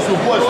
supuesto.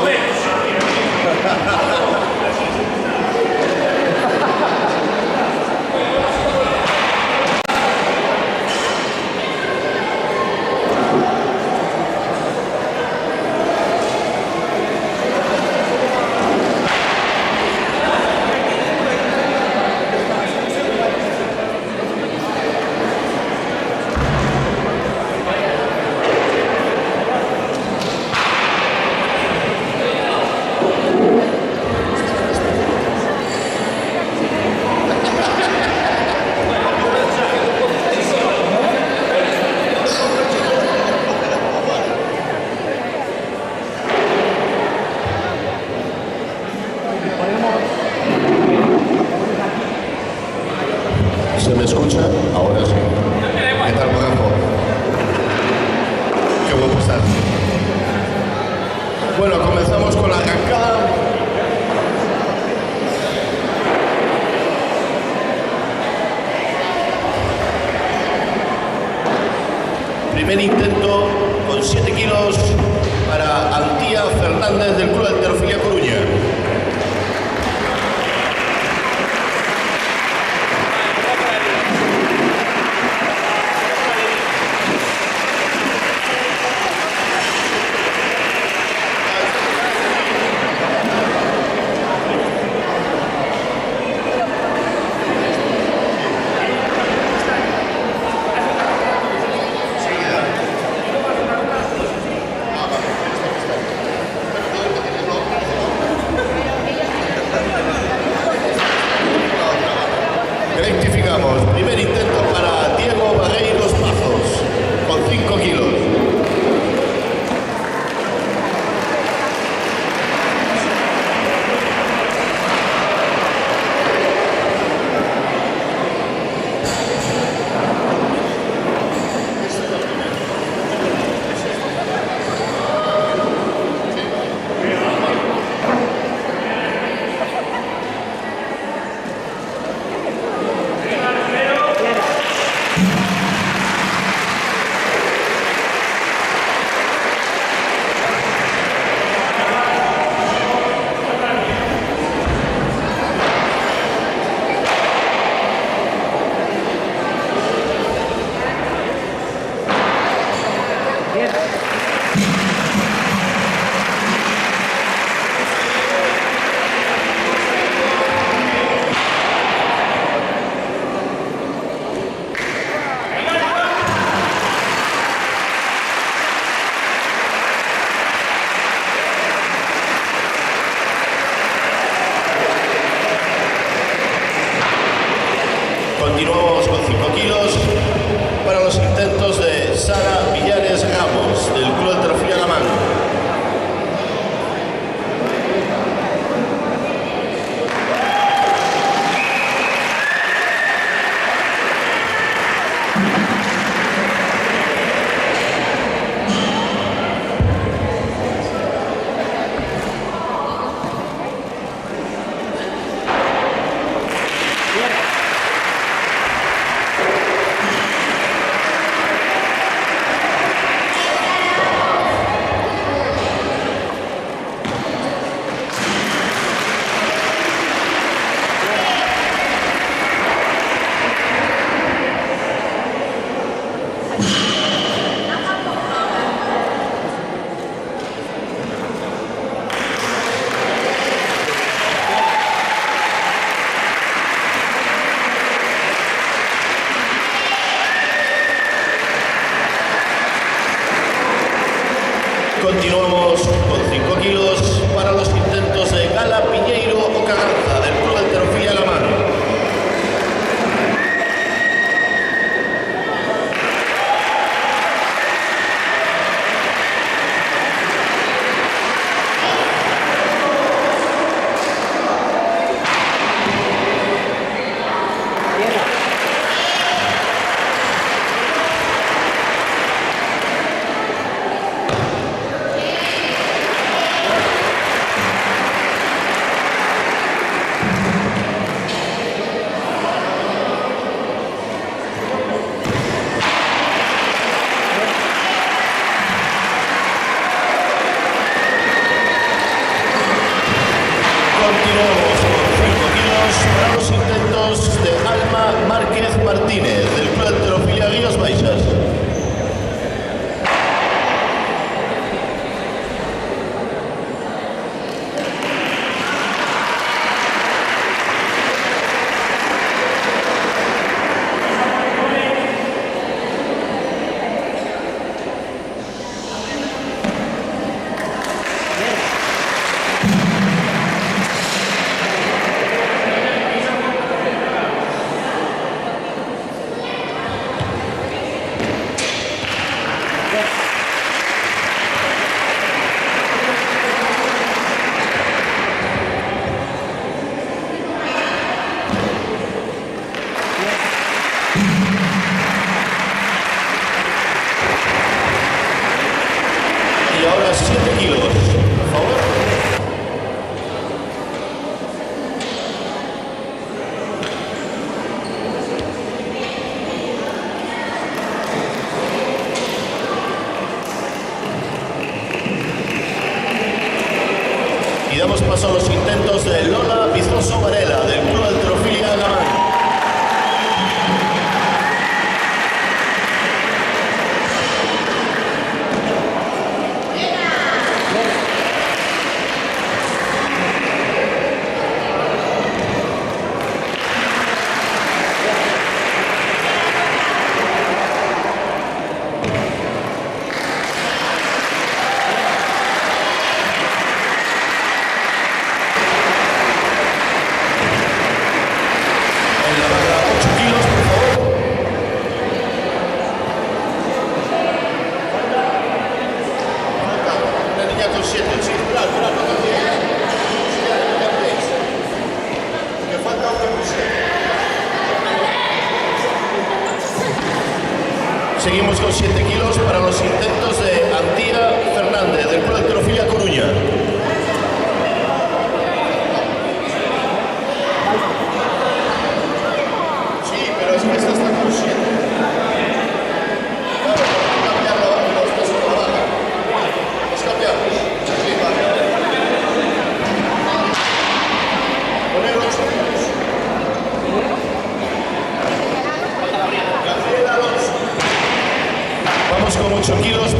¿Se me escucha? Ahora sí. ¿Qué tal, Monaco? Qué guapo estás. Bueno, comenzamos con la arrancada. Primer intento con 7 kilos para Antía Fernández del Club de Halterofilia Coruña. Rectificamos. Primer intento para Diego Barreiros Pazos, con 5 kilos. Continuamos con 5 kilos para los intentos de Sara Villares Ramos, del Club de Halterofilia Alamán. Continuamos con 5 kilos para los intentos de Gala Piñeiro o Caganza, del Club de Halterofilia Alamán. para los intentos de Alma Márquez Martínez, del Club de Halterofilia Rías Baixas. Y ahora 7 kilos, por favor. Y damos paso a los intentos de Lola Vizoso Varela, del Club de Halterofilia Gamán. Seguimos con 7 kilos para los intentos de Antía Fernández, del Club de Halterofilia Coruña. Sí, pero es que esta está con 7. Claro, hay que cambiarla, los pesos por la baja. Los cambiamos. Sí, vale. Poner 8 kilos. Gabriela Alonso. Vamos con 8 kilos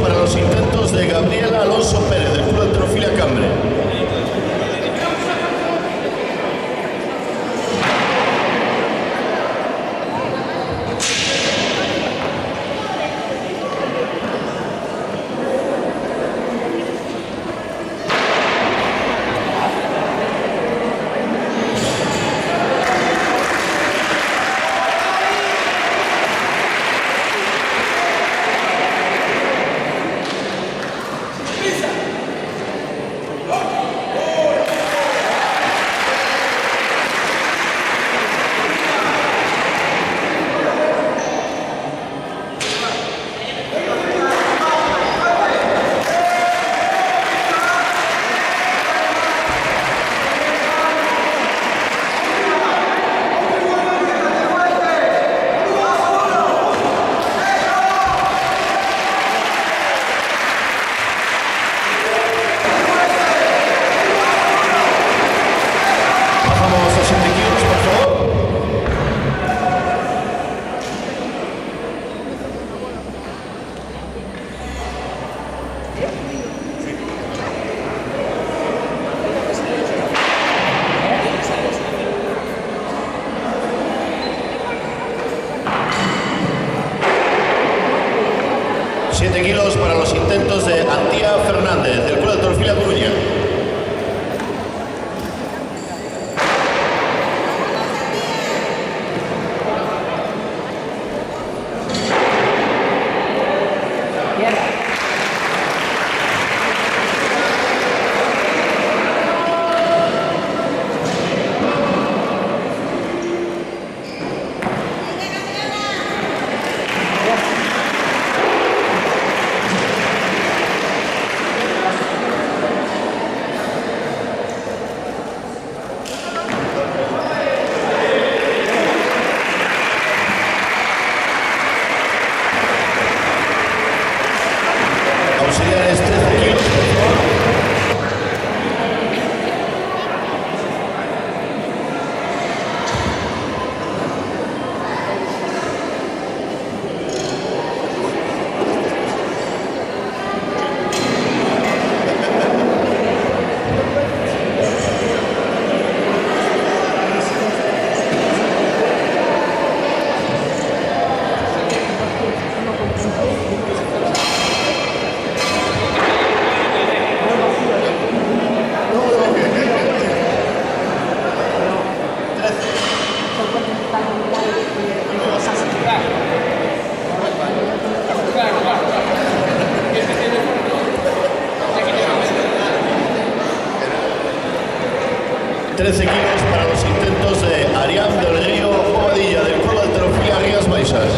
13 kilos para los intentos de Arián del Río Bobadilla del Club Halterofilia Rías Baixas.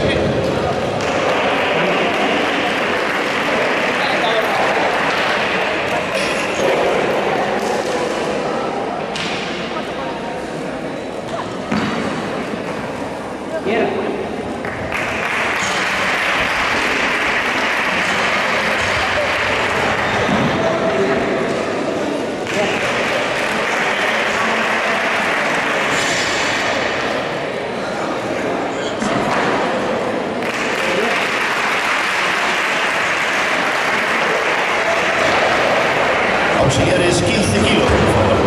Auxiliares 15 kilos, por favor.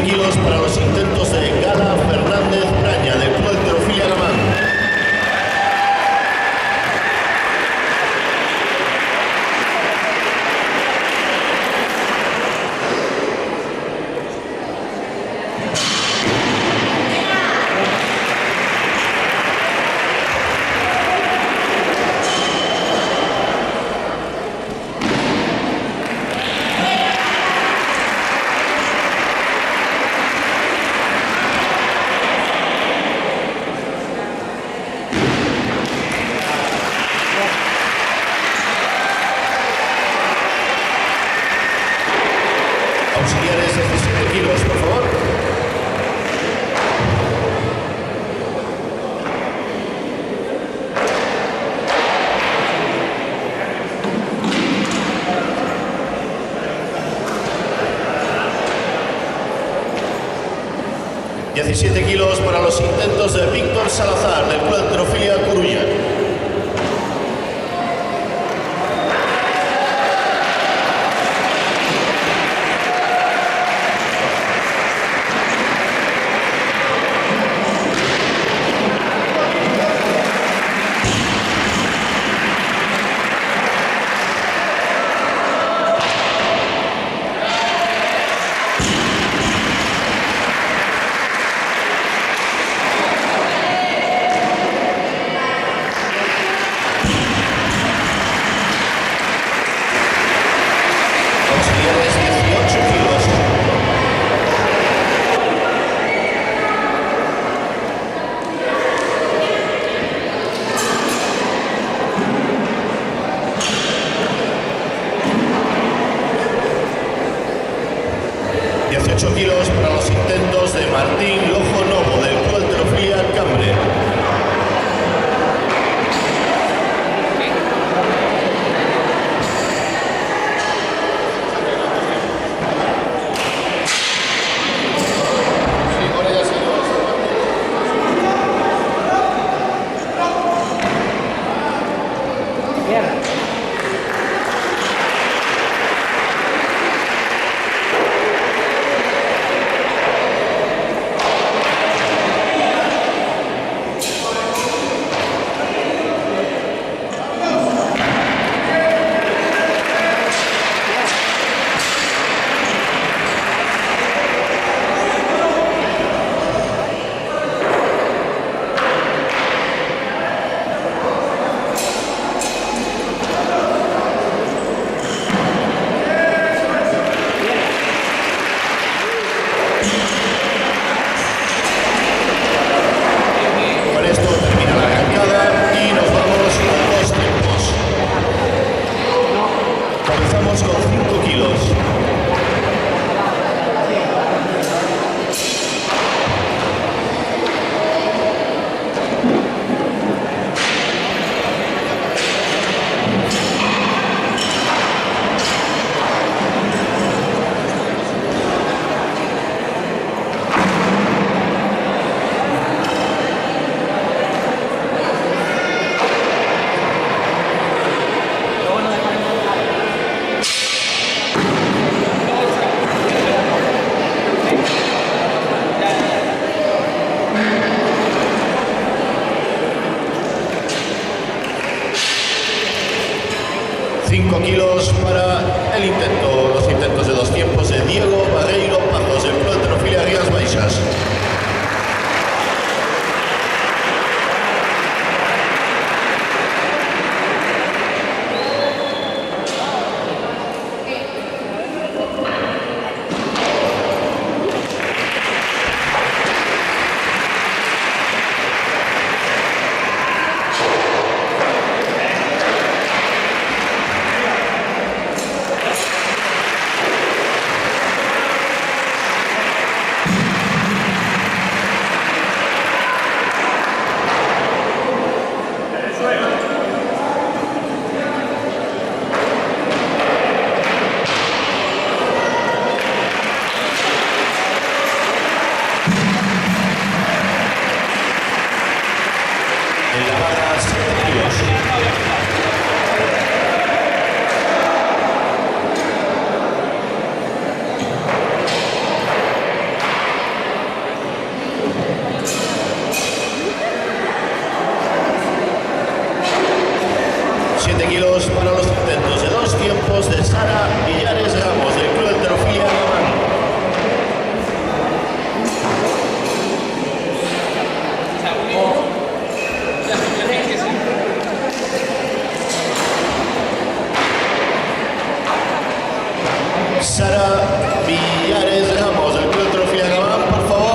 Kilos para los intentos de Gala Fernández Braña del Club Halterofilia Alamán. Auxiliares 17 kilos, por favor. $17 kilos para los intentos de Víctor Salazar del Club Halterofilia Coruña. Kilos para los intentos de Martín Lojo Novo del Club Halterofilia Cambre. 5 kilos para los intentos de 2 tiempos de Diego Barreiro Pazos, del Club de Halterofilia Rías Baixas. Para los intentos de 2 tiempos de Sara Villares Ramos, del Club de Halterofilia Gamán. Sara Villares Ramos, del Club de Halterofilia Gamán, por favor.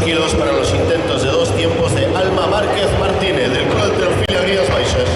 Kilos para los intentos de 2 tiempos de Alma Márquez Martínez, del Club de Halterofilia Rías Baixas.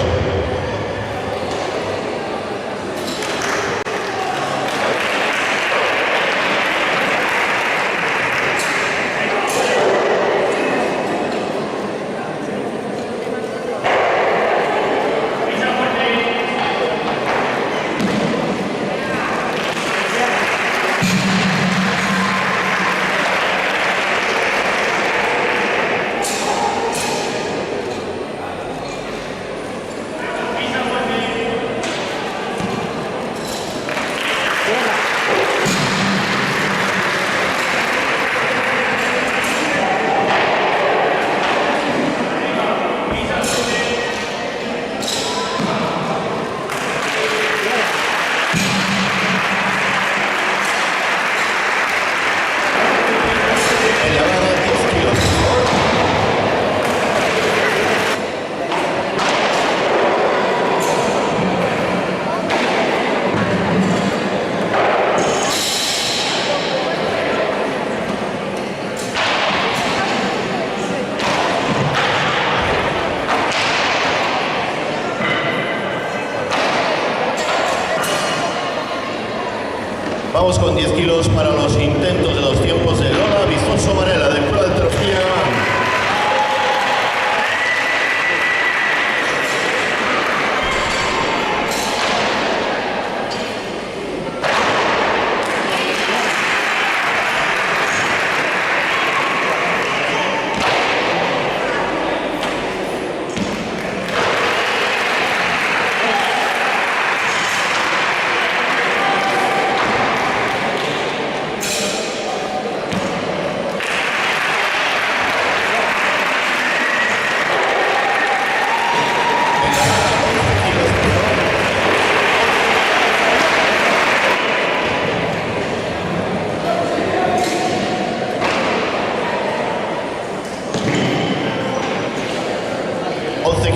Vamos con 10 kilos para los intentos de los tiempos de Lola Vizoso Varela, del Club Halterofilia Gabán.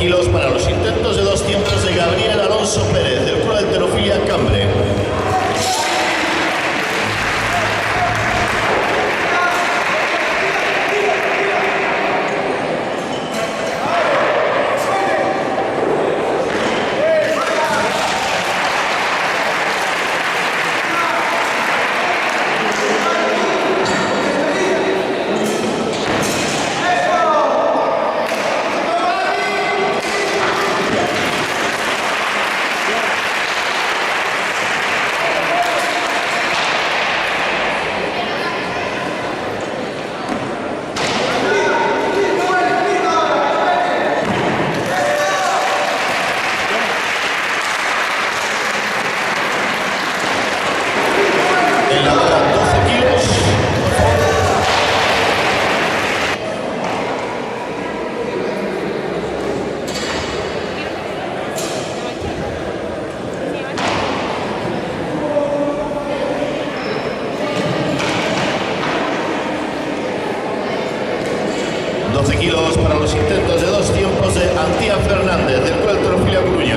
Kilos para los intentos de dos tiempos de Gabriel Alonso Pérez, del Club Halterofilia Cambre. Kilos para los intentos de dos tiempos de Antía Fernández, del Club Halterofilia Coruña.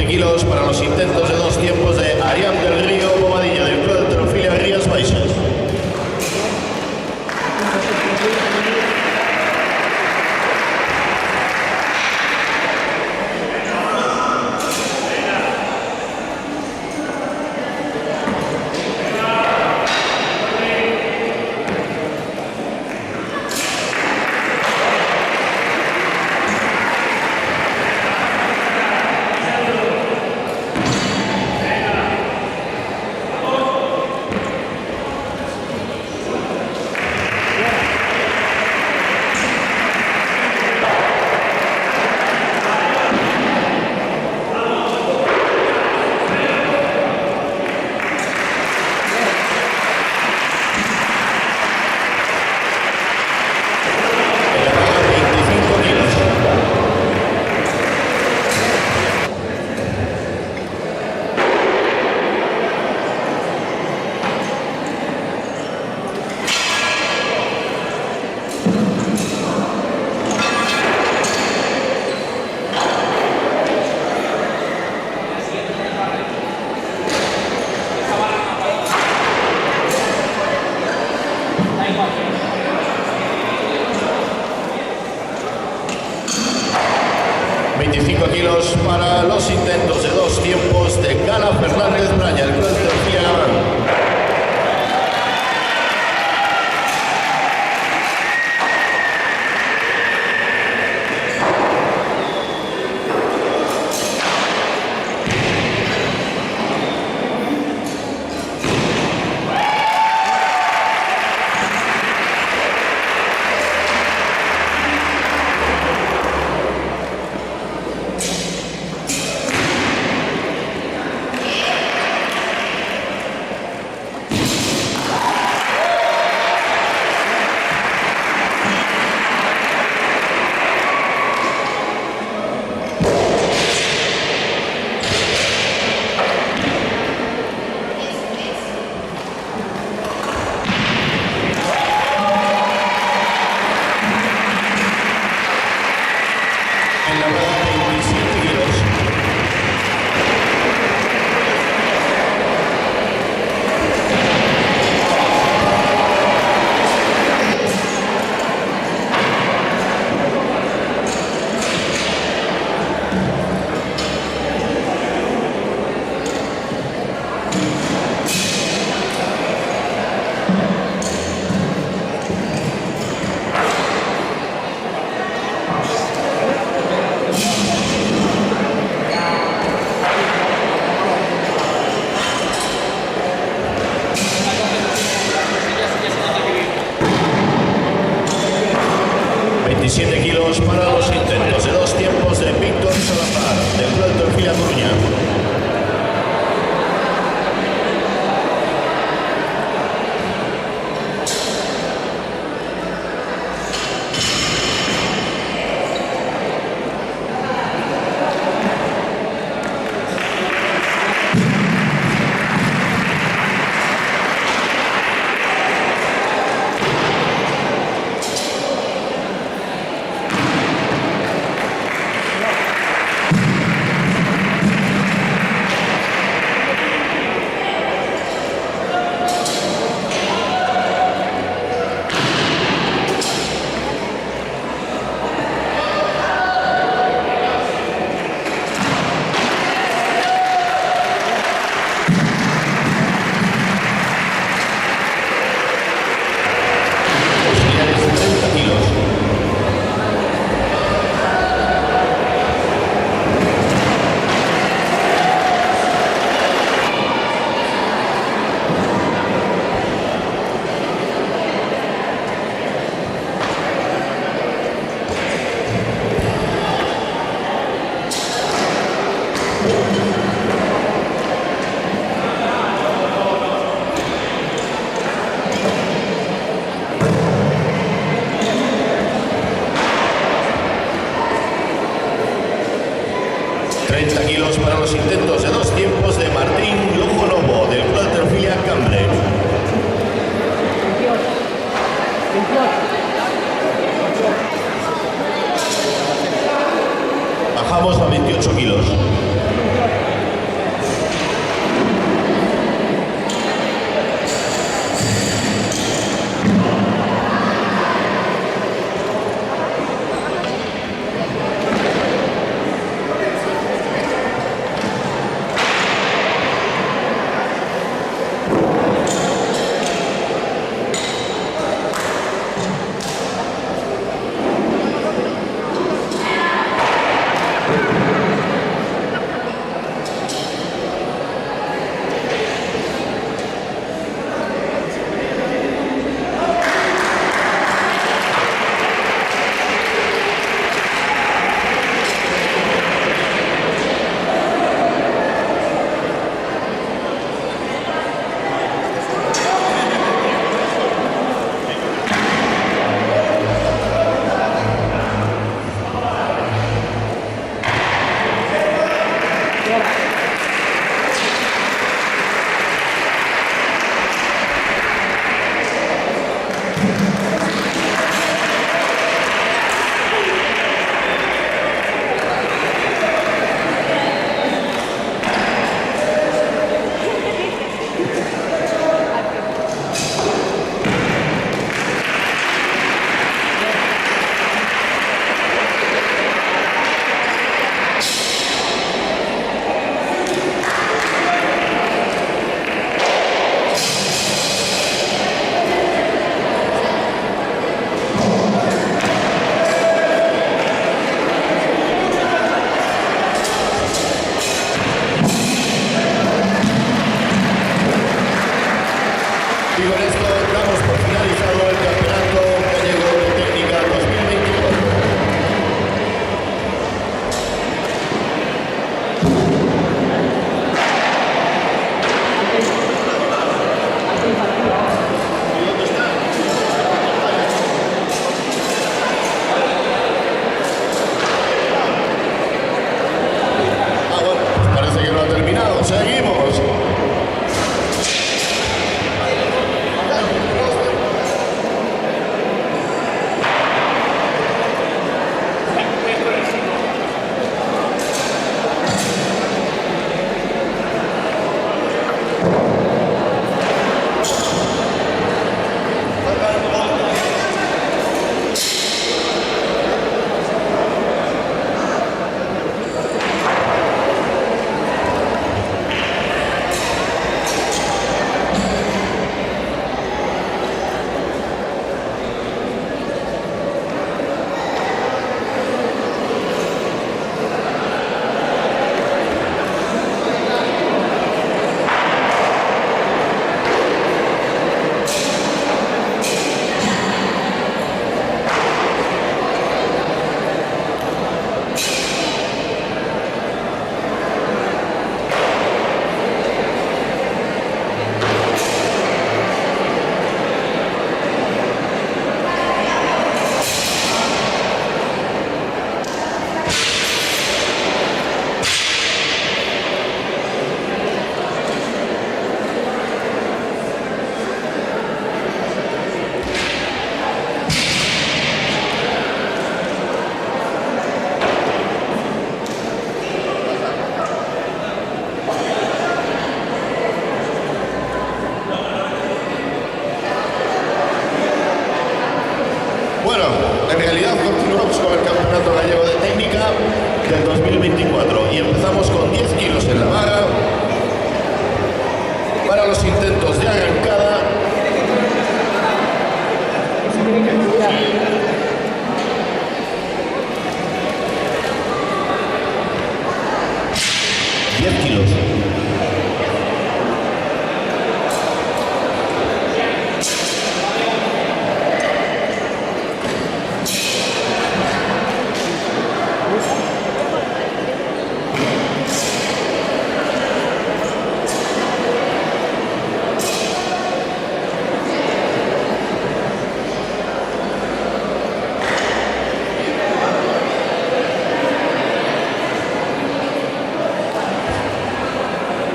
Kilos para los intentos de dos tiempos de Arián del Río Bobadilla, del Club Halterofilia Rías Baixas. 25 kilos para los intentos de 2 tiempos de Gala Fernández Braña, el Club de Alterofilia Gabán. En la barra 27 kilos. Kilos para los intentos de 2 tiempos de Víctor Salazar, del Club de Alterofilia Coruña. Kilos para los intentos de 2 tiempos de Martín Lojonovo, del Club de Alterofilia Cambre. Bajamos a 28 kilos.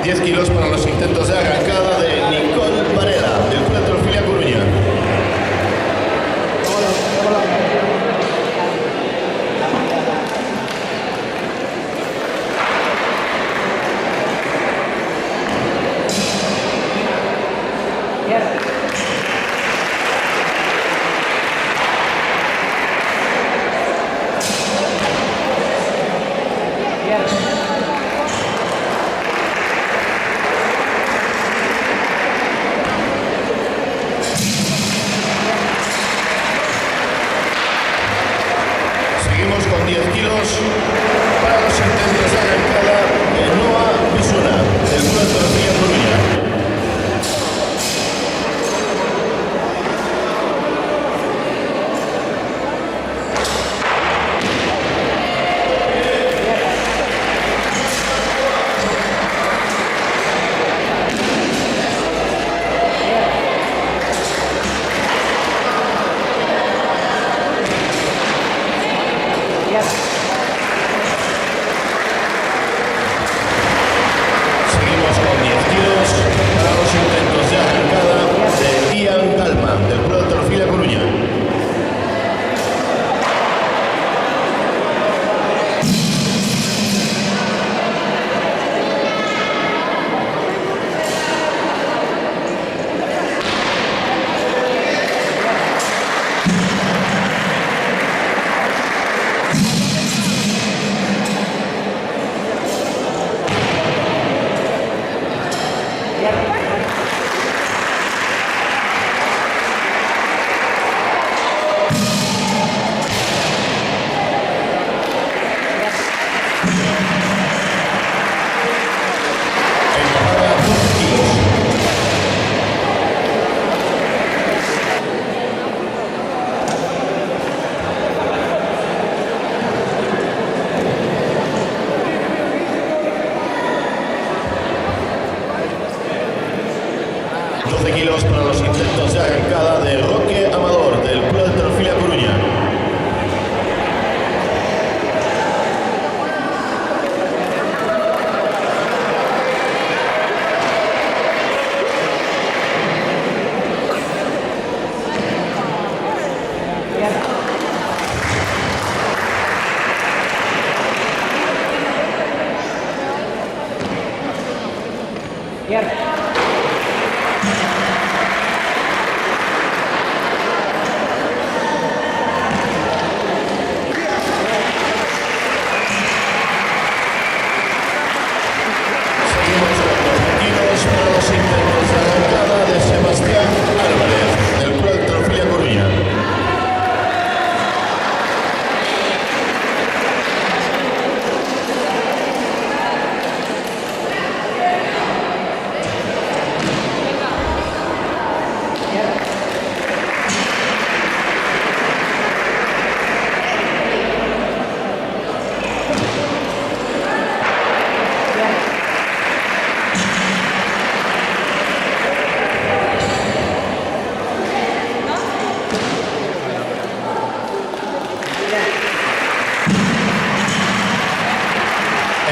10 kilos para los intentos de arrancada de Nicole Varela, del Club Halterofilia Coruña. Seguimos con 10 kilos para los intentos de arrancada de Noa Bisuna, del Club Halterofilia Coruña. Seguimos con 10 kilos para los intentos de arrancada de Ian Calma, del Club Halterofilia Coruña. Empujada 12 kilos. Kilos para los intentos de arrancada de Roque Amador, del Club Halterofilia Coruña. Seguimos con 12 kilos para los intentos de arrancada de Sebastián Álvarez, del Club Halterofilia Coruña.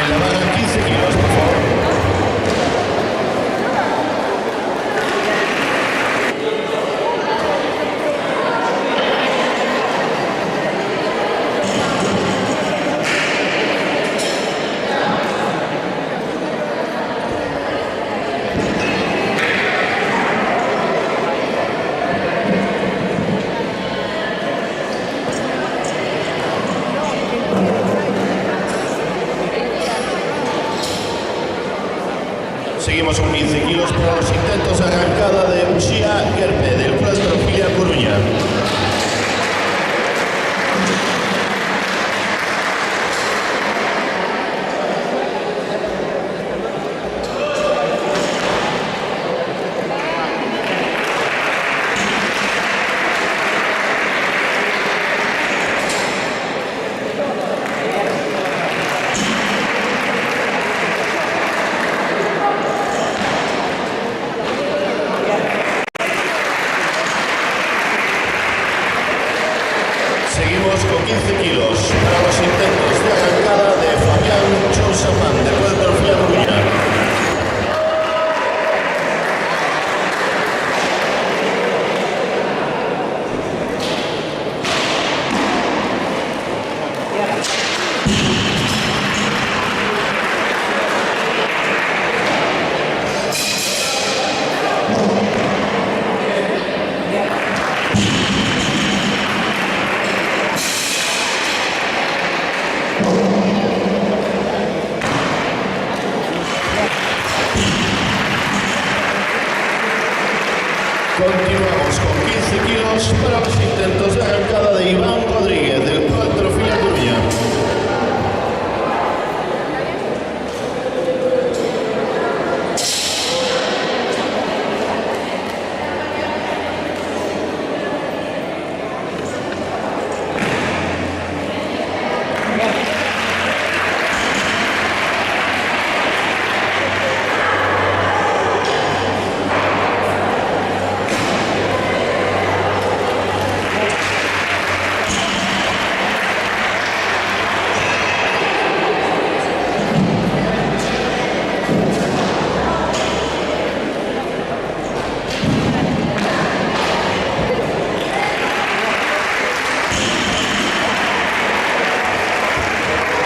En la barra 15 kilos, por favor. Seguimos con 15 kilos para los intentos de arrancada de Uxía Gerpe, del Club Halterofilia Coruña. Seguimos con 15 kilos para los intentos de arrancada de Fabián Chousamán, del Club Halterofilia Coruña. Continuamos con 15 kilos para los intentos de arrancada de Iván Rodríguez del Club Halterofilia Coruña.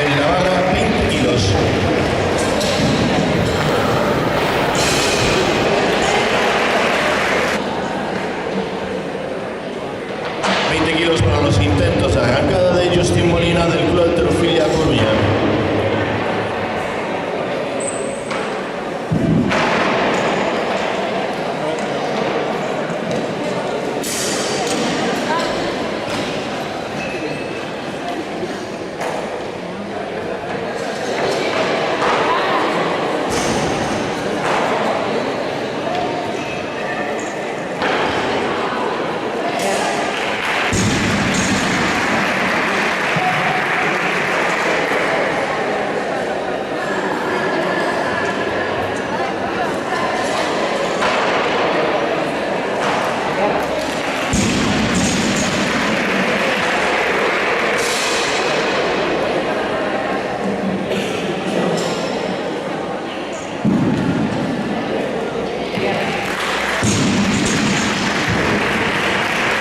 En la barra 20 kilos. 20 kilos para los intentos de arrancada de Justin Molina del Club Halterofilia Coruña.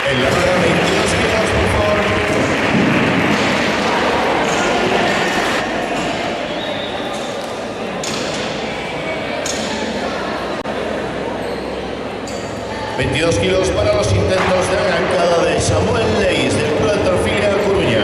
En la barra 22 kilos, por favor. $22 kilos para los intentos de arrancada de Samuel Leis del Club Halterofilia Coruña.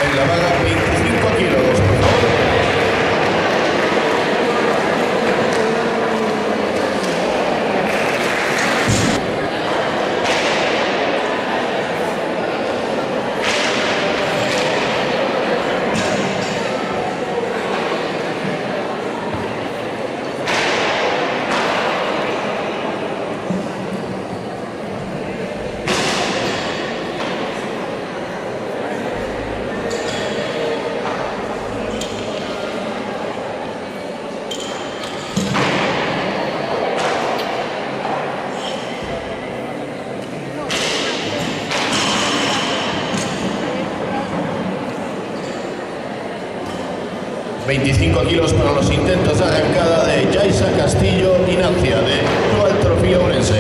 En la barra 25 kilos, por favor. $25 kilos para los intentos de arrancada de Yaisa Castillo y Nancia de Club Halterofilia Ourense.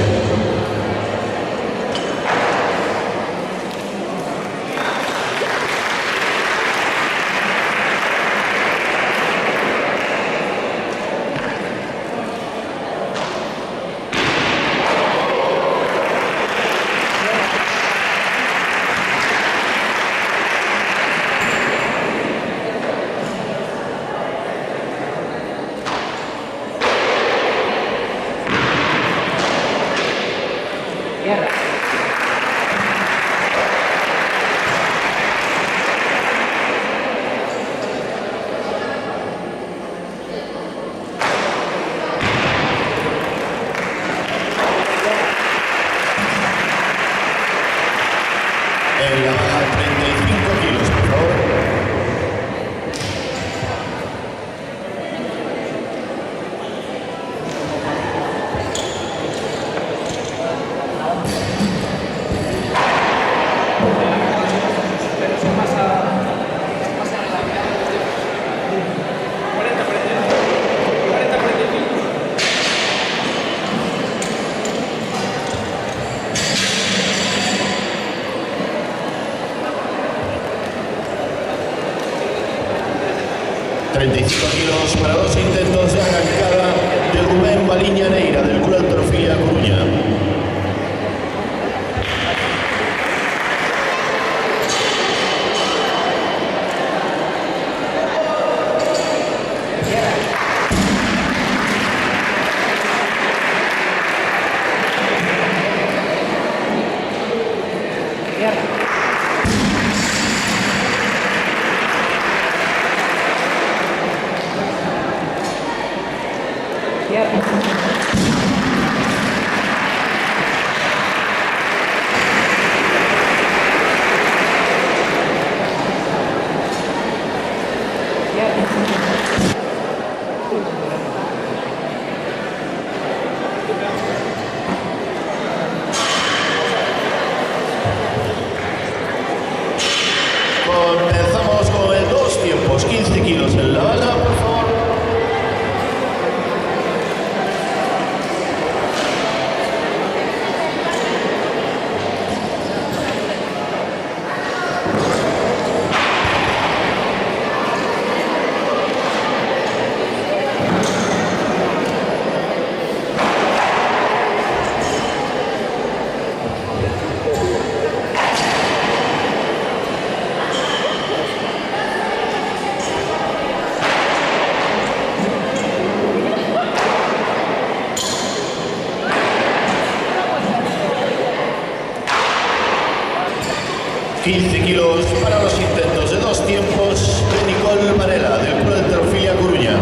En la baja, 35 kilos, por favor. Kilos para dos intentos de arrancada de Rubén Baliña Neira del Club Halterofilia Coruña. Comenzamos con el 2 tiempos, 15 kilos en la bala, por favor. Kilos para los intentos de 2 tiempos de Nicole Varela del Club Halterofilia Coruña.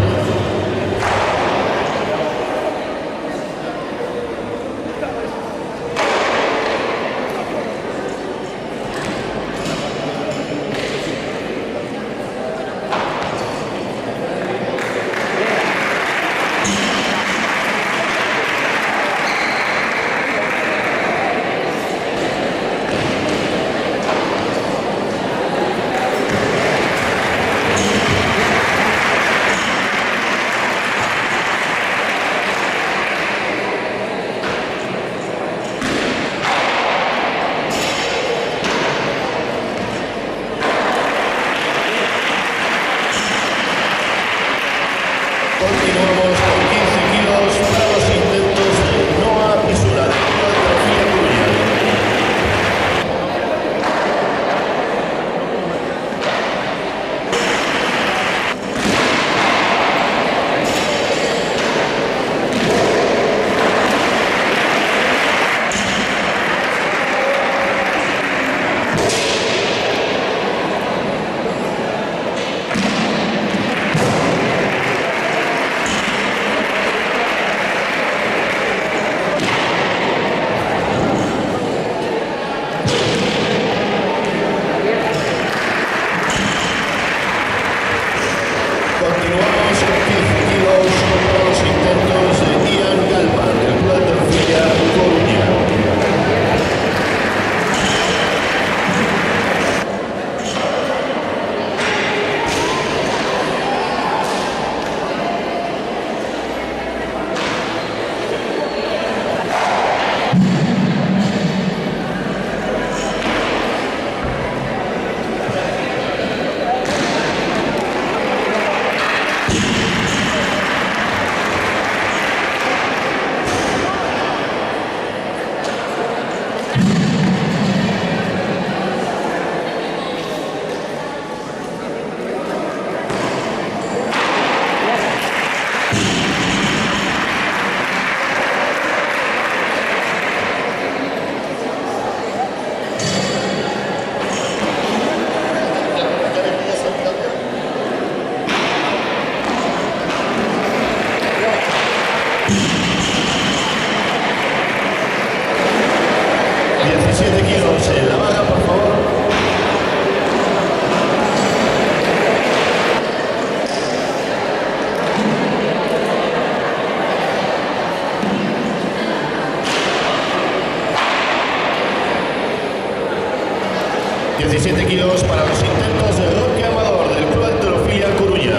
17 kilos para los intentos de Roque Amador del Club Halterofilia Coruña.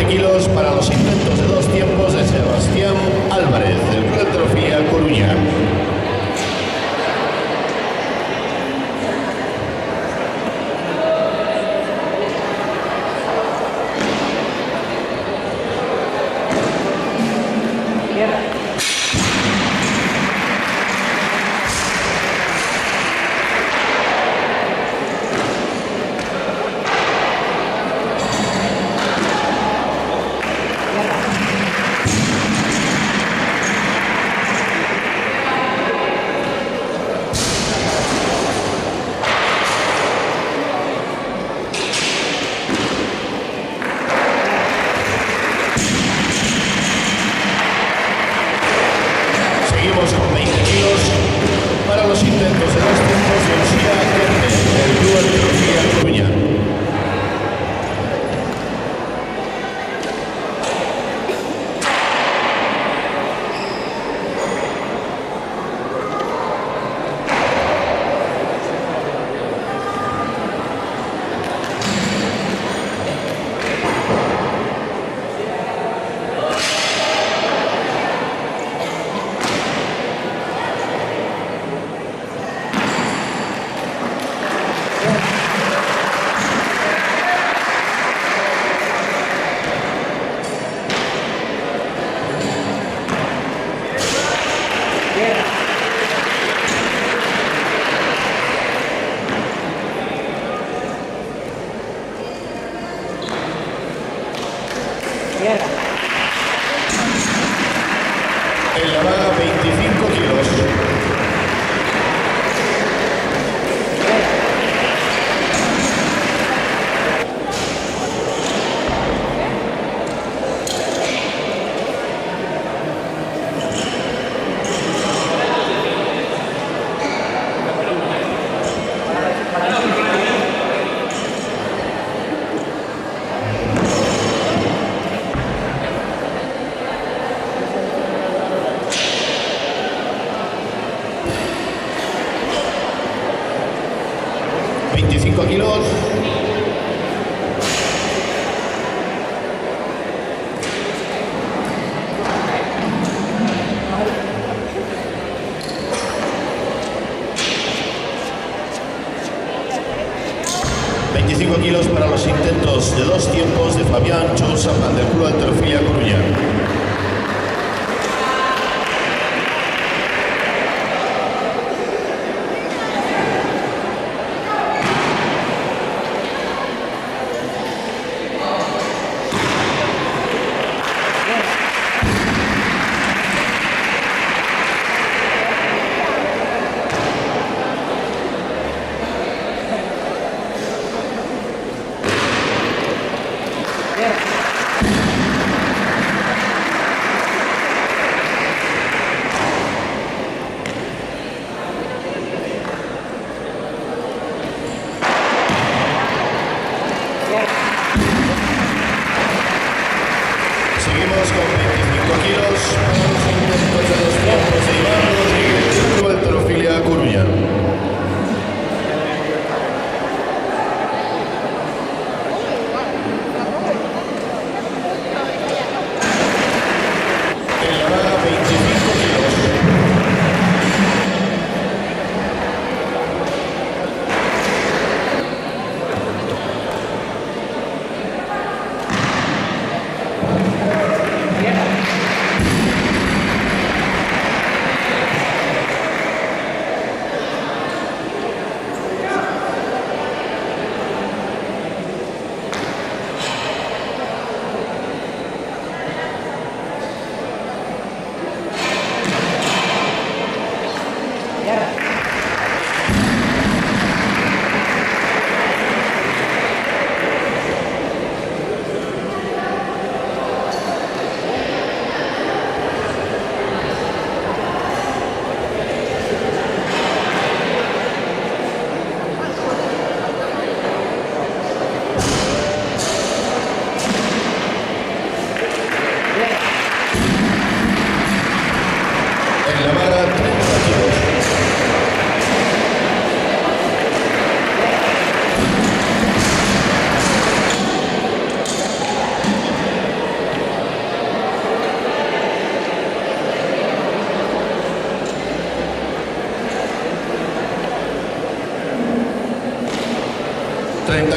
Kilos para los intentos de 2 tiempos de Sebastián Álvarez del Club Halterofilia Coruña. Con 20 kilos para los intentos de 2 tiempos de Lucía Kempe del Club Halterofilia Coruña. En la vaga 25 kilos. Kilos. Kilos para los intentos de 2 tiempos de Fabián Chousapan del Club Halterofilia Coruña. Seguimos con 25 kilos para los intentos de 2 tiempos de Iván Rodríguez del Club Halterofilia Coruña.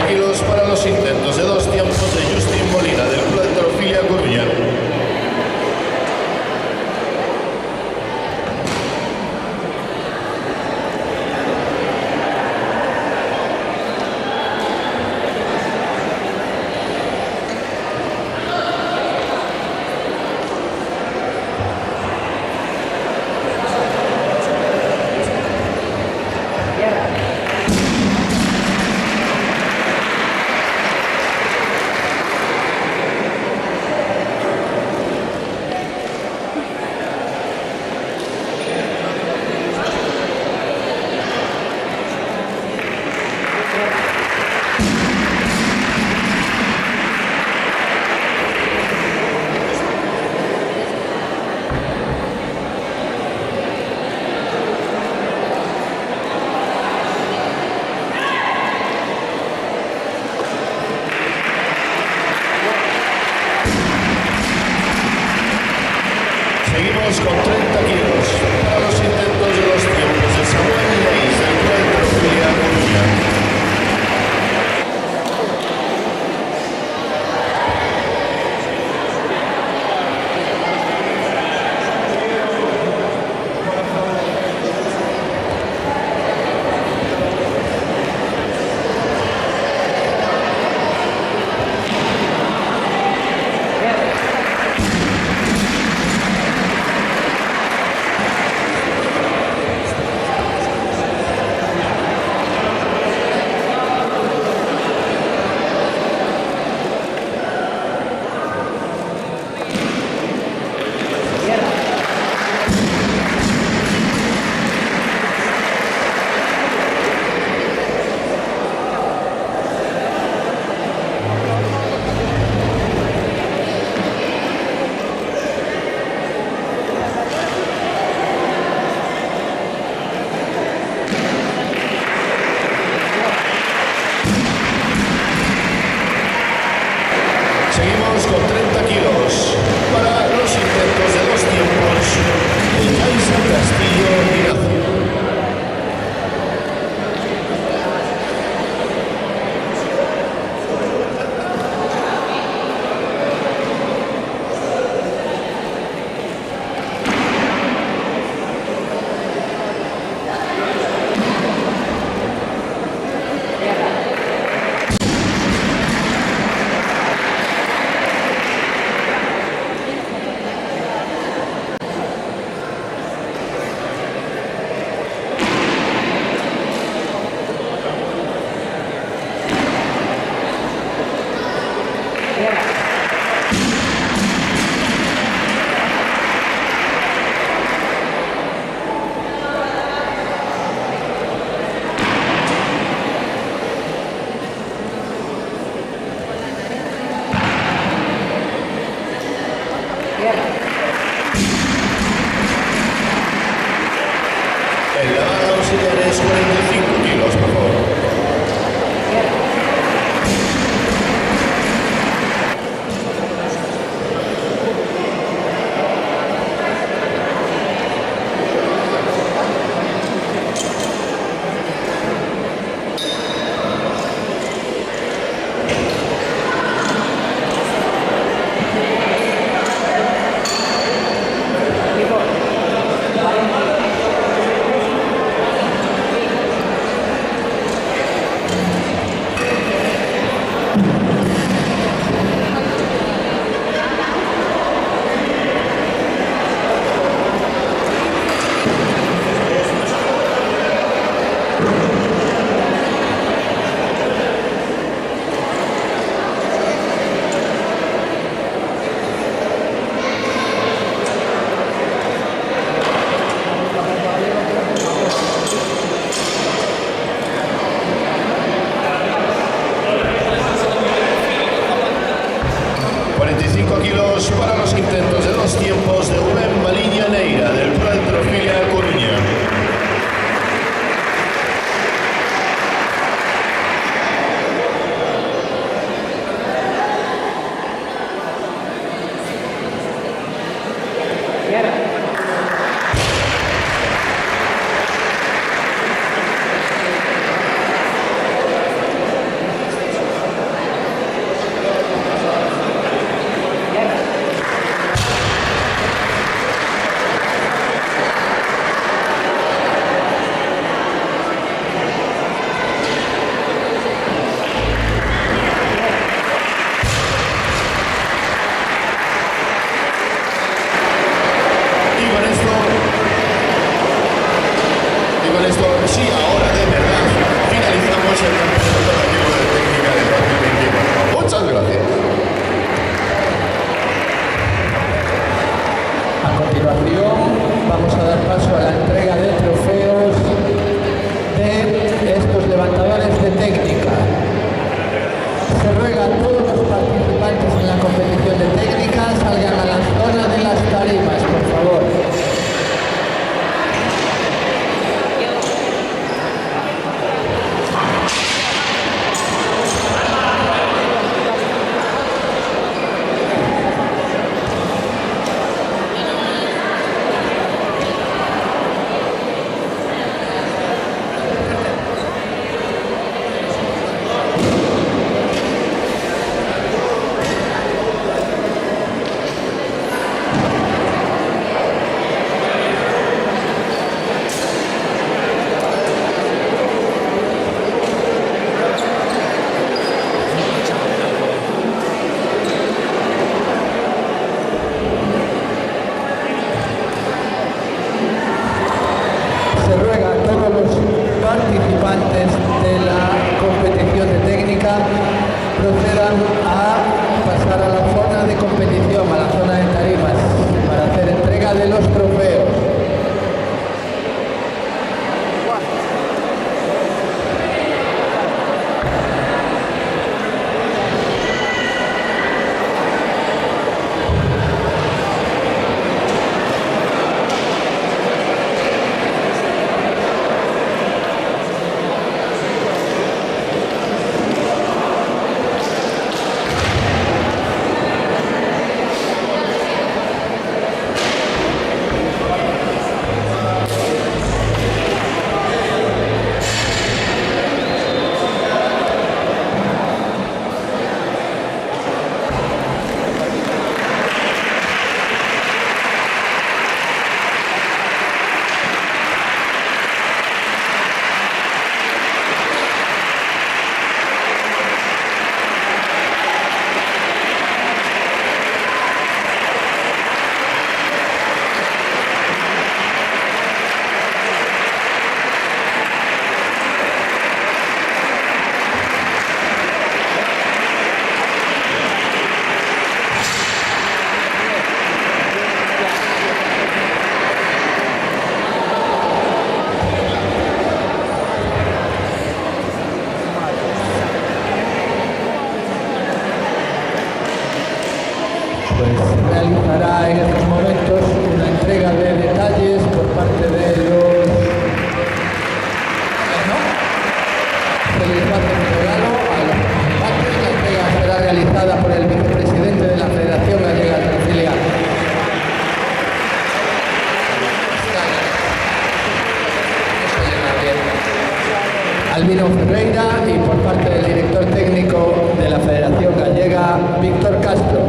kilos para los intentos de 2 tiempos de Justin Molina del Club de Halterofilia Coruña. Seguimos con 30 kilos para los intentos de 2 tiempos de Samuel Leis del Club de Halterofilia Coruña. Seguimos con 30 kilos para los intentos de 2 tiempos de Jason Castillo Ignacio. En la barra auxiliares 45 kilos, por favor. Para los intentos de 2 tiempos de Rubén Baliña Neira del Club de Halterofilia Coruña. ruega a todos los participantes en la competición de técnica salgan a la zona de las tarimas, por favor. Participantes de la competición de técnica procedan a pasar a la zona de competición, a la zona de tarimas, para hacer entrega de los trofeos. Realizará en estos momentos una entrega de detalles por parte de los... Se les va a hacer un regalo a los participantes. La entrega será realizada por el vicepresidente de la Federación Gallega de Halterofilia, Albino Ferreira, y por parte del director técnico de la Federación Gallega, Víctor Castro.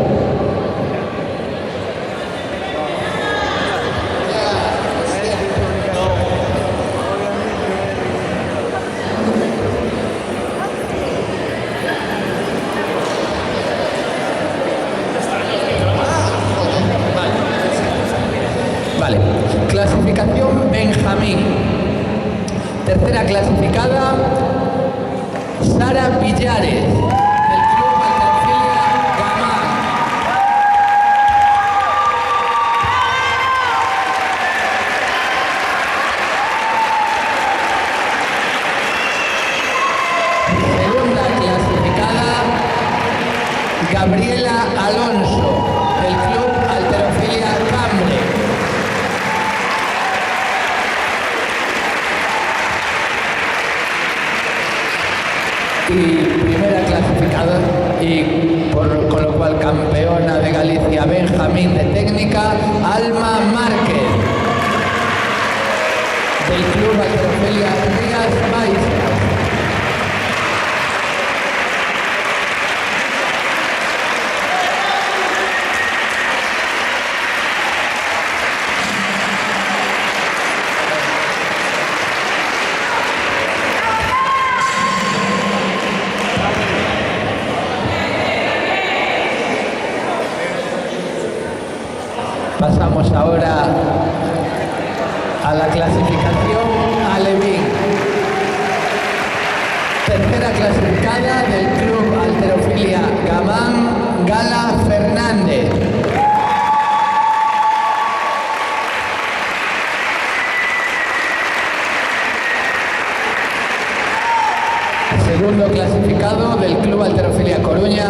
Vale, clasificación Benjamín. Tercera clasificada, Sara Villares, del Club Halterofilia Gamán. Segunda clasificada, Gabriela Alonso, del Club Halterofilia Cambre. Y primera clasificada, y con lo cual campeona de Galicia Benjamín de técnica, Alma Márquez, del Club Halterofilia Rías Baixas. Pasamos ahora a la clasificación alevín. Tercera clasificada del Club Halterofilia Gamán, Gala Fernández. Segundo clasificado del Club Halterofilia Coruña,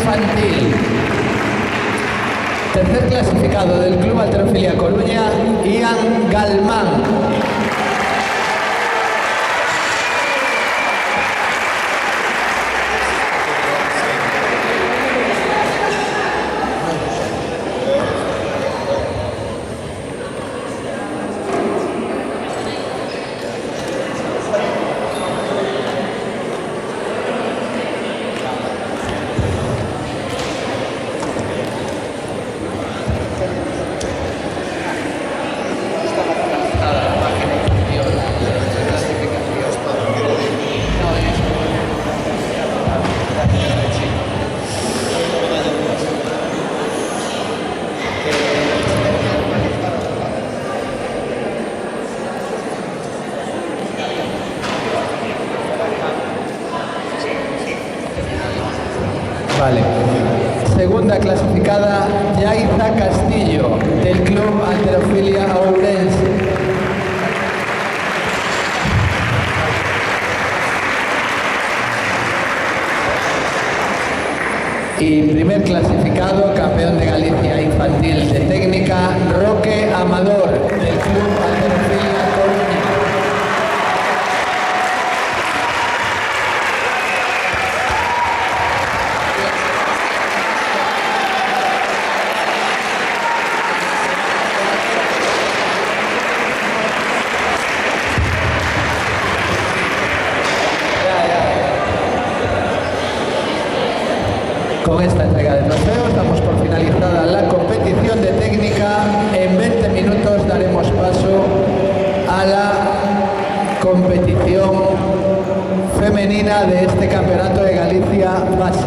infantil. Tercer clasificado del Club Halterofilia Coruña, Ian Galmán. Vale. Segunda clasificada, Yaiza Castillo, del Club Halterofilia Ourense. Y primer clasificado, campeón de Galicia infantil de técnica, Roque Amador, del Club Halterofilia Coruña. Con esta entrega de trofeos damos por finalizada la competición de técnica. En 20 minutos daremos paso a la competición femenina de este Campeonato de Galicia base.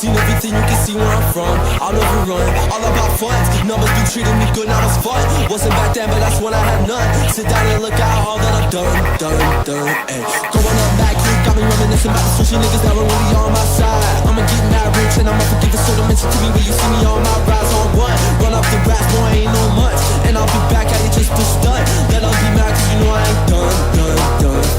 Seen everything, you can see where I'm from. I'll never run, all about funds. Numbers been treating me good, now it's fun. Wasn't back then, but that's when I had none. Sit down and look at all that I've done. Ay. Growing up back here, got me reminiscing about the social niggas that were really on my side. I'ma get mad rich and I'ma forgive the soul to mention to me when you see me on my rise on one. Run up the rats, boy, I ain't no much. And I'll be back at it just to stunt. Then I'll be mad cause you know I ain't done.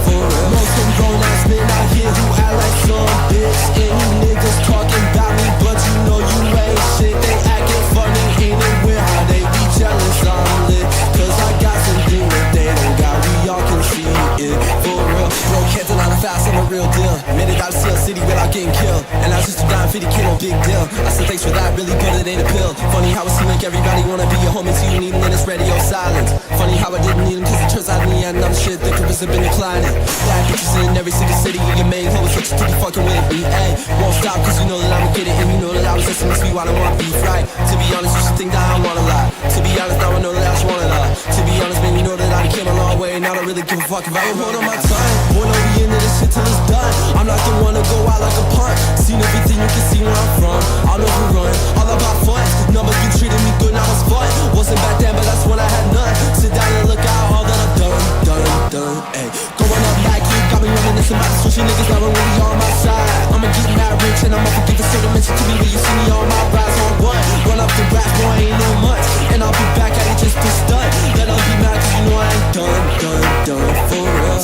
For real. Know some grown ass men out here who act like some bitch. And you niggas talking about me, but you know you ain't shit. They acting funny, ain't it weird how they be jealous I'm lit. Cause I got something that they don't got, we all can see it. For real. Bro, can't deny the fast, I'm a real deal. Made it out of Seal City without getting killed. And I was just a dime 50 kid, no big deal. I said thanks for that, really, but it ain't a pill. Funny how it seems like everybody wanna be your homie till you need them, then it's radio silence. Funny how I didn't need them cause it turns out in the end I'm shit, the careers have been declining. Bad bitches in every single city, and your main hoe is what you to be fucking with me, ayy. Won't stop cause you know that I'ma get it, and you know that I was listening to me while I want beef, right? To be honest, you should think that I don't wanna lie. To be honest, now I know that I just wanna lie. To be honest, man, you know that I came a long way, and I don't really give a fuck if I ain't holding my time. Boy, no, we into this shit till it's done. I'm not the one to go out like a punk. Seen everything, you can see where I'm from. I'll never run, all about funds. Numbers been treating me good, now it's fun. Wasn't back then, but that's when I had none. Sit down and look at all that I've done, ay. Growing up back here, got me reminiscing about the social niggas that were really on my side. I'ma get mad rich and I'ma forgive the soul to mention to me when you see me on my rise on one. Run up the rats, boy, I ain't no much. And I'll be back at it just to stunt. Then I'll be mad cause you know I ain't done, for real.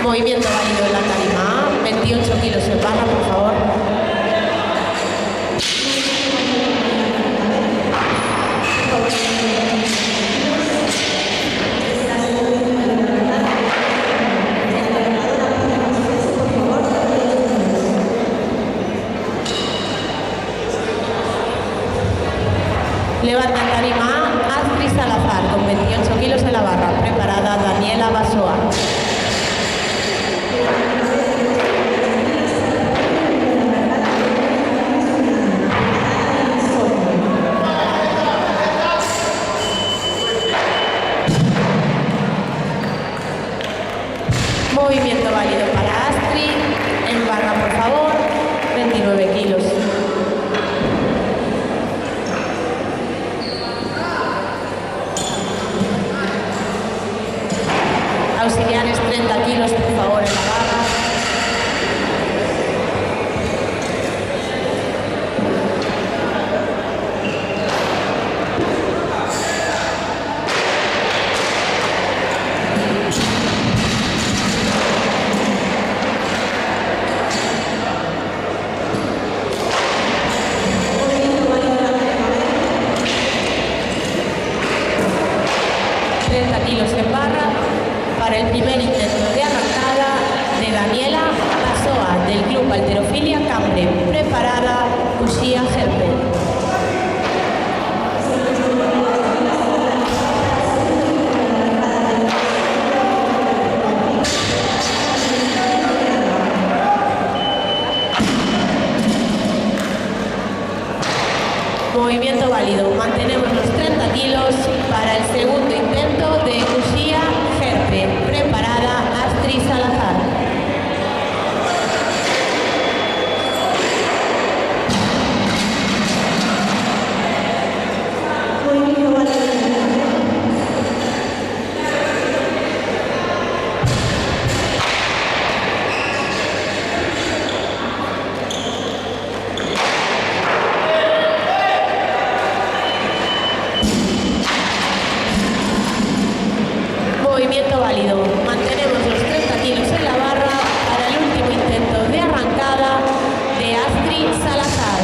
Movimiento válido en la tarima. 28 kilos en barra, por favor. Levanta en tarima Astrid Salazar con 28 kilos en la barra. Preparada Daniela Basoa. Movimiento válido para Astrid. En barra, por favor. 29 kilos. Auxiliares 30 kilos, por favor, en la barra. Kilos en barra para el primer intento de arrancada de Daniela Basoa del Club Halterofilia Cambre. Preparada Uxía Gerpe. Movimiento válido. Mantenemos los 30 kilos para el segundo intento de Uxía Gerpe. Preparada Astrid Salazar. Movimiento válido. Mantenemos los 30 kilos en la barra para el último intento de arrancada de Astrid Salazar.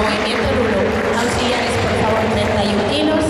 Movimiento nulo. Auxiliares, por favor, 31 kilos.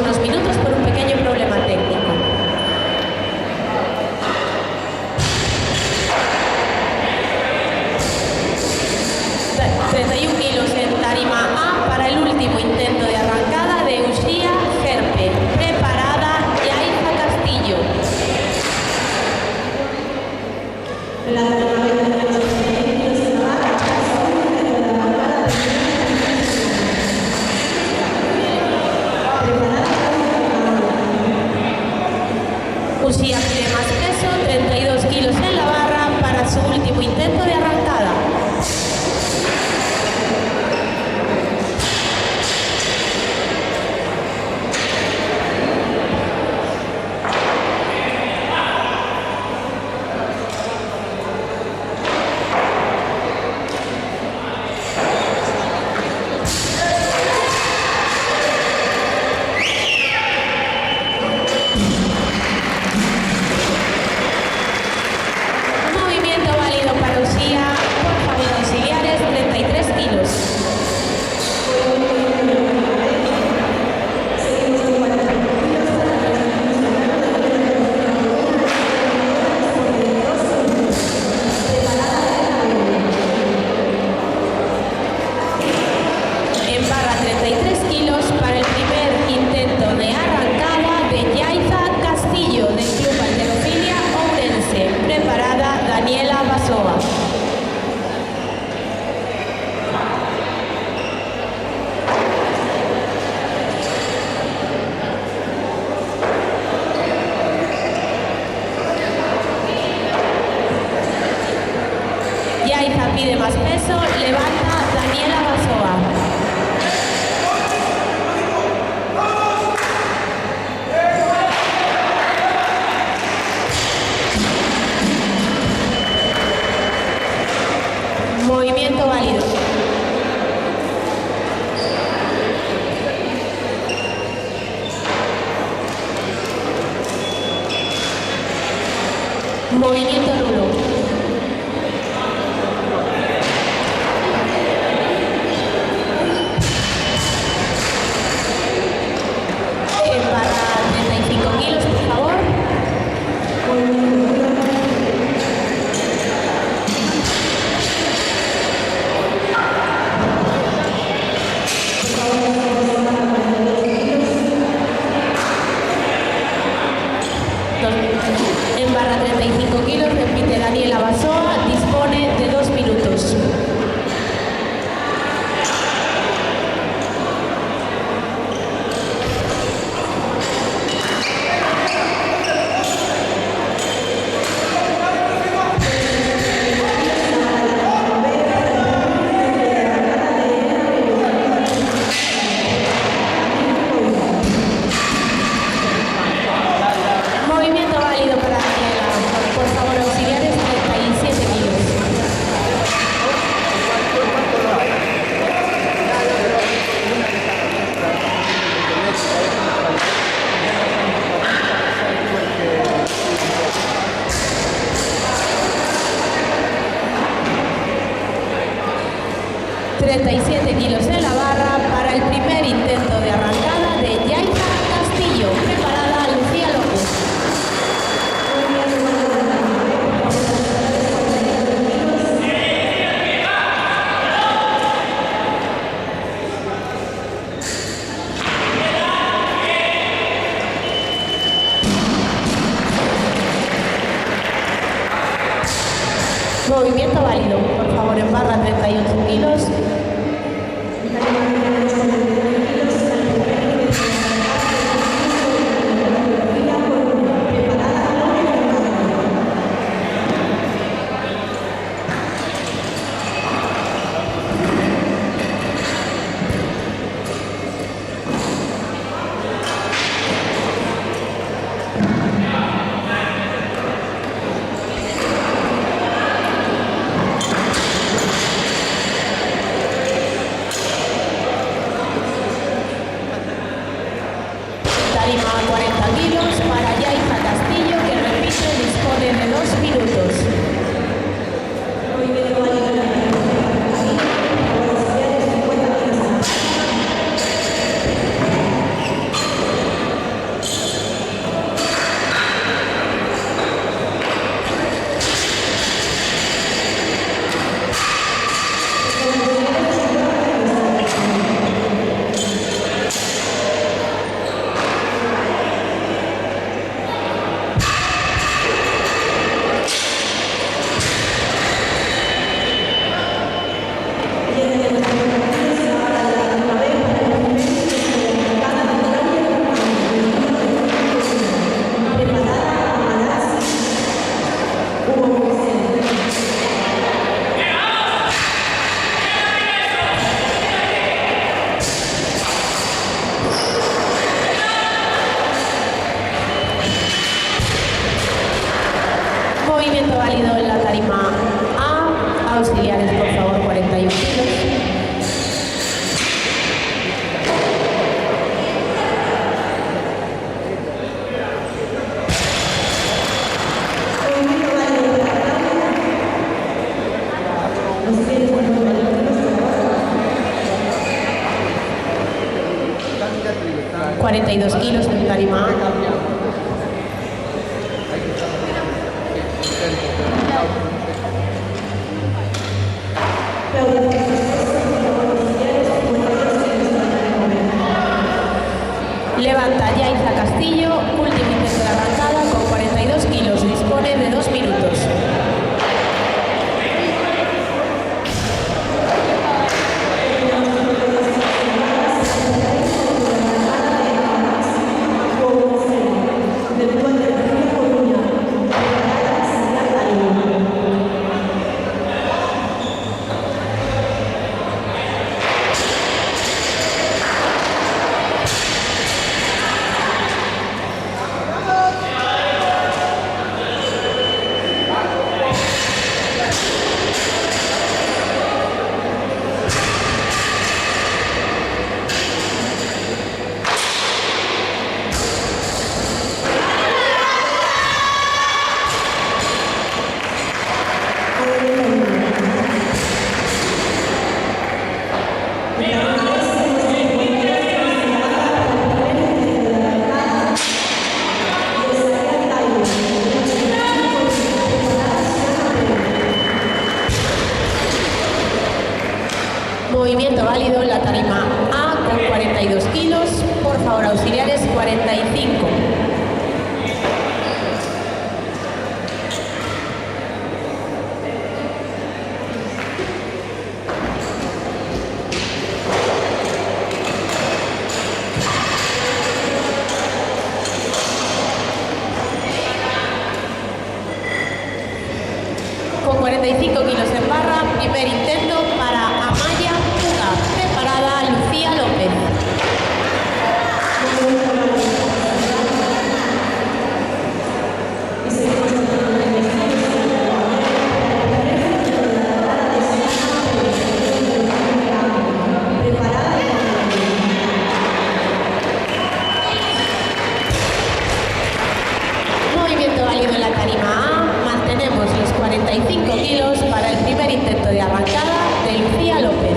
Unos minutos por un pequeño problema técnico. De 31 kilos en tarima A para el último intento de arrancada de Uxía Gerpe. Preparada Yaiza Castillo. Uxía tiene más peso, 32 kilos en la barra para su último intento de arrancada. Movimiento válido. Movimiento nulo. En barra 35 kilos, por favor. En barra 35 kilos, repite Daniela Basoa, dispone de 2 minutos. Movimiento válido para Daniela. Por favor, auxiliares, 37 kilos. ...37 kilos en la barra para el primer intento de arrancada de Yaiza Castillo. Preparada Lucía López. Movimiento válido, por favor, en barra 38 kilos. Tarima 40 kilos para Yaiza Castillo, que repite, dispone de 2 minutos. Movimiento válido en la tarima A. Auxiliares, por favor, 41 kilos. ...42 kilos en tarima A. Levanta Yaiza Castillo, último intento de arrancada con 42 kilos, dispone de 2 minutos. Movimiento válido en la tarima A con 42 kilos. Por favor, auxiliares, 45. Con 45 kilos en barra, primer intento para Amaya Puga. Preparada Lucía López. Movimiento válido en la tarima A. Mantenemos los 45 kilos para el primer intento de arrancada de Lucía López.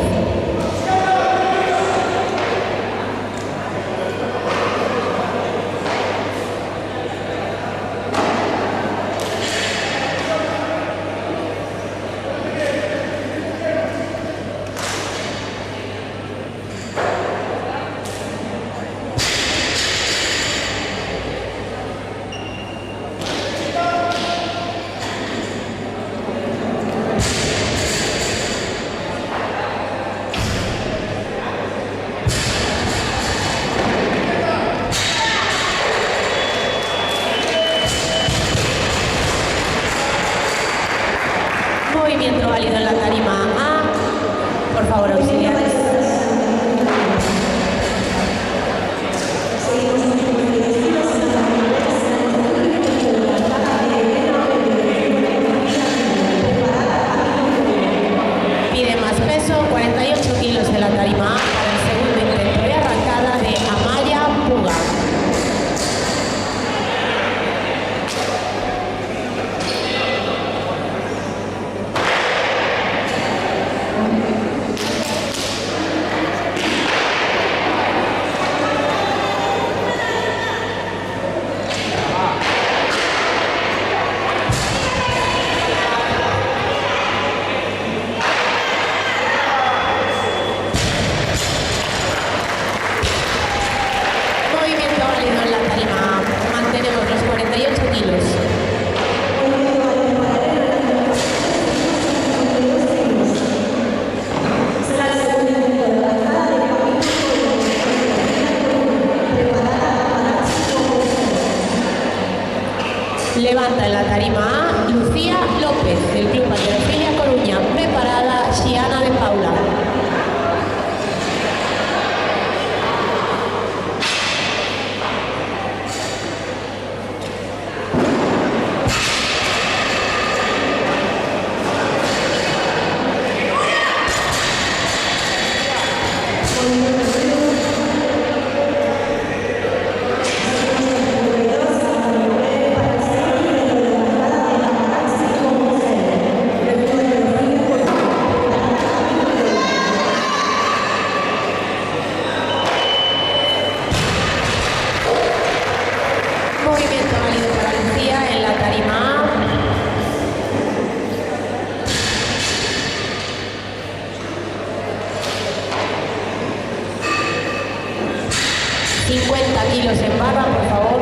Movimiento válido en la tarima A. Por favor, auxiliares. Pide más peso, 48 kilos en la tarima A para el segundo intento de arrancada de Amaya Puga. Movimiento válido en la tarima A. Mantenemos los 48 kilos. Levanta en la tarima A Lucía López del Club Halterofilia Coruña. Preparada Xiana de Paula. Movimiento válido para Lucía en la tarima A. ...50 kilos en barra, por favor.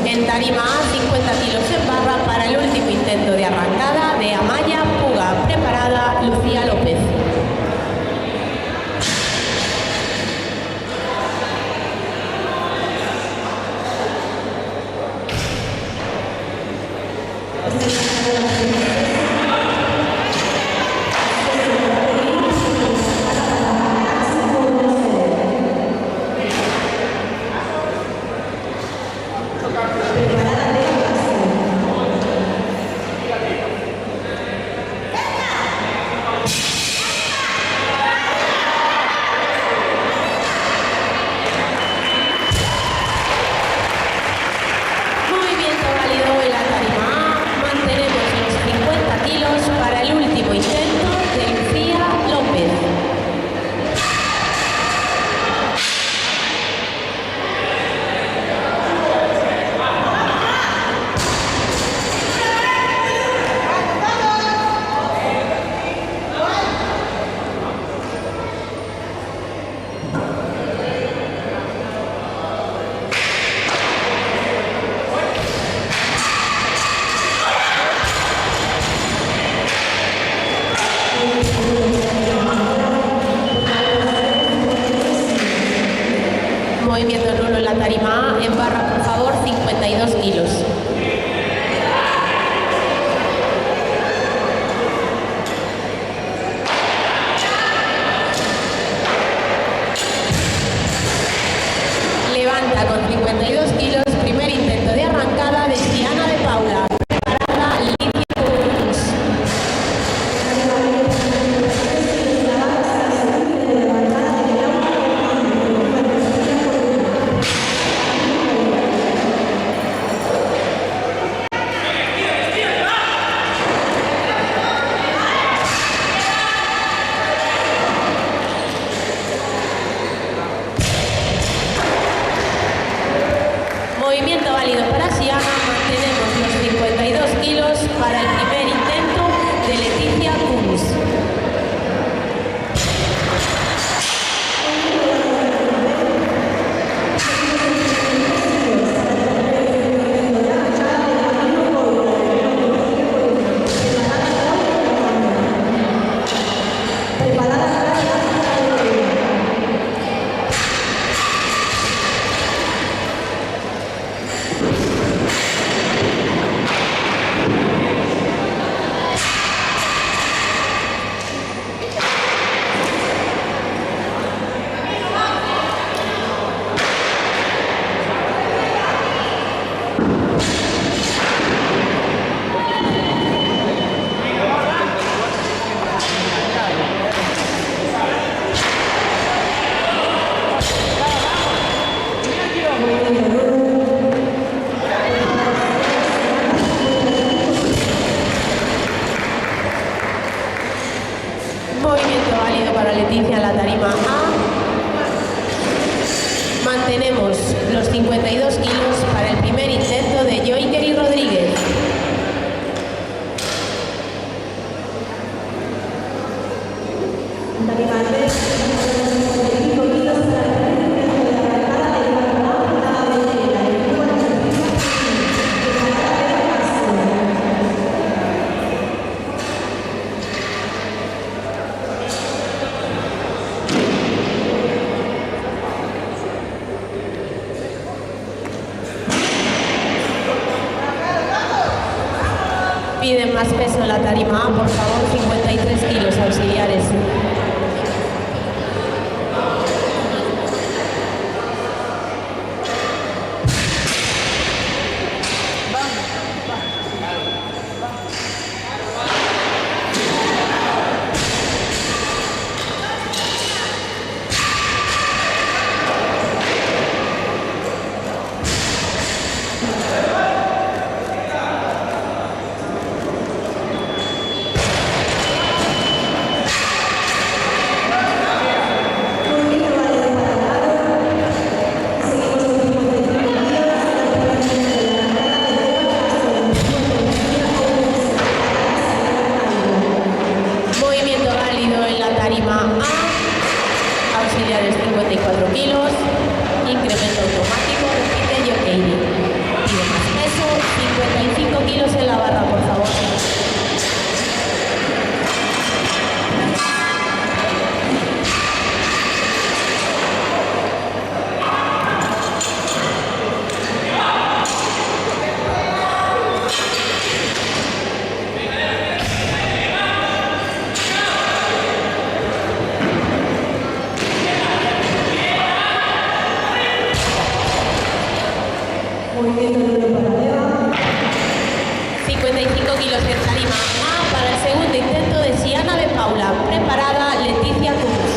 En tarima A, 50 kilos en barra para el último intento de arrancada de Amaya Puga. Preparada Lucía López. tarima A. Mantenemos los 52 kilos para el primer intento de Joikeri Rodríguez. Piden más peso en la tarima A, por favor, 53 kilos auxiliares. Auxiliares 54 kilos, incremento automático, repite Joikeri. Pide más peso, 55 kilos en la barra, por favor. Para el segundo intento de Siana de Paula. Preparada Leticia Cruz.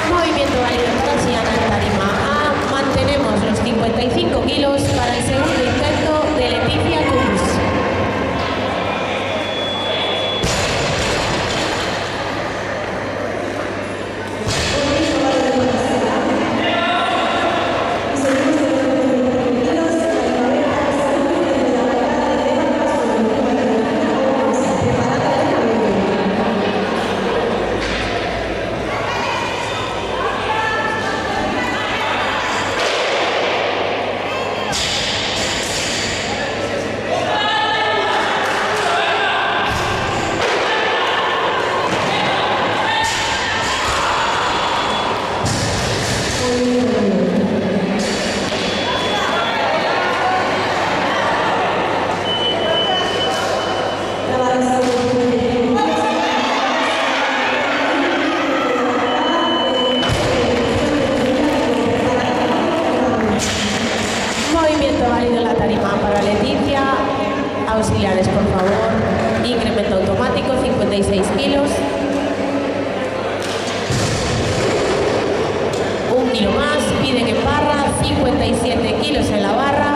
Movimiento válido para Siana en tarima A. Mantenemos los 55 kilos para el segundo intento de Leticia Cruz. Movimiento válido en la tarima para Leticia. Auxiliares, por favor. Incremento automático, 56 kilos. Un kilo más, piden en barra, 57 kilos en la barra.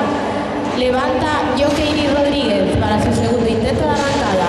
Levanta Joikeri Rodríguez para su segundo intento de arrancada.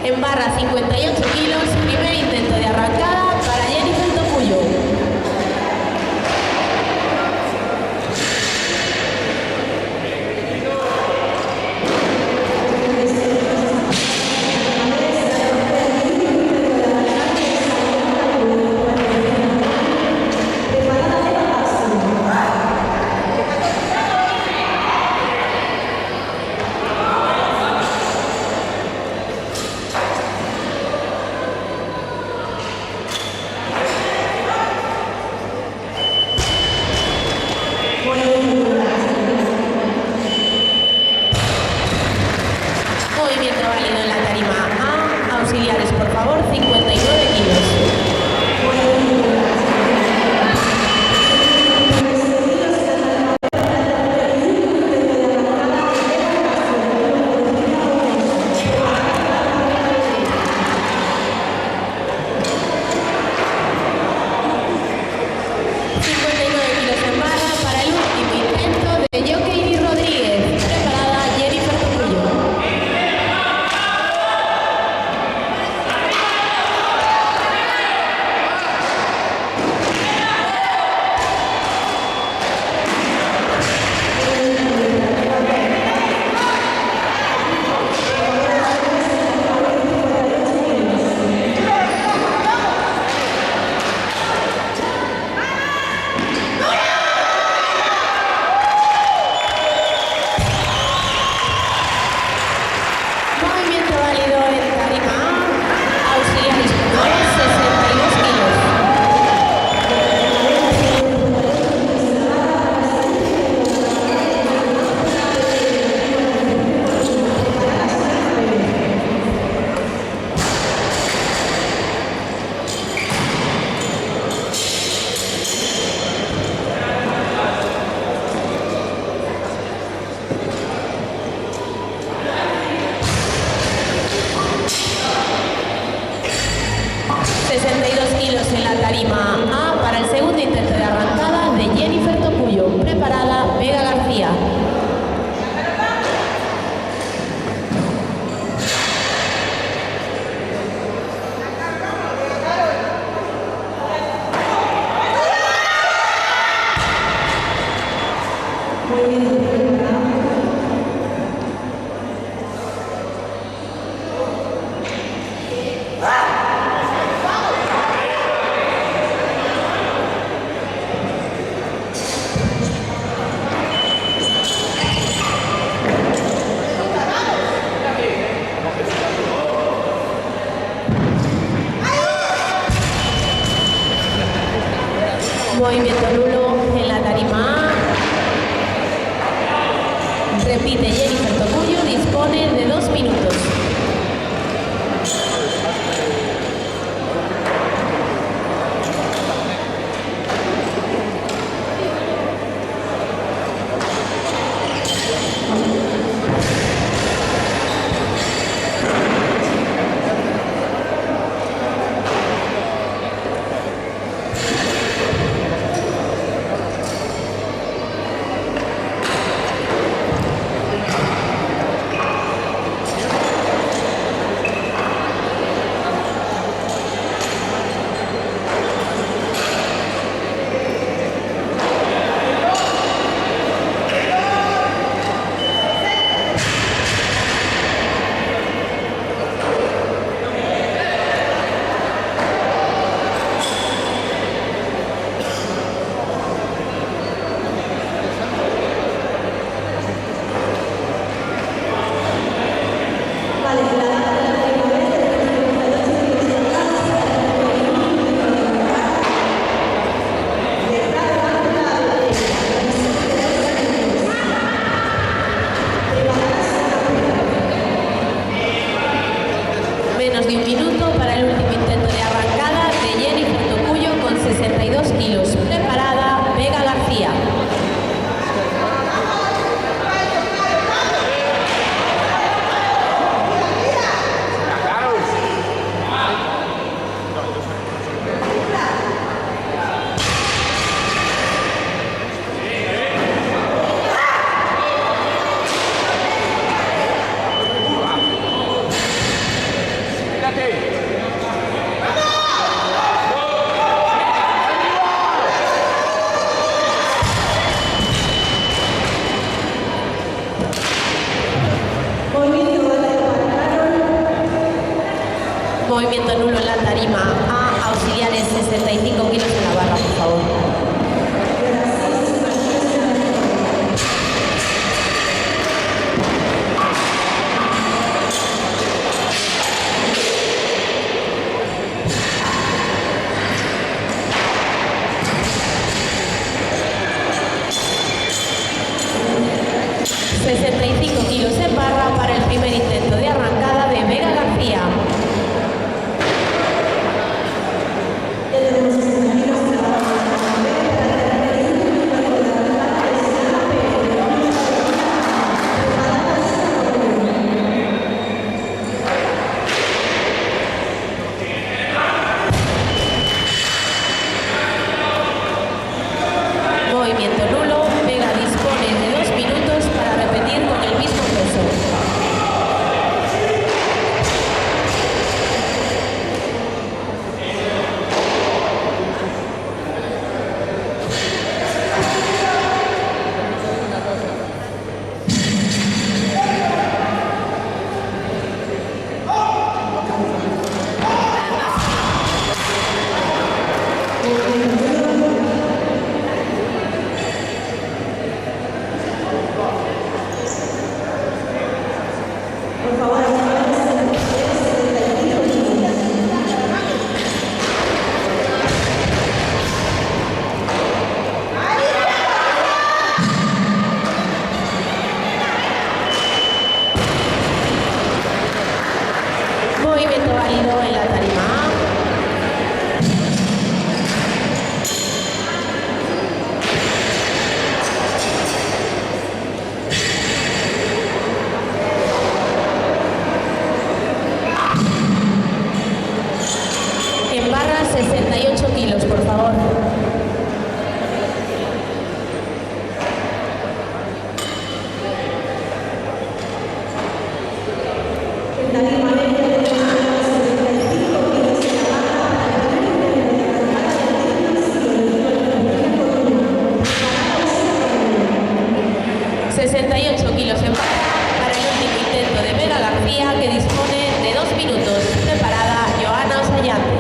En barra 58 kilos, primer intento de arrancada para Jennifer Topuyo. Movimiento válido en la tarima A. Auxiliares, por favor, 59 kilos. En barra para el último intento de Jokeiri Rodríguez. Preparada Jennifer Topuyo. Movimiento válido en tarima A. Auxiliares, por favor, 62 kilos. Kilos en la tarima A para el segundo intento de arrancada de Jennifer Topuyo. Preparada Vega García. Movimiento nulo en la tarima A. Repite Jennifer Topuyo, dispone de 2 minutos. Menos de un minuto para el último intento de arrancada de Jennifer Topuyo con 62 kilos. Preparada Vega García. Movimiento nulo en la tarima A, auxiliares 65 kilos en la barra, por favor. Kilos en barra para el primer intento de arrancada de Vega García. Movimiento nulo, Vega dispone de 2 minutos para repetir con el mismo peso. Movimiento válido en la tarima A. En barra 68 kilos, por favor. Kilos en barra para el último intento de Vega García, que dispone de 2 minutos. Preparada Joana Osallante.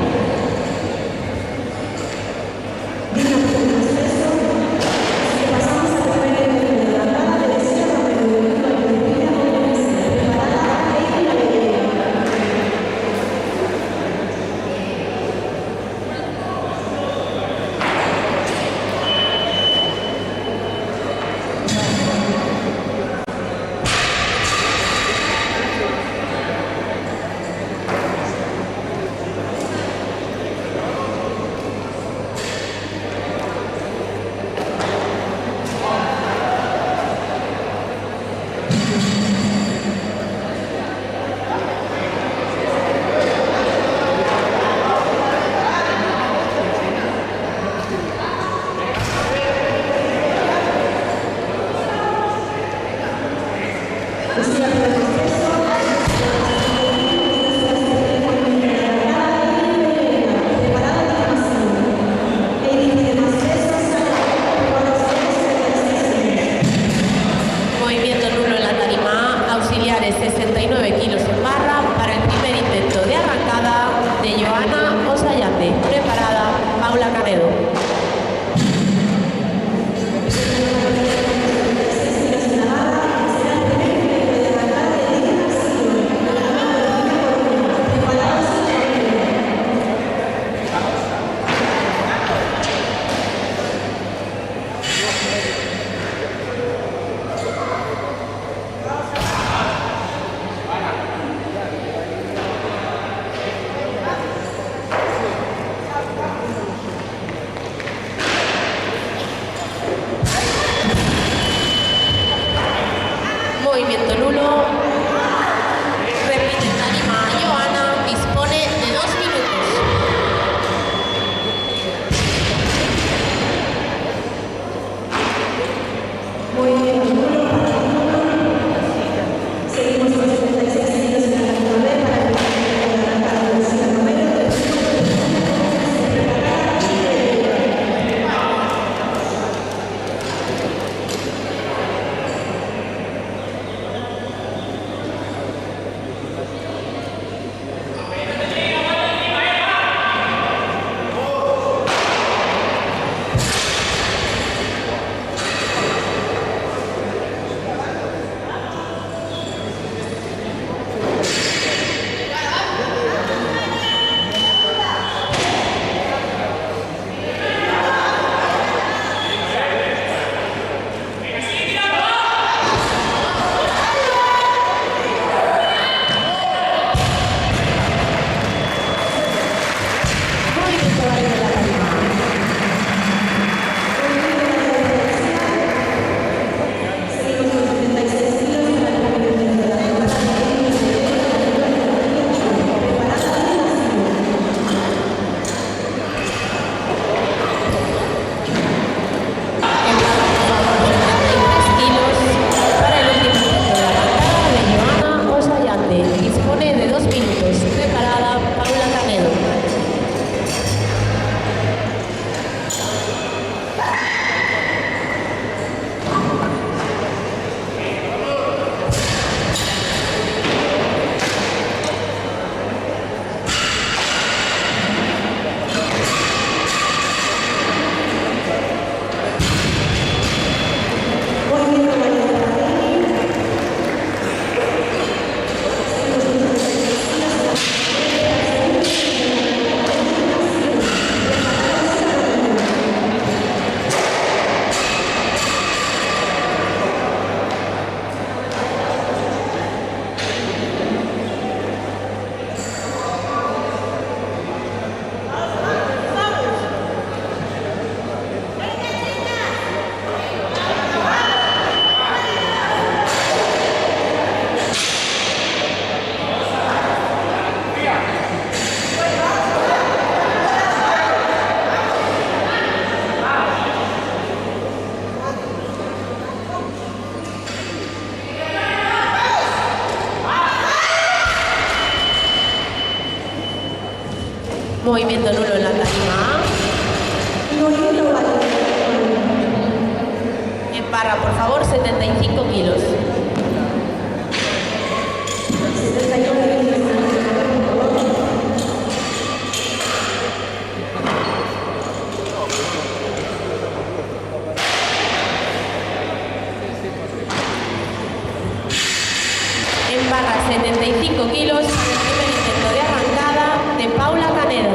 Movimiento nulo en la tarima A. En barra, por favor, 75 kilos. En barra 75 kilos para el primer intento de arrancada de Paula Canedo.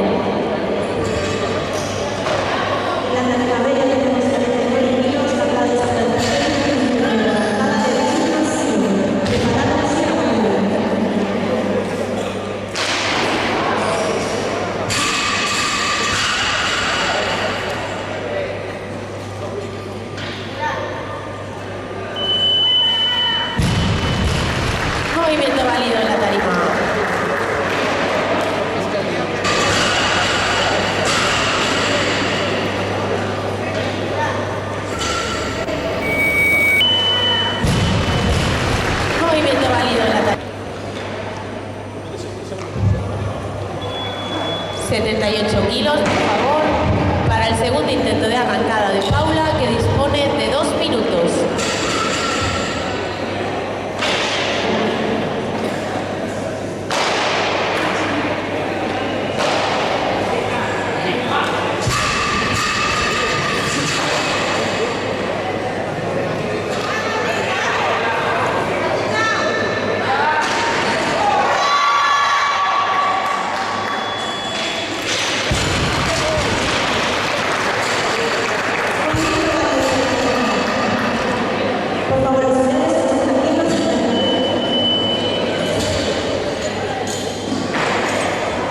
Movimiento válido en la tarima. Movimiento válido en la tarima. 78 kilos, por favor, para el segundo intento de arrancada de Paula, que dispone de 2 minutos.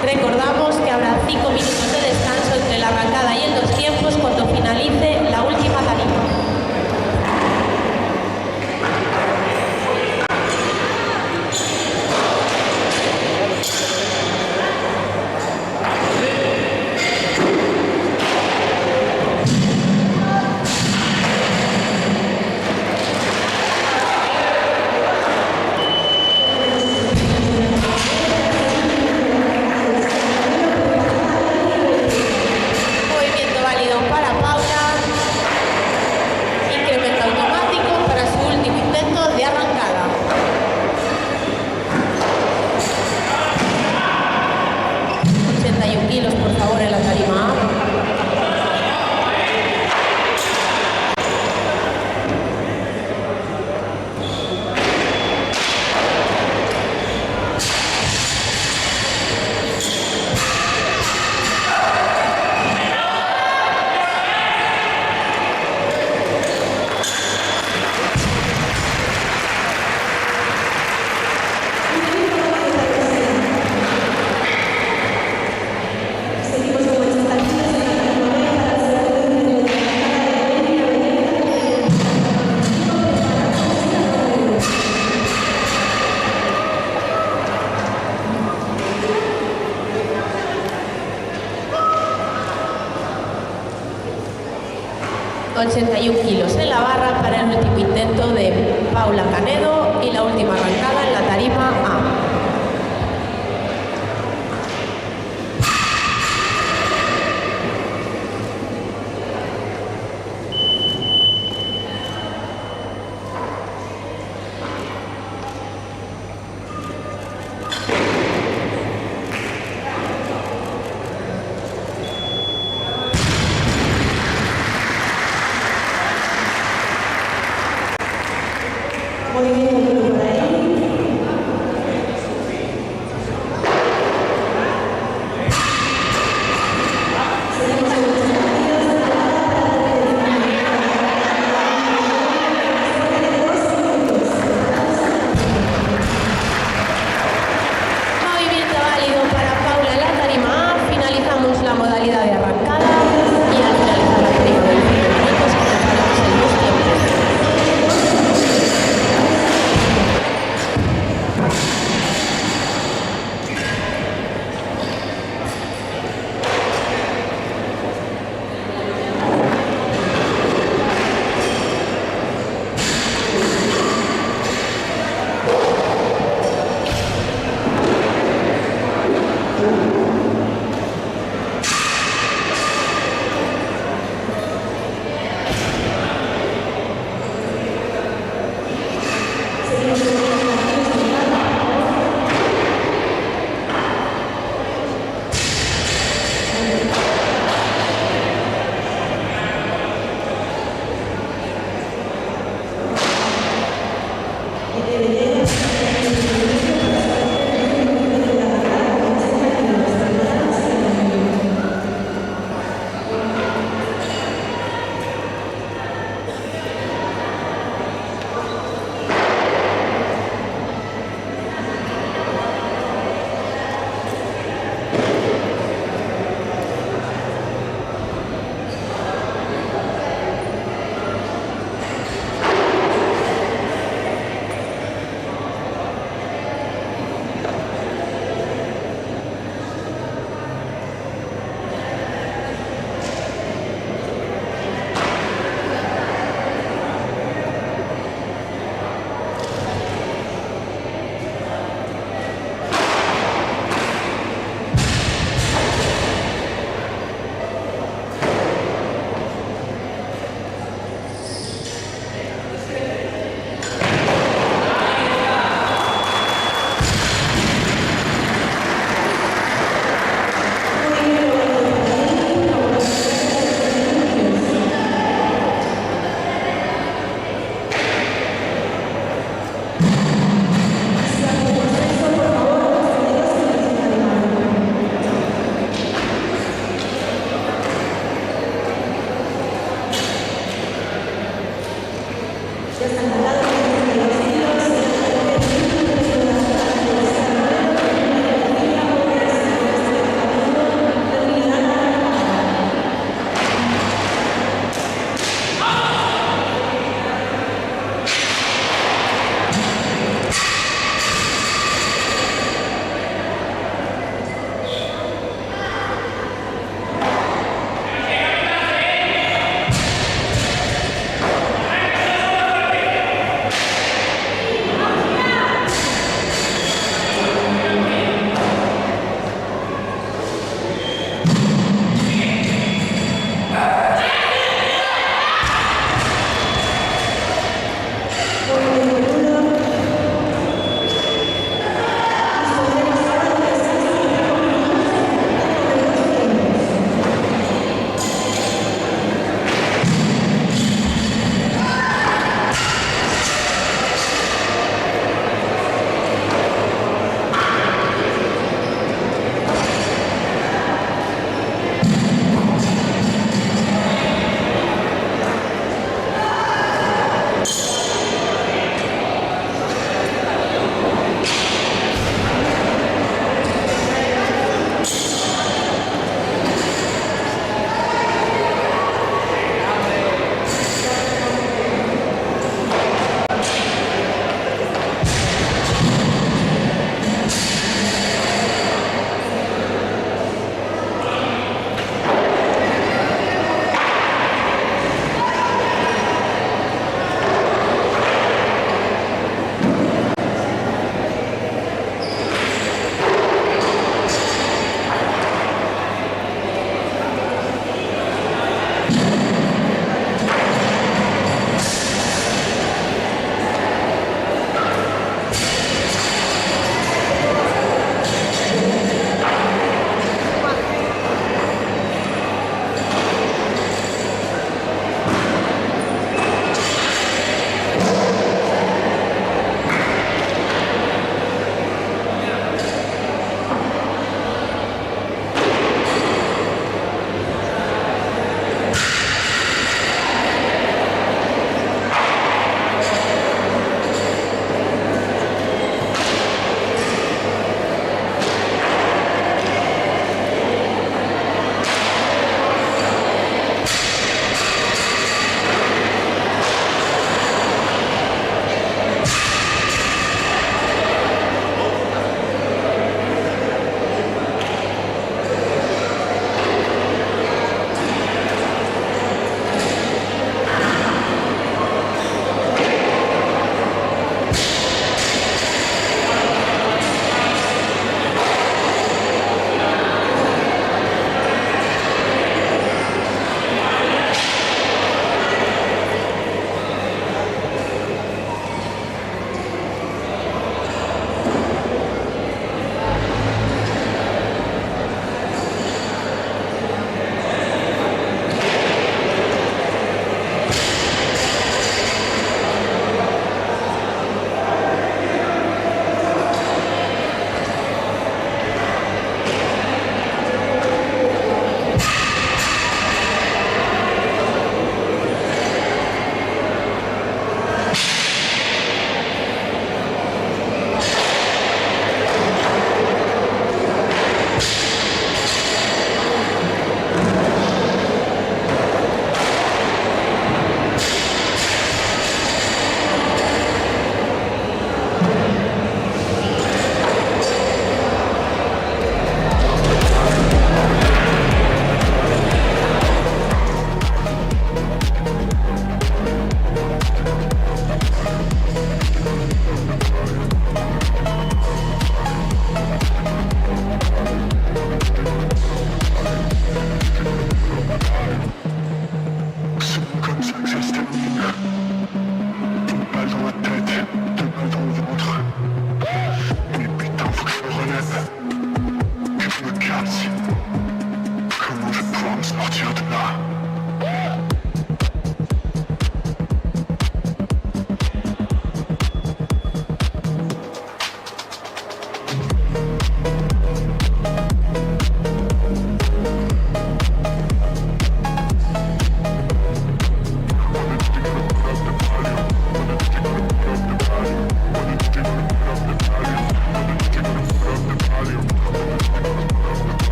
Recordamos que habrá 5 minutos de descanso entre la arrancada y el 2 tiempos cuando finalice la última tarima. Movimiento válido para Paula. Incremento automático para su último intento de arrancada. ...81 kilos, por favor, en la tarima A. ...81 kilos en la barra para el último intento de Paula Canedo y la última arrancada en la tarima A.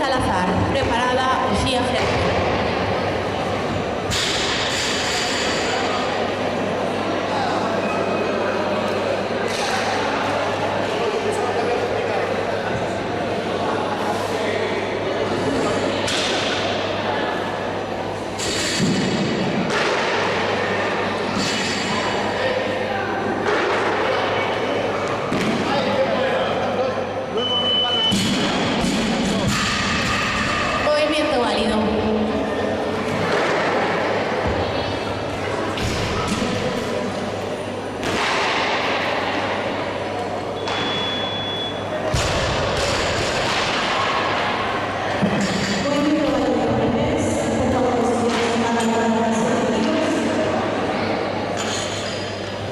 Salazar. Preparada Uxía Herpe. Movimiento válido.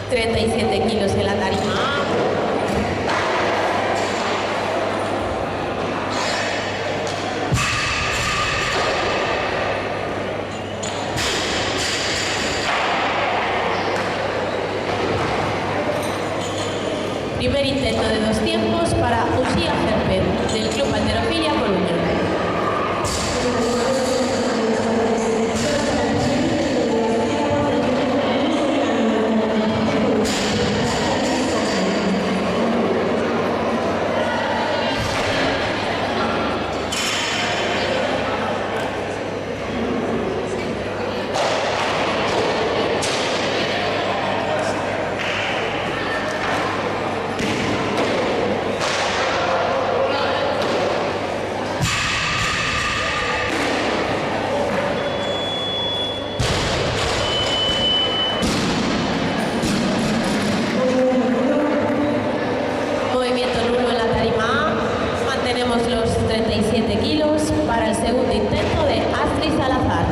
...37 kilos en la tarima. Primer intento de 2 tiempos para Uxía Herpe, del Club Halterofilia Coruña. Movimiento nulo en la tarima A. Mantenemos los 37 kilos para el segundo intento de Astrid Salazar.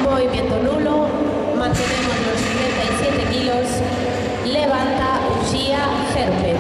Movimiento nulo, mantenemos los 37 kilos, levanta Uxía Herpe.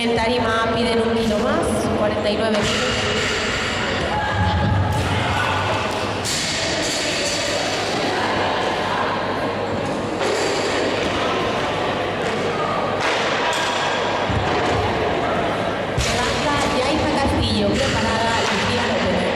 En tarima piden 1 kilo más, 49 kilos. Preparada Lucía López.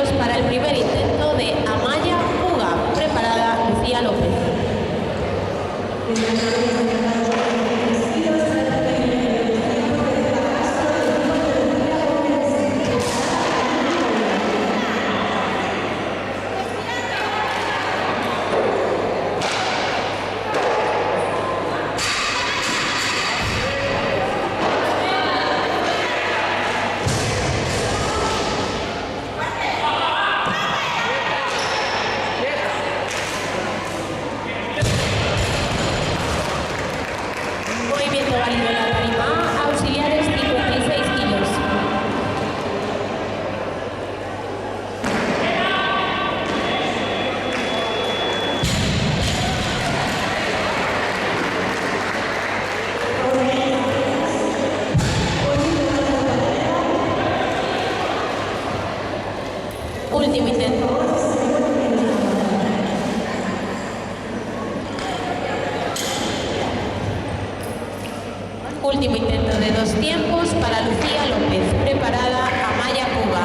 kilos para el primer intento de Amaya Puga. Preparada Lucía López. Movimiento válido en la tarima, auxiliares 56 kilos. Último intento. Último intento de 2 tiempos para Lucía López. Preparada Amaya Puga.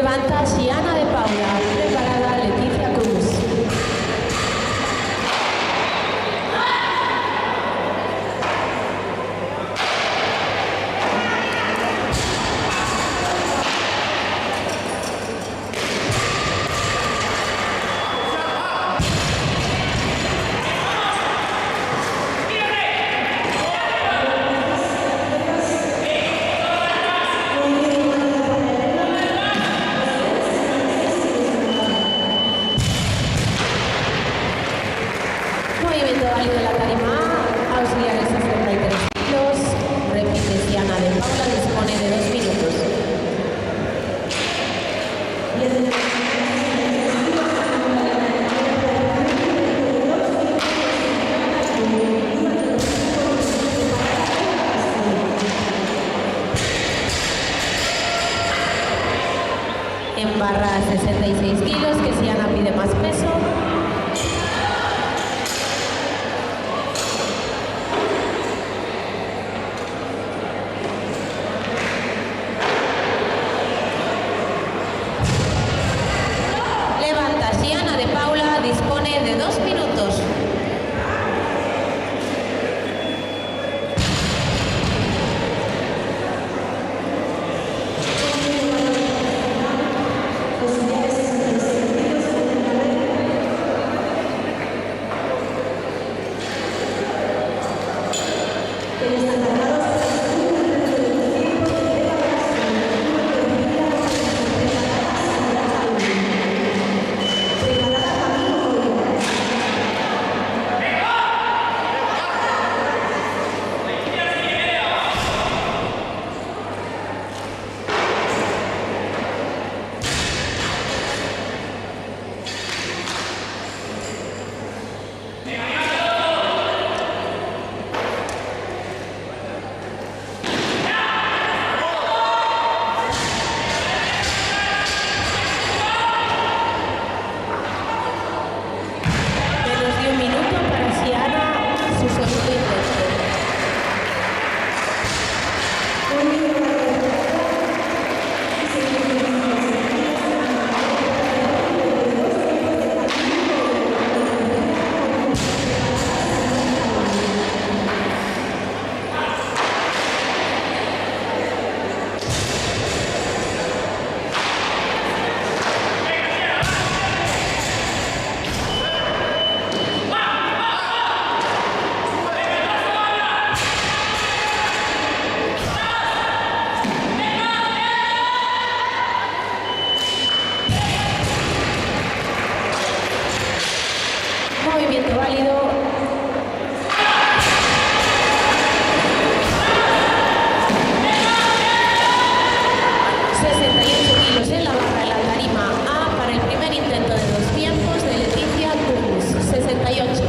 Levanta Siana de Paula. Preparada Leticia Cruz. Movimiento válido de la tarima A, auxiliares a 33 kilos, repite Siana de Paula, dispone de 2 minutos. En barra 66 kilos, que Siana pide más peso. Siana de Paula dispone de 2 minutos. Movimiento válido. En la barra de la tarima A para el primer intento de 2 tiempos de Leticia Cruz, 68.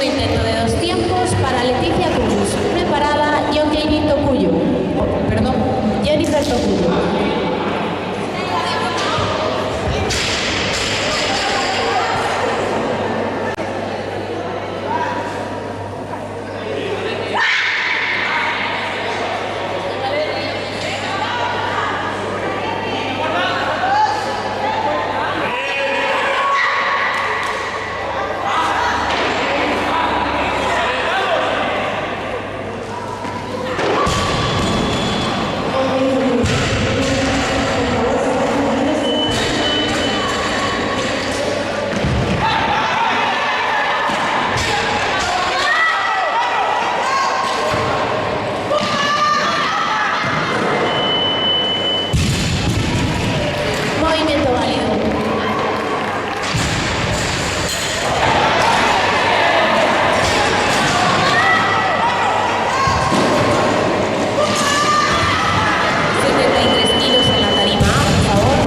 intento de 2 tiempos para Leticia Cruz. Preparada, Jokeiri Tokuyo. Perdón, Jennifer Tokuyo. Movimiento válido. Kilos en la tarima, por favor.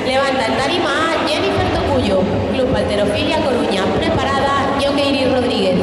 Levanta en tarima Jennifer Tokuyo, Club Halterofilia Coruña. Preparada, Jokeiri Rodríguez.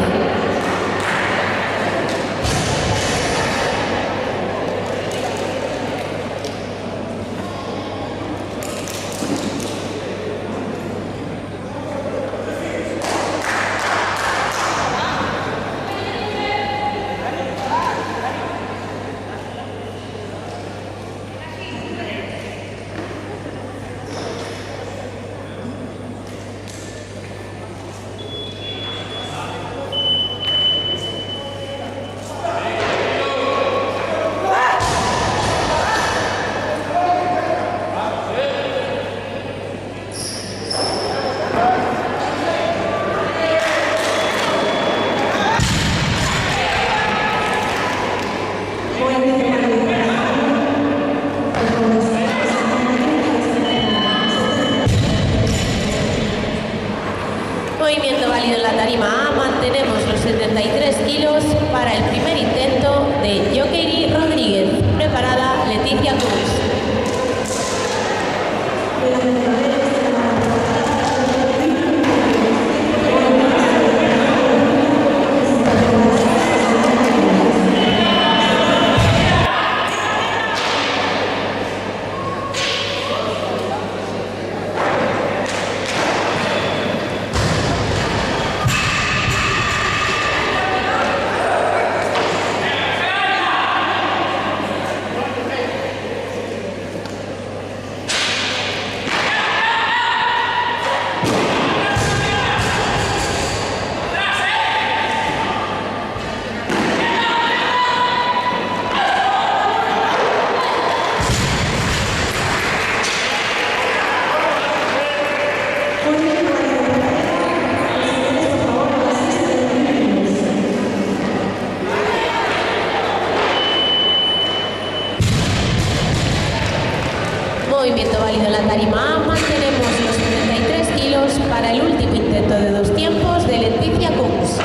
Movimiento válido en la tarima A. Mantenemos los 73 kilos para el primer intento de Jokeiri Rodríguez. Preparada, Leticia Cruz. Movimiento válido en la tarima A. Mantenemos los 73 kilos para el último intento de 2 tiempos de Leticia Cruz.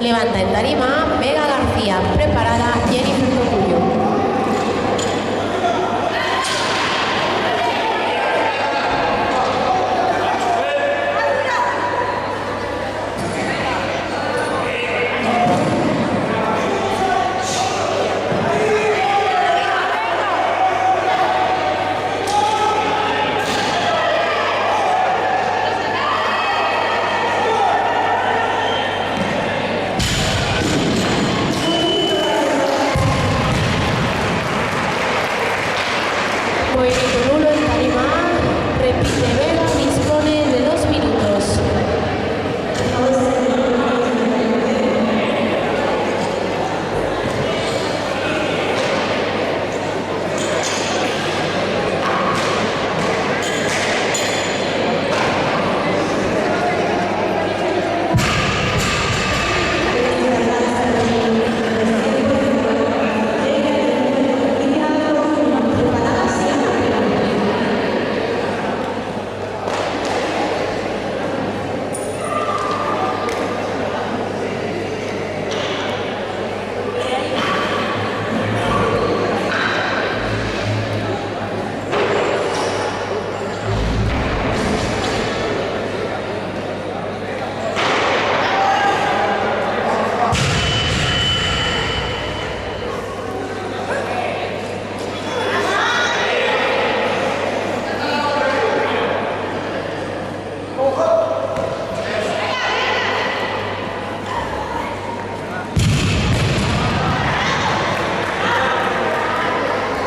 Levanta en tarima Vega García. Preparada Jennifer Tocuyo. Movimiento nulo en tarima A. Repite Vega, dispone de 2 minutos.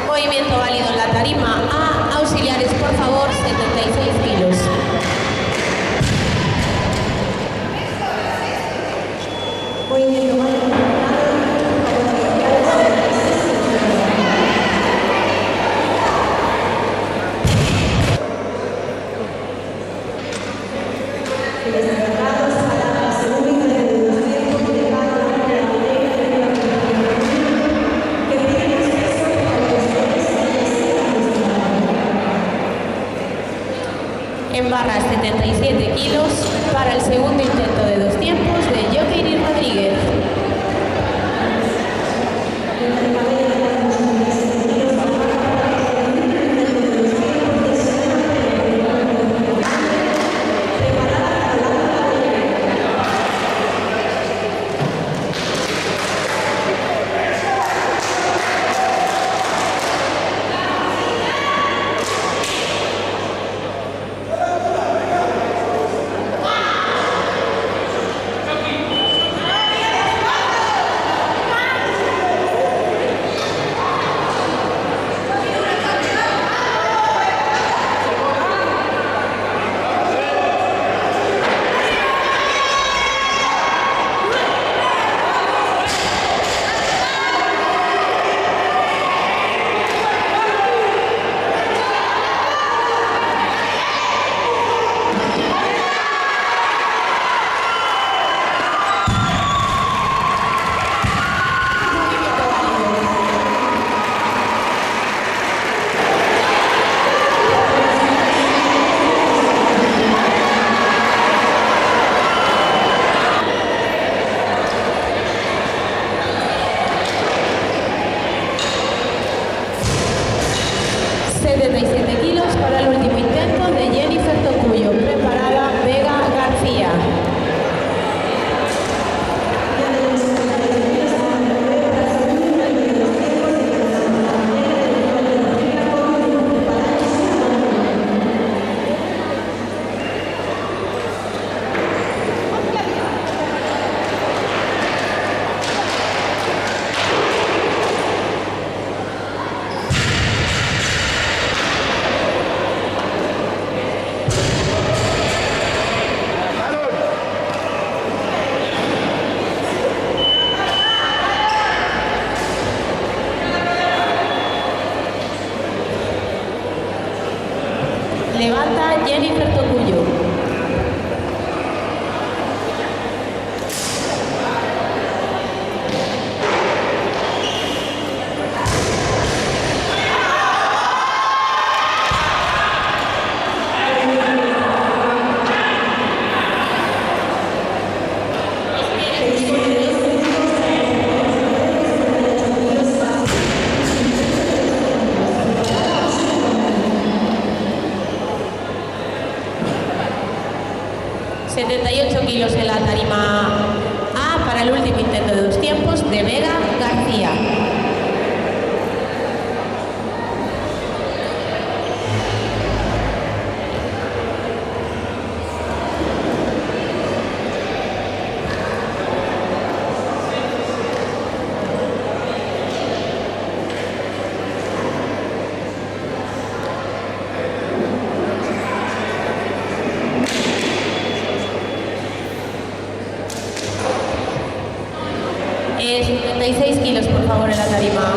Movimiento válido en la tarima A. Auxiliares, por favor, 76 kilos. Movimiento válido. En barras 77 kilos para el segundo intento de 2 tiempos de Joaquín Rodríguez. Para el último intento de Jennifer Tocuyo. Preparada Vega García. Levanta Jennifer Tocuyo. kilos en la tarima A para el último intento de 2 tiempos de Vega García. Es 76 kilos, por favor, en la tarima.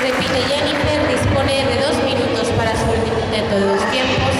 Repite Jennifer, dispone de 2 minutos para su último intento de 2 tiempos.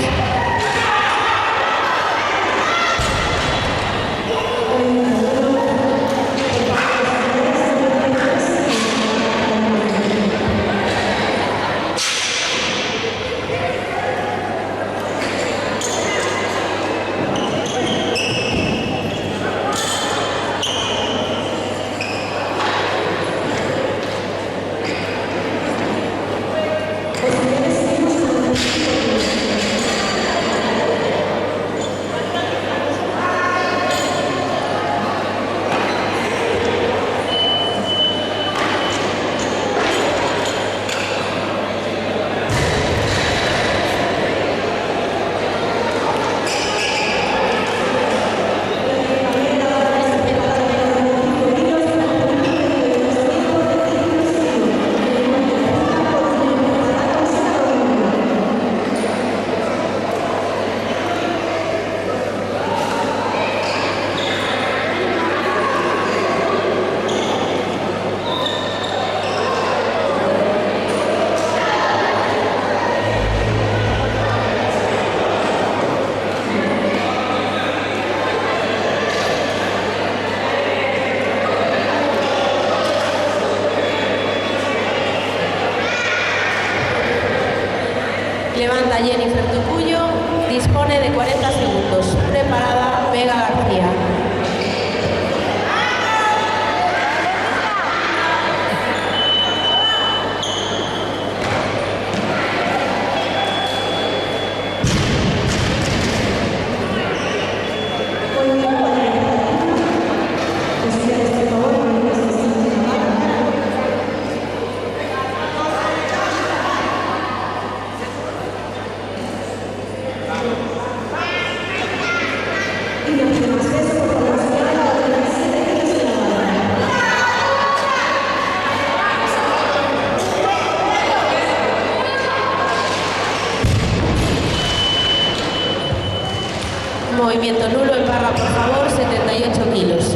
Levanta Jennifer Tocuyo, dispone de 40 segundos. Preparada Vega García. Movimiento nulo en barra, por favor, 78 kilos.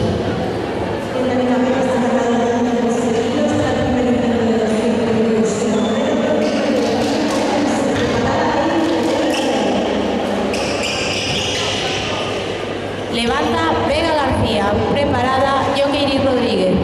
Levanta Vega García. Preparada Jokeiri Rodríguez.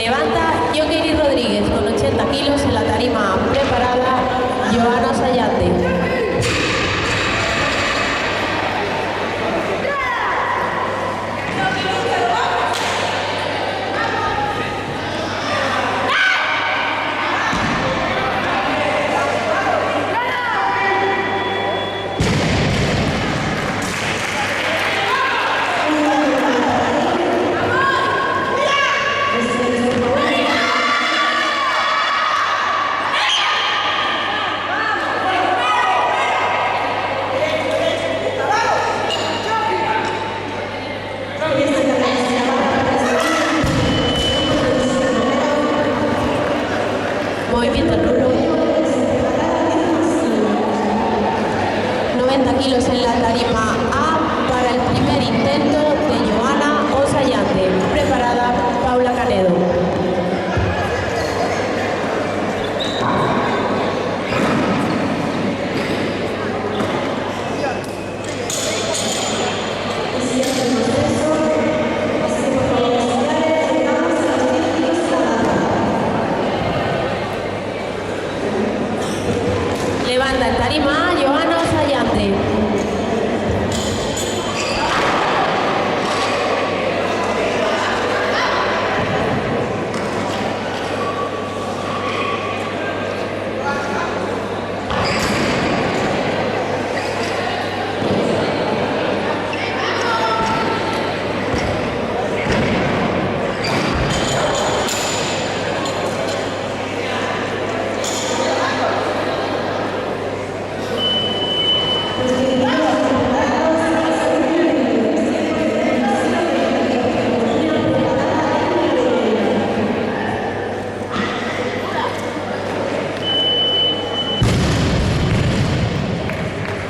Levanta Jokeiri Rodríguez con 80 kilos en la tarima. Preparada Joana Sayante. Movimiento nulo. 90 kilos en la tarima A para el primer intento de Joana Osayante. Preparada Paula Canedo. Levanta en tarima A Joana Osayante.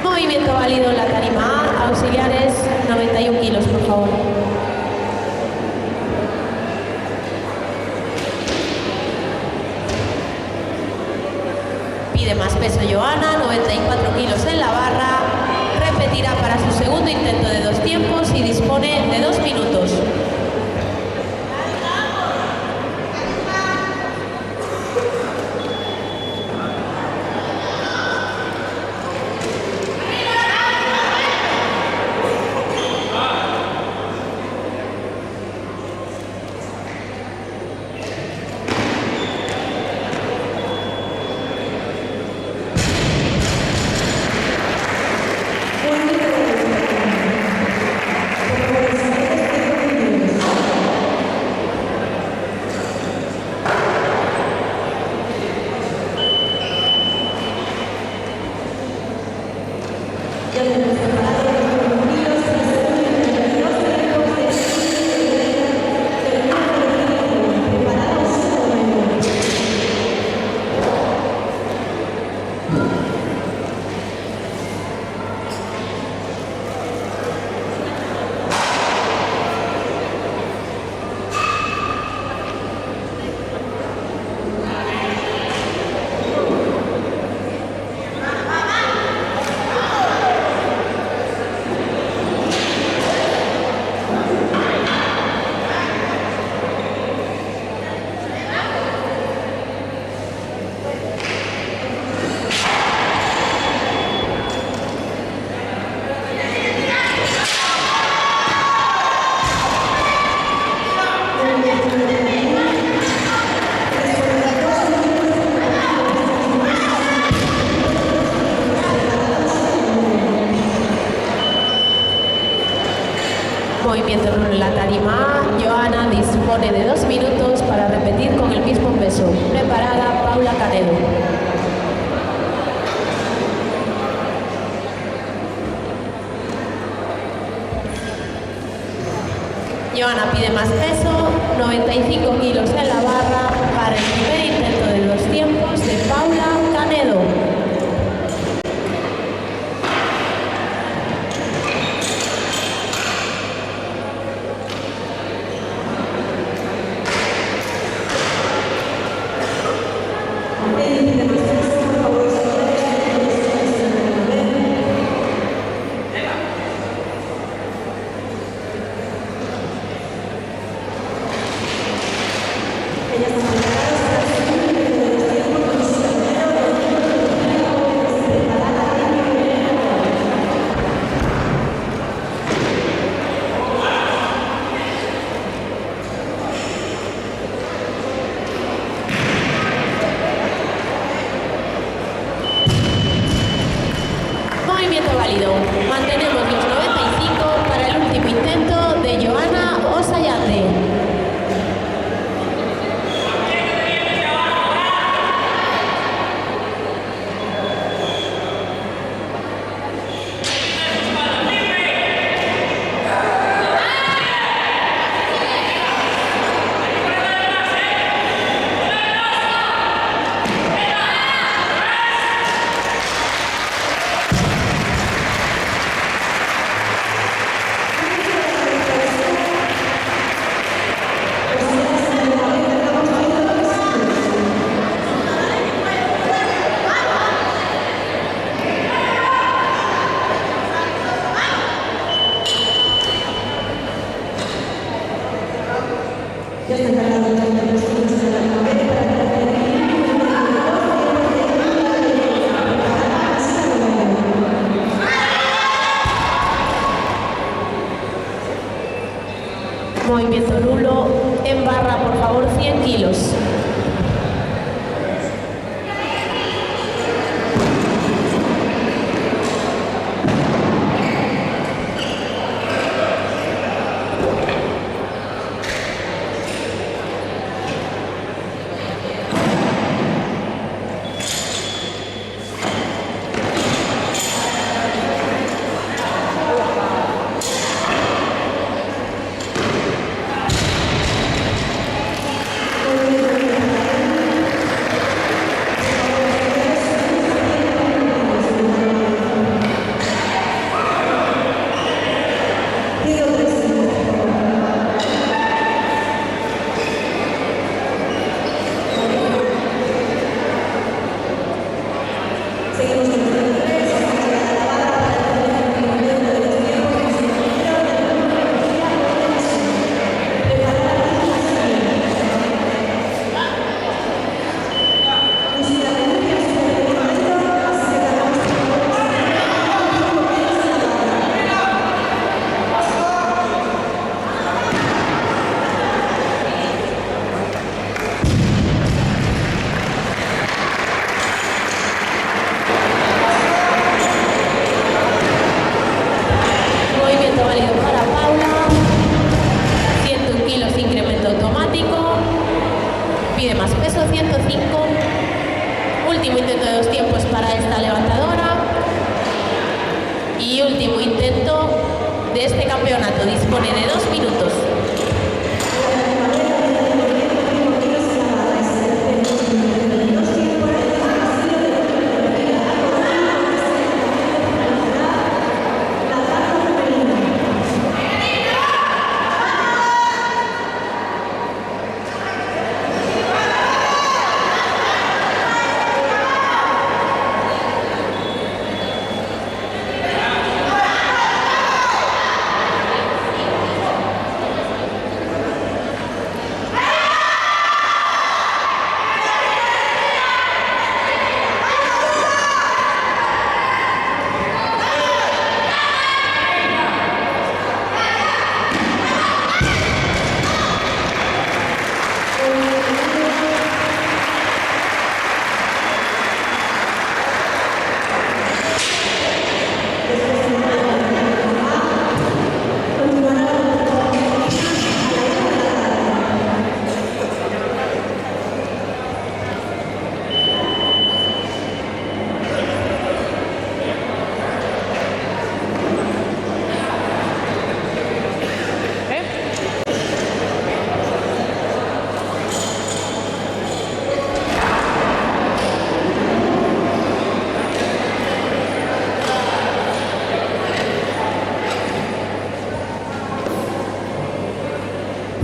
Movimiento válido en la tarima A. Auxiliares 91 kilos, por favor. Pide más peso Joana, 94 kilos en la barra. Repetirá para su segundo intento de 2 tiempos y dispone de 2 minutos. Movimiento en la tarima A. Joana dispone de 2 minutos para repetir con el mismo peso. Preparada Paula Canedo. Joana pide más peso, 95 kilos en la barra para el primer intento de 2 tiempos de Paula Canedo. Movimiento nulo. En barra, por favor, 100 kilos. Dispone de 2 minutos.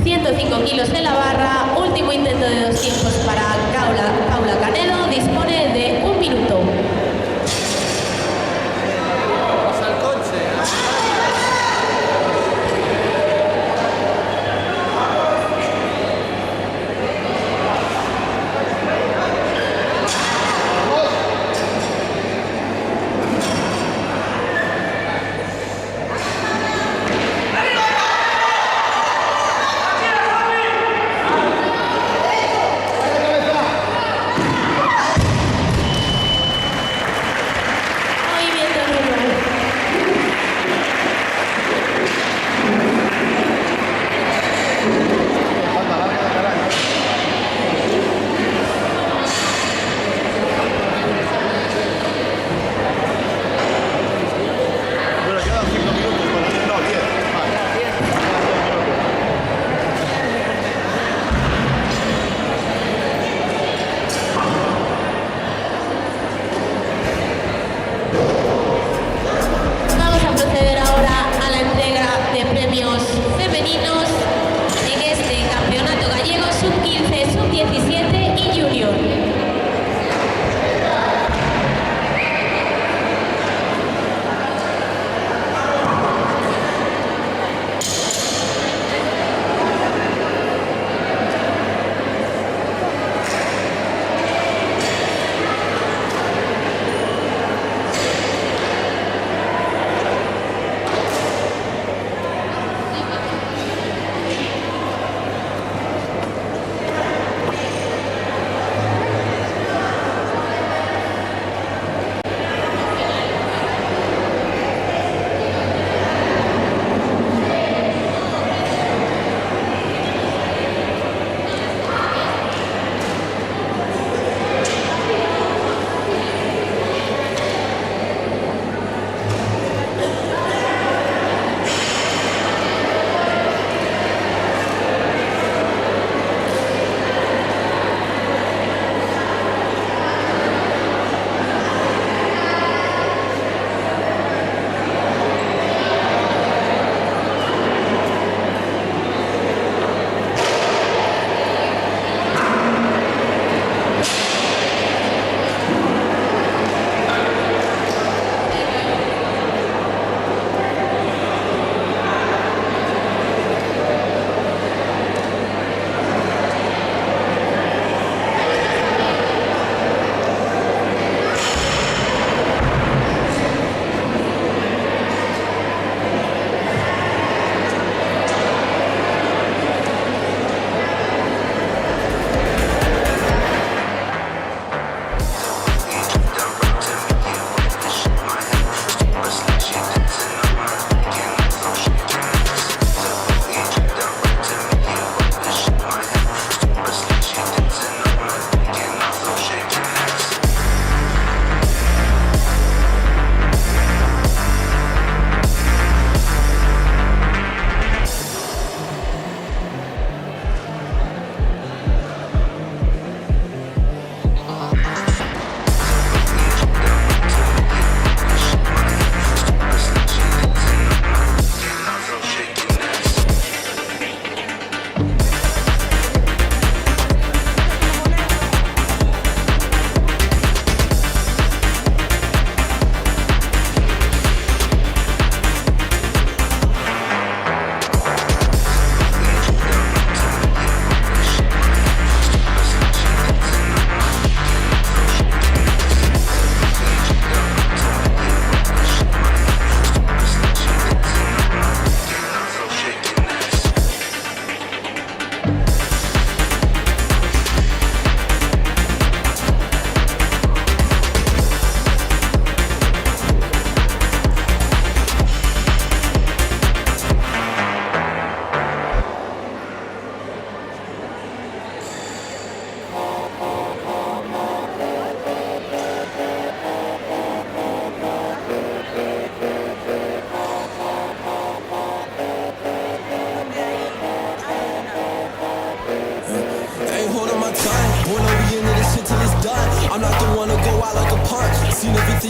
105 kilos en la barra, último intento de 2 tiempos para Paula Canedo, dispone de 1 minuto.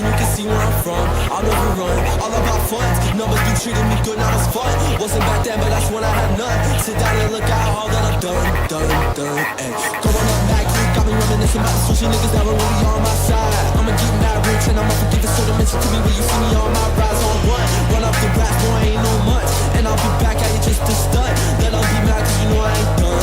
everything, you can see where I'm from. I'll never run, all about funds. Numbers be treating me good, now it's fun. Wasn't back then, but that's when I had none. Sit down and look at all that I've done. Ay. Growing up back, you got me reminiscing about the sushi niggas that were really on my side. I'ma get mad rich and I'ma forget the sort of mention to me when you see me on my rise on one. Run up the rap, boy, I ain't no much. And I'll be back at you just to stunt. Then I'll be mad cause you know I ain't done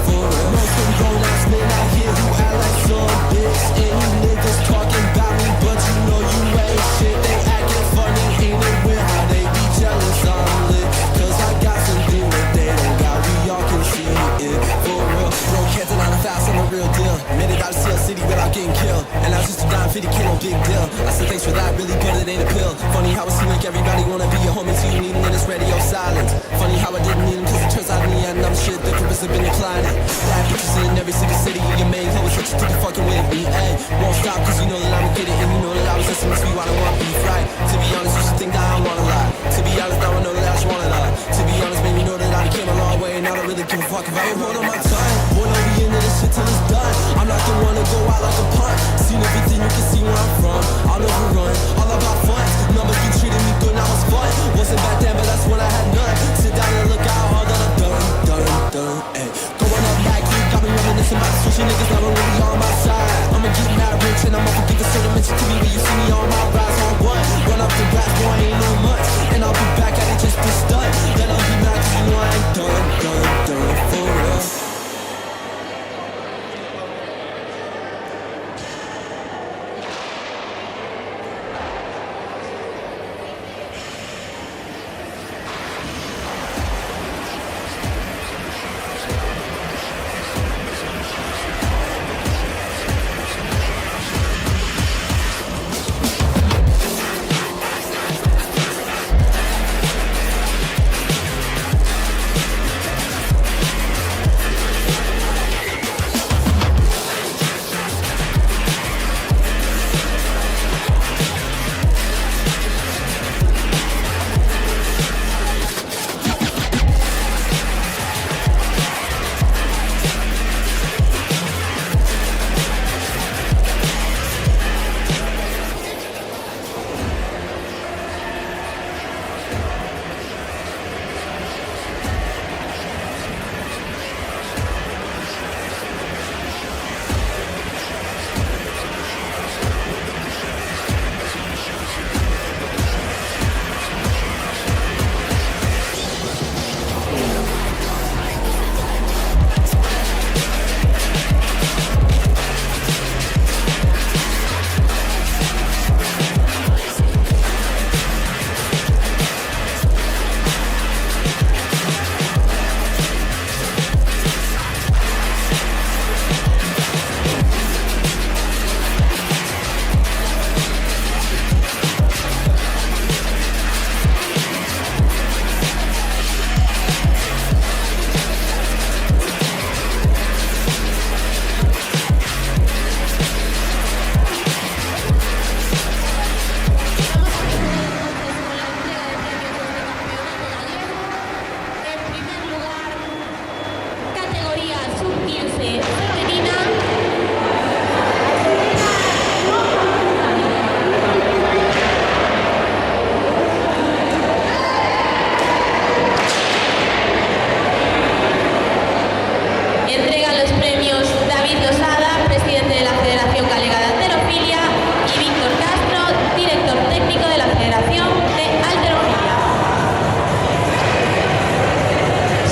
for real. Most of them grown-ass men out here who act like some bitch. And you niggas talking about me, but you know you ain't shit. They acting funny, ain't it weird how they be jealous I'm lit? Cause I got something that they don't got, we all can see it for real. Broke heads and I'm fast, I'm a real deal. Made it out of Steel City without getting killed. And I was just a dime, 50K, no big deal. I said thanks for that, really, but it ain't a pill. Funny how it seems like everybody wanna be your homie till you need them and it's radio silence. Funny how I didn't need them cause it turns out in the end I'm shit, the careers have been declining. Bad bitches in every single city, and your main hoe is what you think you're fucking with me, ayy. Won't stop cause you know that I'ma get it, and you know that I was listening to me while I want beef, right? To be honest, you should think that I don't wanna lie. To be honest, now I know that I just wanna lie. To be honest, baby, you know that I came a long way, and I don't really give a fuck if I ain't holding my time. Boy, don't be into this shit till it's done. I'm not the one to go out like a punk. Seen everything, you can see where I'm from. I'll never run, all about funds. Numbers be treating me good, now it's fun. Wasn't back then, but that's when I had none. Sit down and look at all that I've done, ay. Going up back, you got me reminiscing about the sushi niggas that were really on my side. I'ma get mad rich and I'ma forget the sort of mention to me when you see me on my rise on one. Run up the rap, boy, I ain't no much. And I'll be back at it just to stunt. Then I'll be mad cause you know I ain't done for real.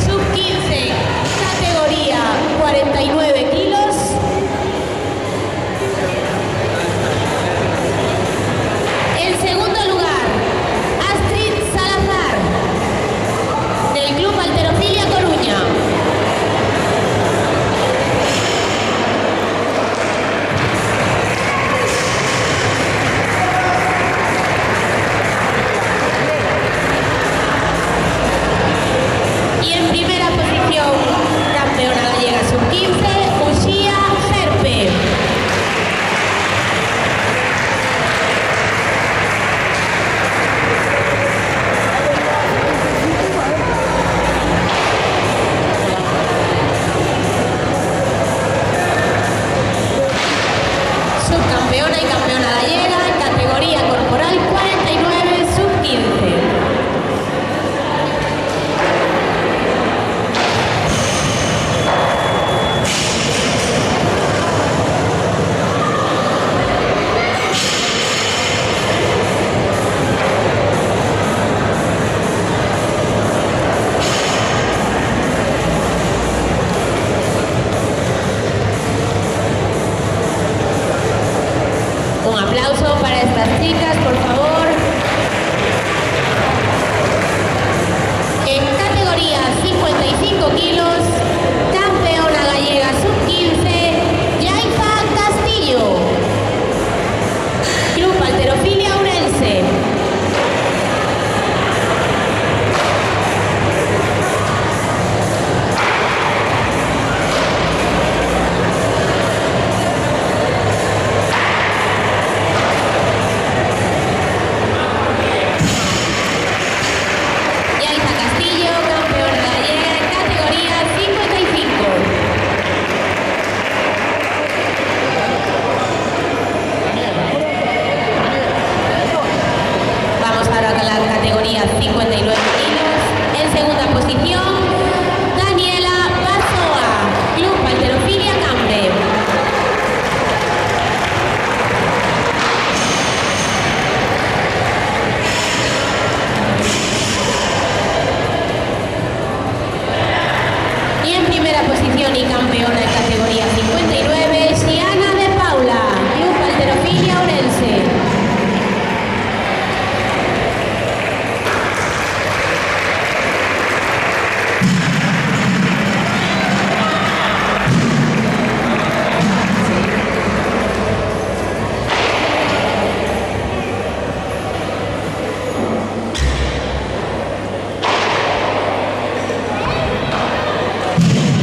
Sub-15, categoría 49 chicas, por favor. En categoría 55 kilos, campeona gallega sub-15, Yaiza Castillo. Club Halterofilia Ourense. Yaiza Castillo, campeona gallega en categoría 55. Vamos ahora con la categoría 59 kilos. En segunda posición, Daniela Bazoa, Club Halterofilia Cambre. Y en primera posición y campeona en categoría 59, Xiana de Paula, Club Halterofilia Ourense.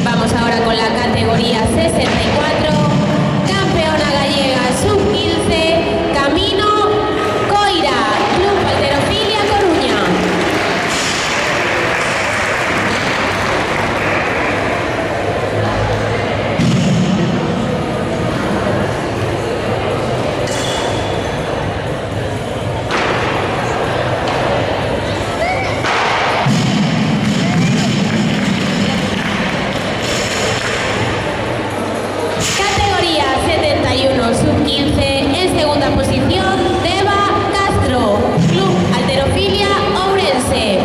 Vamos ahora con la categoría 64, campeona gallega sub-15, Camino Coira, Club Halterofilia Coruña. Categoría 71 sub-15, en segunda posición, Deva Castro, Club Halterofilia Ourense.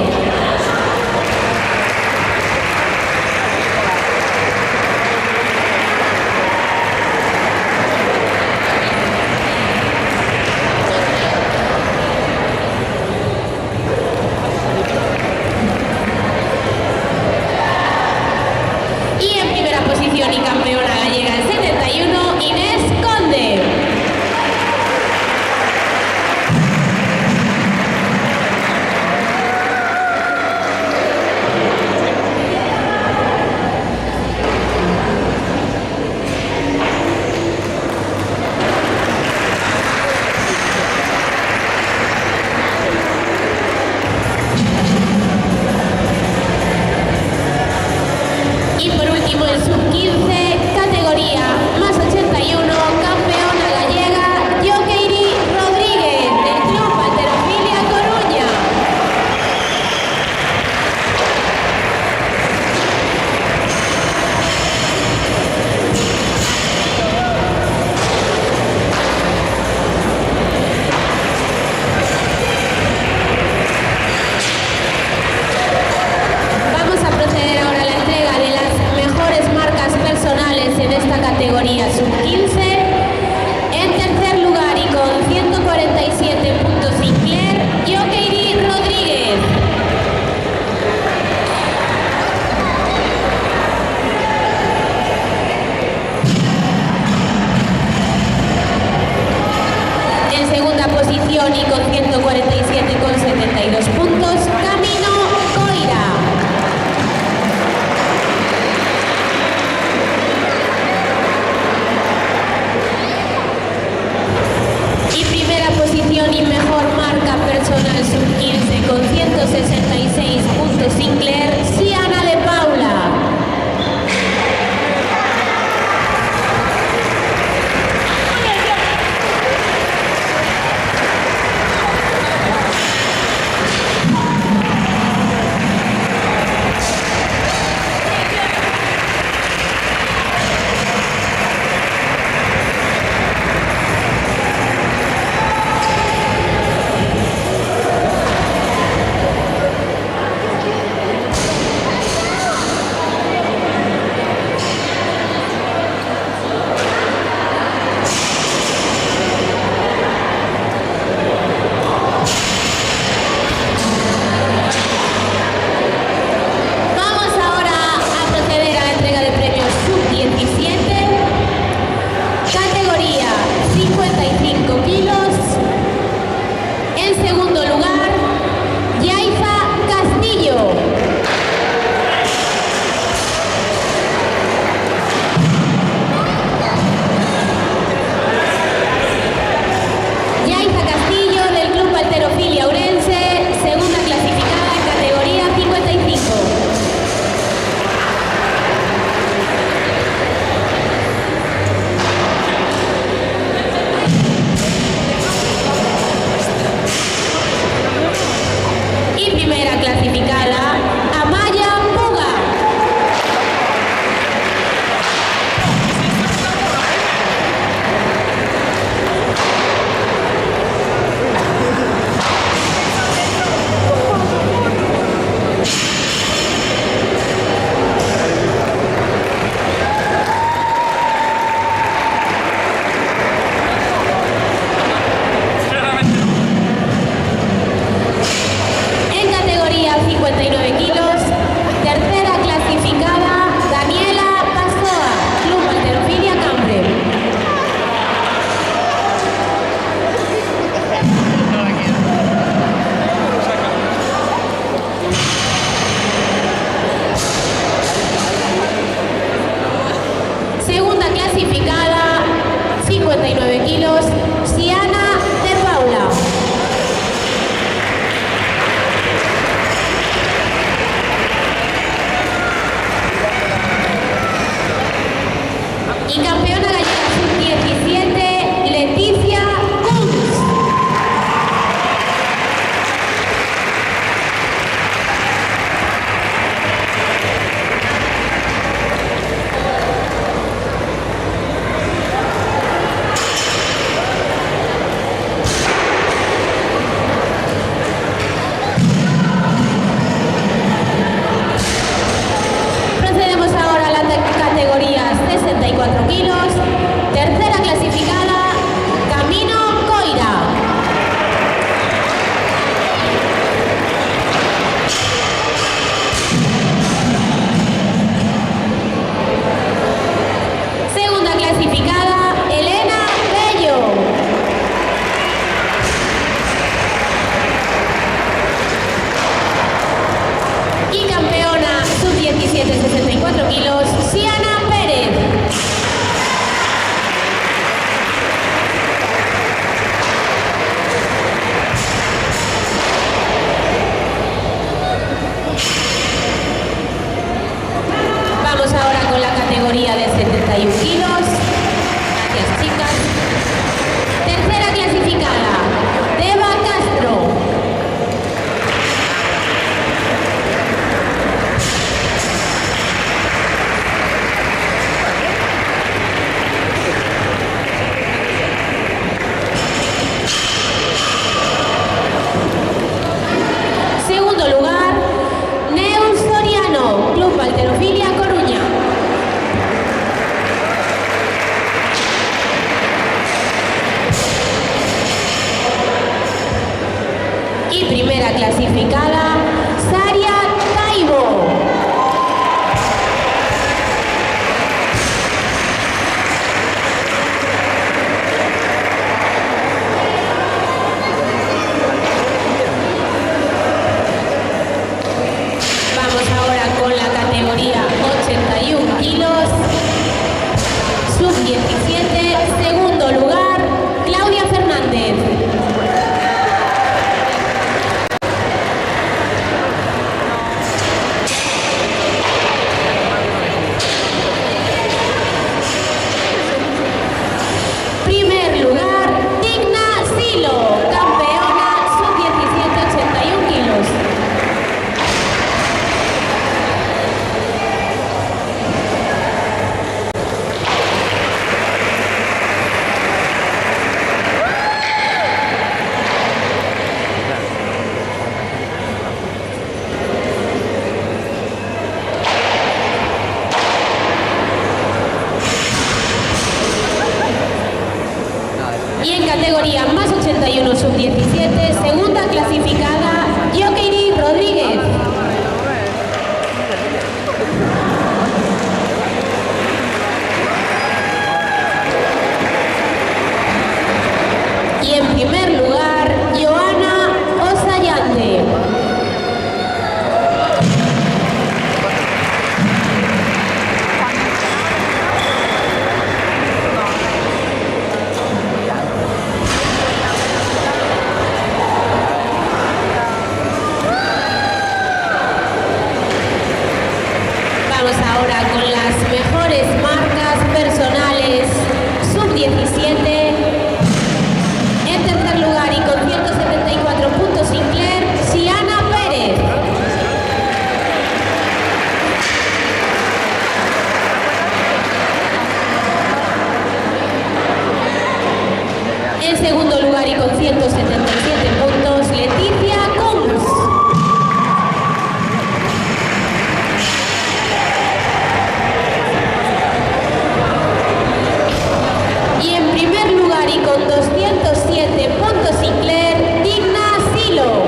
Y en primera posición y campeona gallega en 71, Inés Conde. Y por último el sub-15, categoría más 81, campeona gallega, Jokeiri Rodríguez, del Club Halterofilia Coruña. Vamos a proceder ahora a la entrega de las mejores marcas personales en esta categoría sub-15. En tercer lugar y con 147 puntos Sinclair, Jokeiri Rodríguez. En segunda posición y con 147,72 puntos, Camino Coira. Y primera posición y mejor marca personal sub-15 con 166 puntos Sinclair, Xiana de Paula. clasificada, 59 kilos, Siana de Paula. Y campeona gallega sub-17, Leticia Kunz. Procedemos ahora a la categoría 64 kilos, tercera clasificada, Camino Coira. Segunda clasificada, Elena Bello. Y campeona sub-17 64 kilos, Siana Pérez. Vamos ahora con la categoría de 71 kilos. Gracias, chicas. Tercera clasificada, Deva Castro. Segundo lugar, Neus Soriano, Club Halterofilia Coruña. Y primera clasificada, Saria Taibo. Vamos ahora con la categoría 81 kilos, sub-17, segundo lugar, Claudia Fernández. Primer lugar, Digna Silo, campeona sub-17, 81 kilos. Y en categoría más 81 sub-17, segunda clasificada, Jokeiri Rodríguez. Y en primer lugar, Joana Osayante. Vamos ahora con las mejores marcas personales sub-17. En tercer lugar y con 174 puntos Sinclair, Siana Pérez. En segundo lugar y con 177 puntos, Leticia Kunz. Y en primer lugar y con 207 puntos Sinclair, Digna Silo.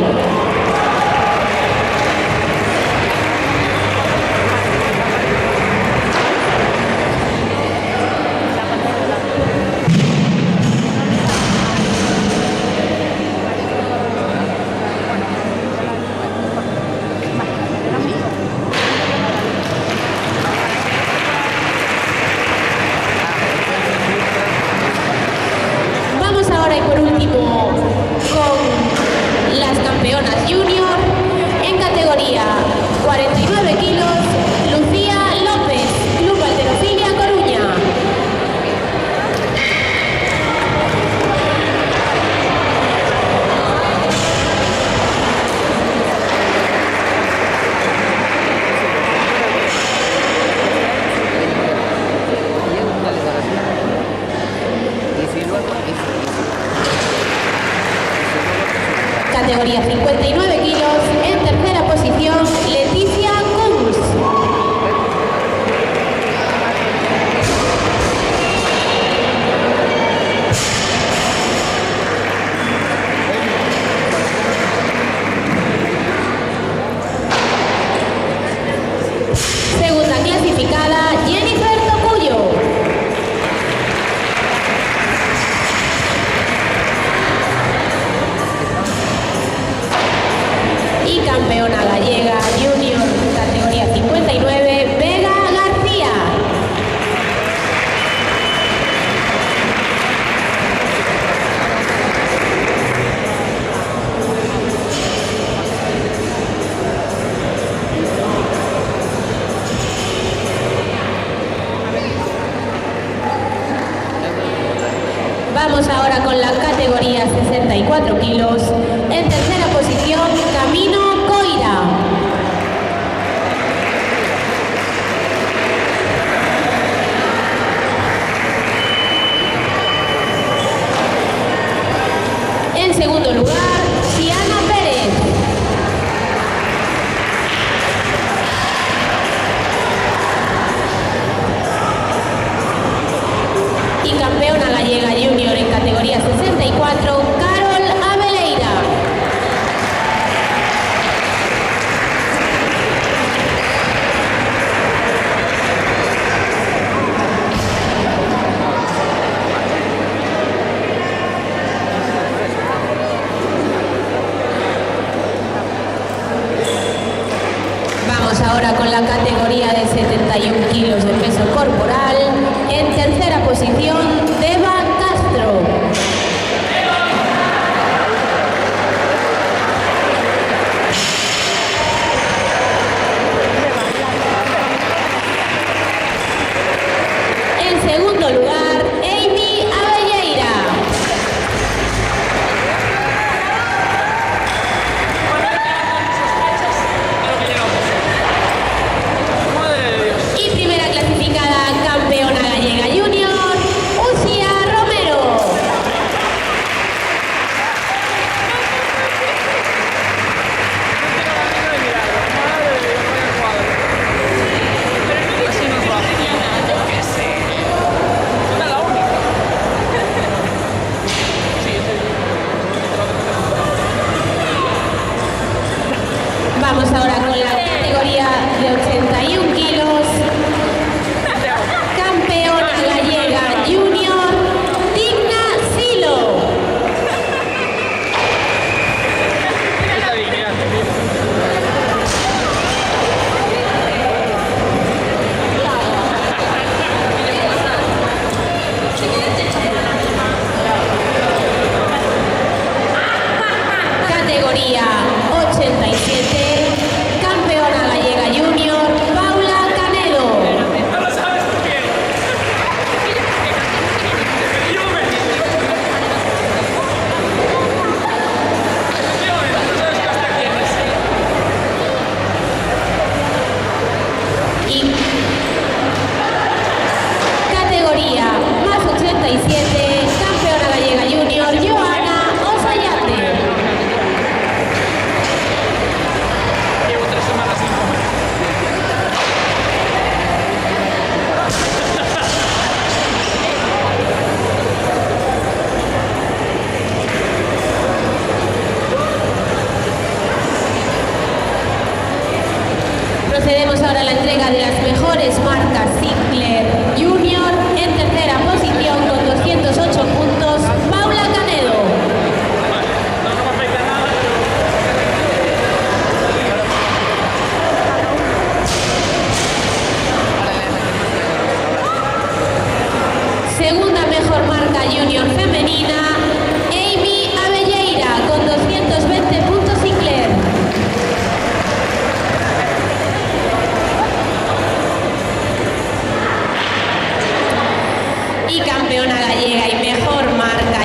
personas junior. En categoría 49 kilos, Lucía López, Club Halterofilia Coruña. Categoría 59 kilos, en tercera posición, Leticia Kunz. Segunda clasificada, Jennifer Tocuyo. Y campeona gallega junior, categoría 59, Vega García. Vamos ahora con la categoría 64 kilos. En tercera posición, Camino Coira. En segundo lugar, Siana Pérez. Y campeona gallega junior en categoría 64, Carol Abeleira. Vamos ahora con la categoría de 71 kilos de peso corporal. En tercera posición, Deva Castro. En segundo lugar, Amy Abelleira. Y primera clasificada, campeona gallega junior, Uxia Romero. Vamos ahora con la categoría de 81 kilos. Campeona gallega junior, Digna Silo. Categoría 87, campeona gallega junior, Paula Canedo. Y categoría más 87, campeona gallega junior, Joana Osayate. Procedemos ahora a la entrega de las mejores marcas Sinclair Junior. En tercera posición con 208 puntos, Paula Canedo. Segunda mejor marca junior femenina, Amy Abelleira con 220 puntos Sinclair.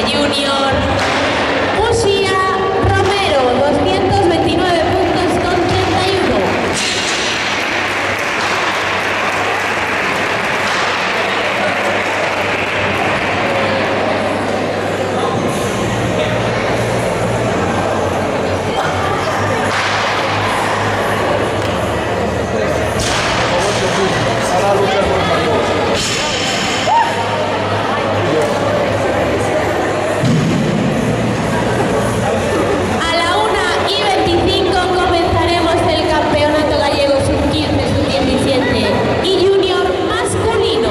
Junior. Ushia Romero, 229 puntos con 31. A la 1:25 comenzaremos el Campeonato Gallego Sub-15, Sub-17 y Junior masculino.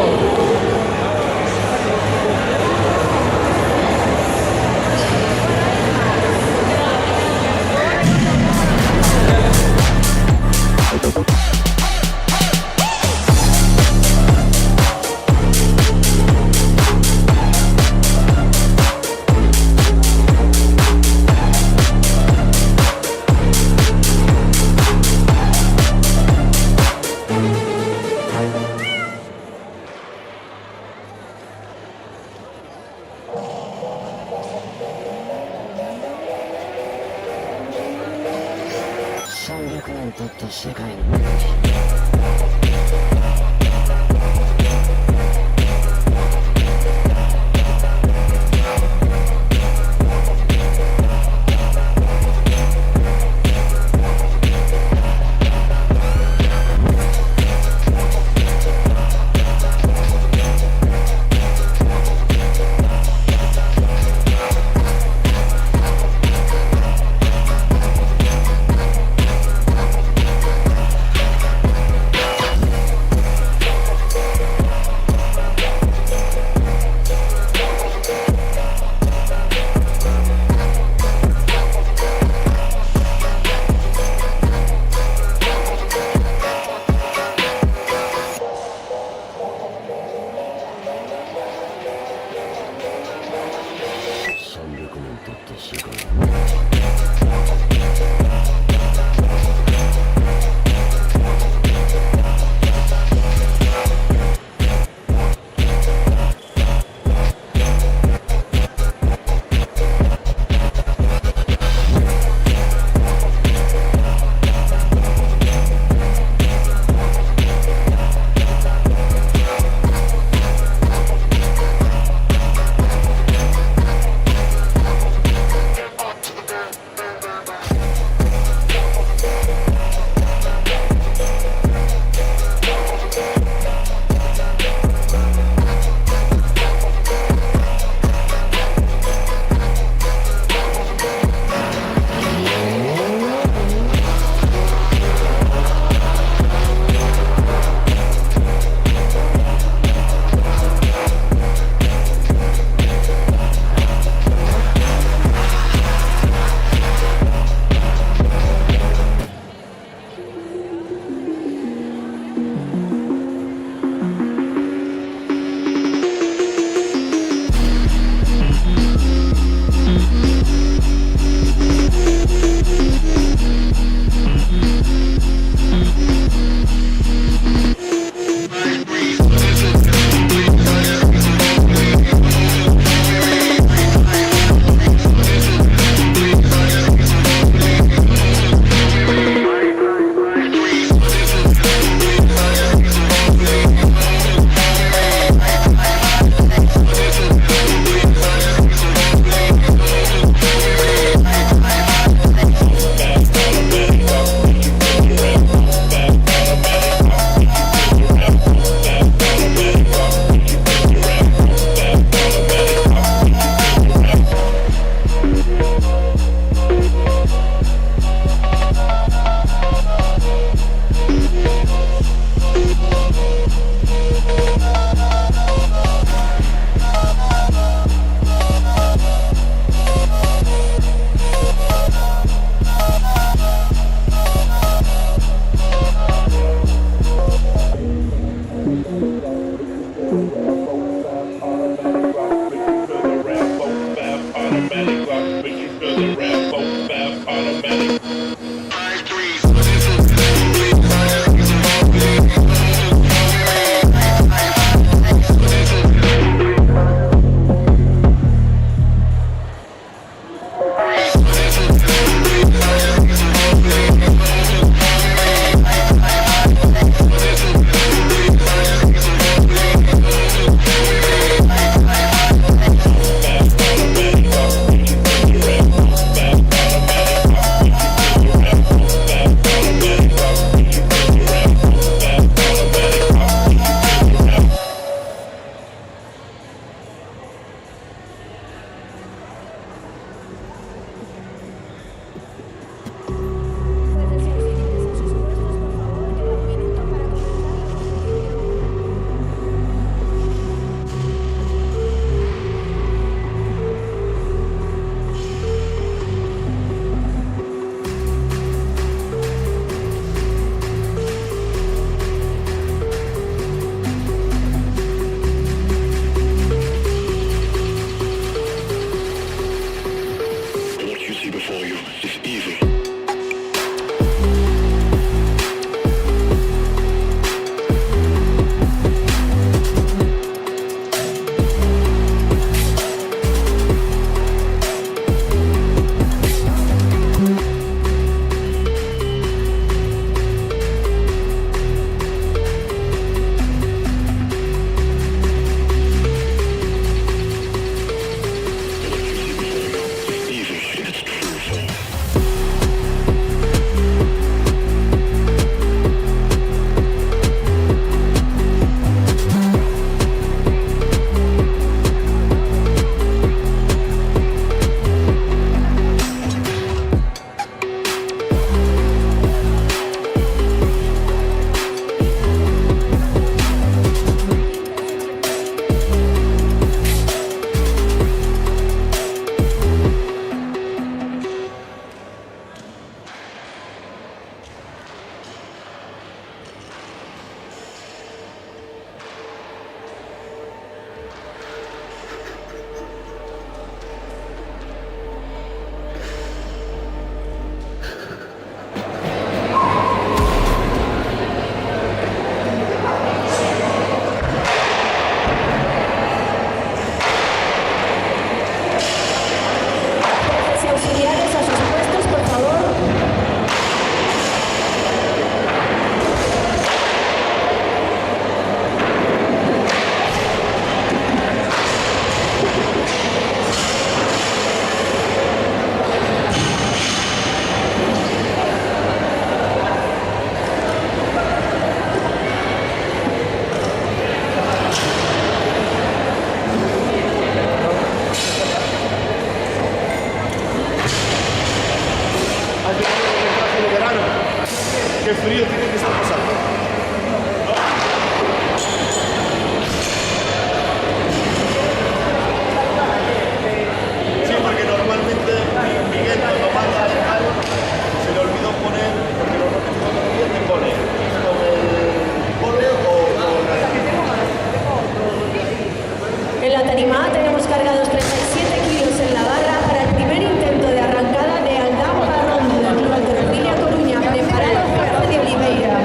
tarima A tenemos cargados 37 kilos en la barra para el primer intento de arrancada de Aldán Parrondo del Club Halterofilia Coruña, preparado Jorge de Oliveira.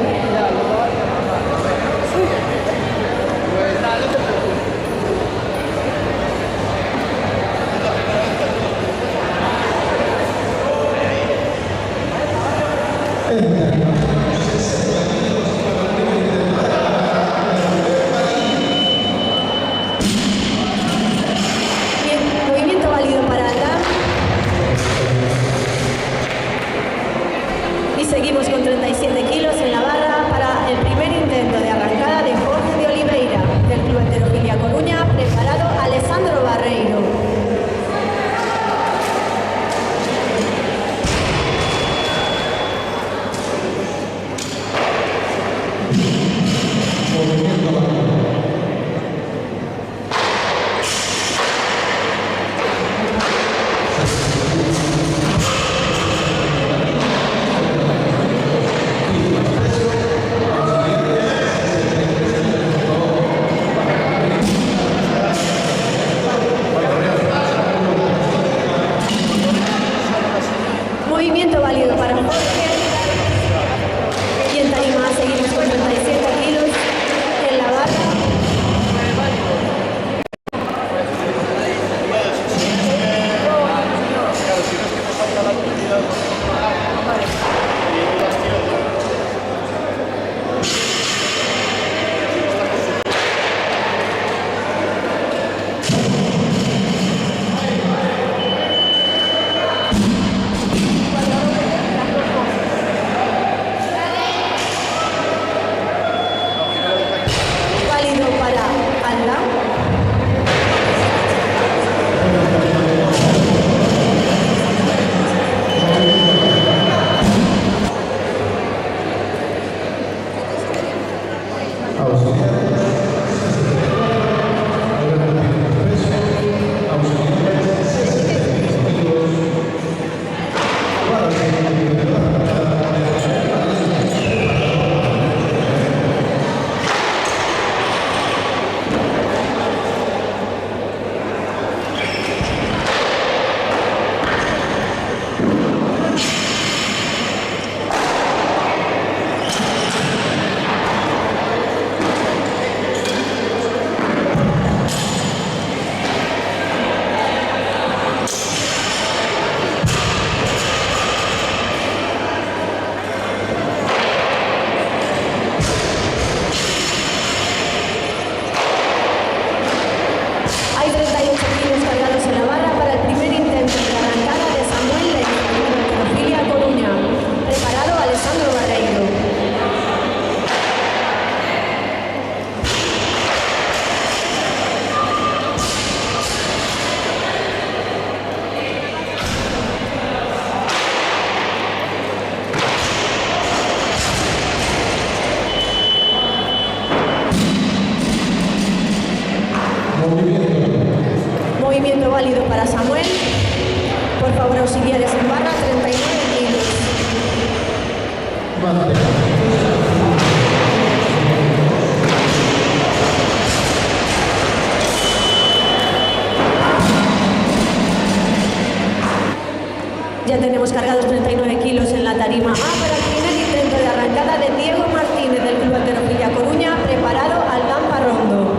Movimiento válido para Aldán. Y seguimos con 37 kilos en la barra para el primer intento de arrancada de Jorge de Oliveira del Club Halterofilia Coruña, preparado Alessandro Barreiro. Movimiento válido para Jorge. Y en tarima seguimos con 37 kilos en la barra. Válido para Aldán. Hay 38 kilos cargados en la barra para el primer intento de arrancada de Samuel Ley del Club Halterofilia Coruña, preparado Alessandro Barreiro. Movimiento válido para Samuel. Por favor, auxiliares en barra, 39 kilos. Ya tenemos cargados 39 kilos en la tarima A para el primer intento de arrancada de Diego Martínez del Club Halterofilia Coruña, preparado Aldán Parrondo.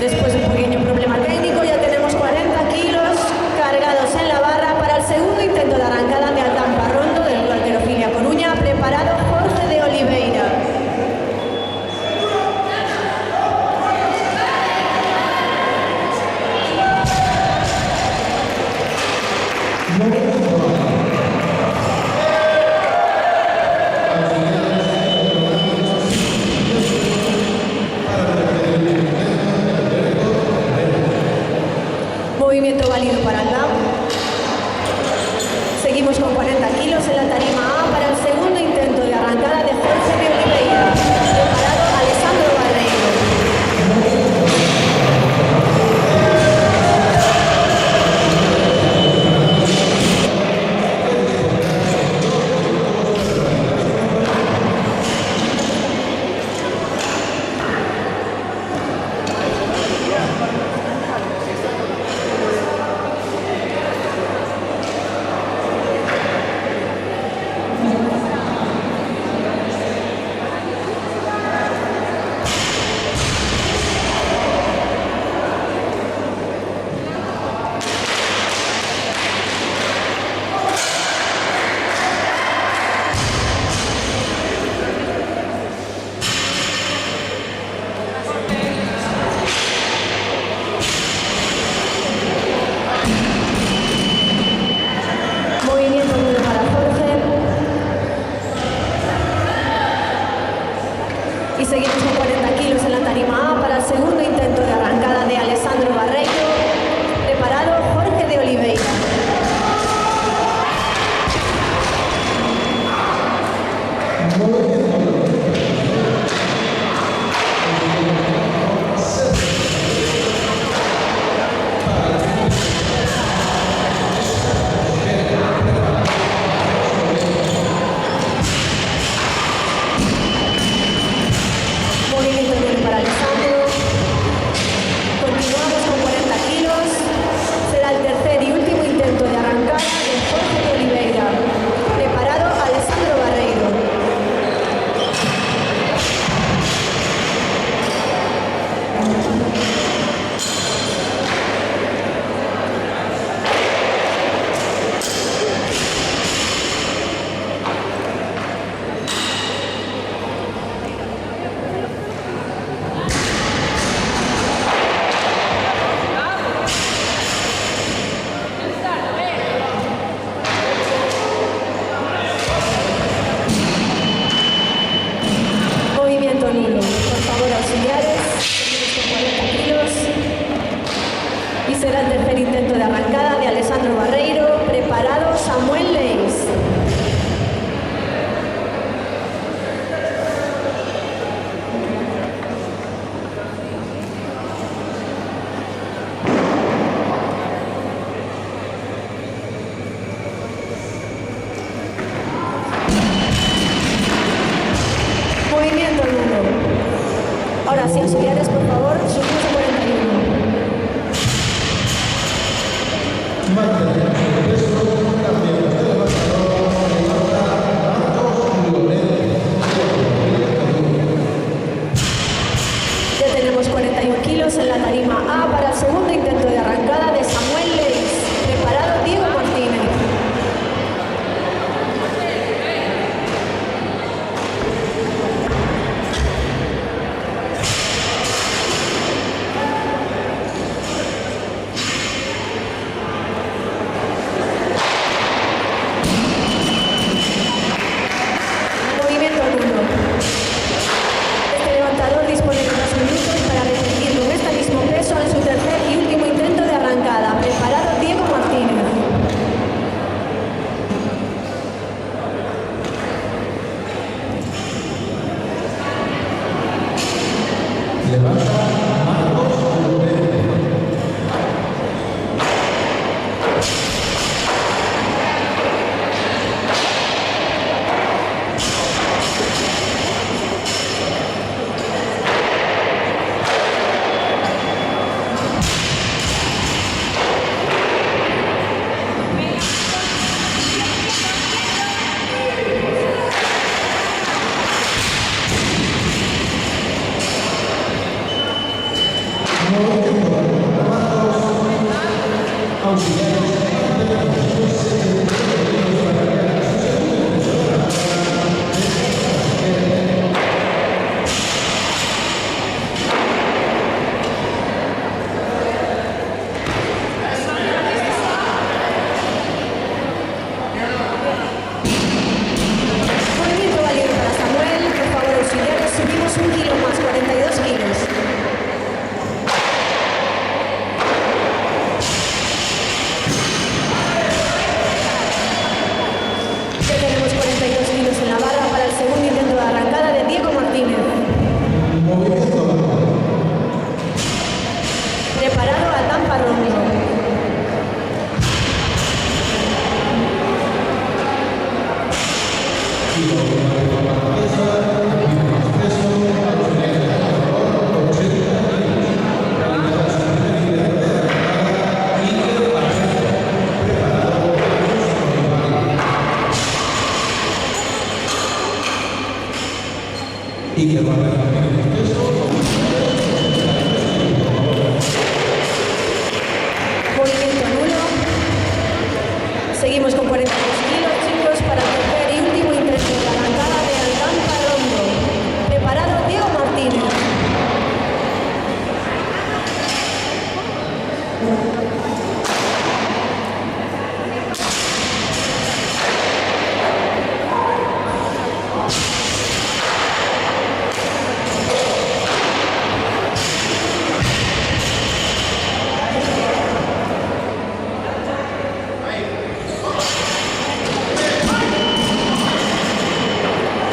Después de un pequeño problema técnico, ya tenemos 40 kilos cargados en la barra para el segundo intento de arrancada de Altampa Rondo del Club Halterofilia Coruña, preparado Jorge de Oliveira. Movimiento válido para el lado. Seguimos con 40 kilos en la tarima A para el segundo intento de arrancada de Jorge de Oliveira. Preparado Alessandro Barreiro. Movimiento nulo. Seguimos con 42 kilos, chicos, para el tercer y último intento de arrancada de Alcántara Rondo. Preparado Diego Martínez.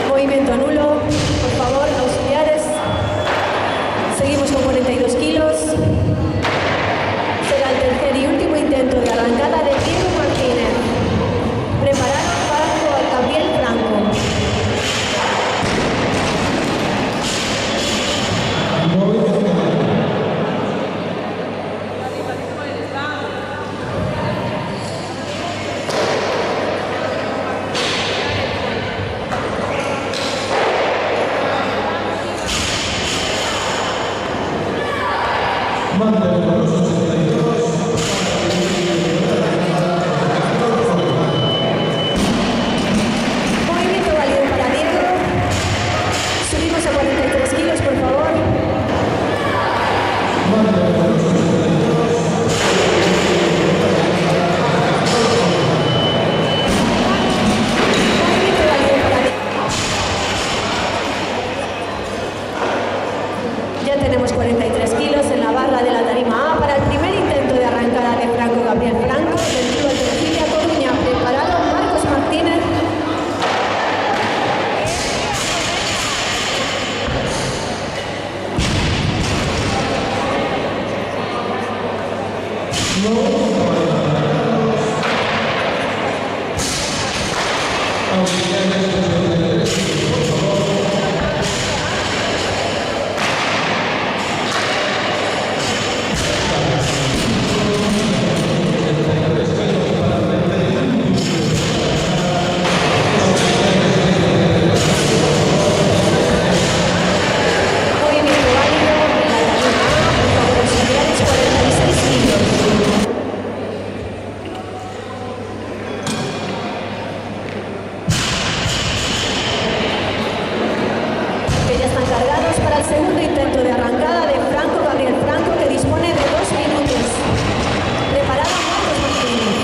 Movimiento nulo, por favor, auxiliares. Seguimos con 42 kilos. Será el tercer y último intento de arrancada de Diego Martínez. Preparado para Gabriel Franco. Movimiento válido para Diego. Subimos a 43 kilos, por favor. Movimiento válido para Diego. Ya tenemos 43 kilos en la barra de la tarima A para el primer intento de arrancada de Franco Gabriel Franco del Club Alterofilia Coruña. Preparado Marcos Martínez. Movimiento válido en la tarima A, por favor, auxiliares, 46 kilos. Que ya están cargados para el segundo intento de arrancada de Franco Gabriel Franco, que dispone de 2 minutos. Preparado Marcos Martínez.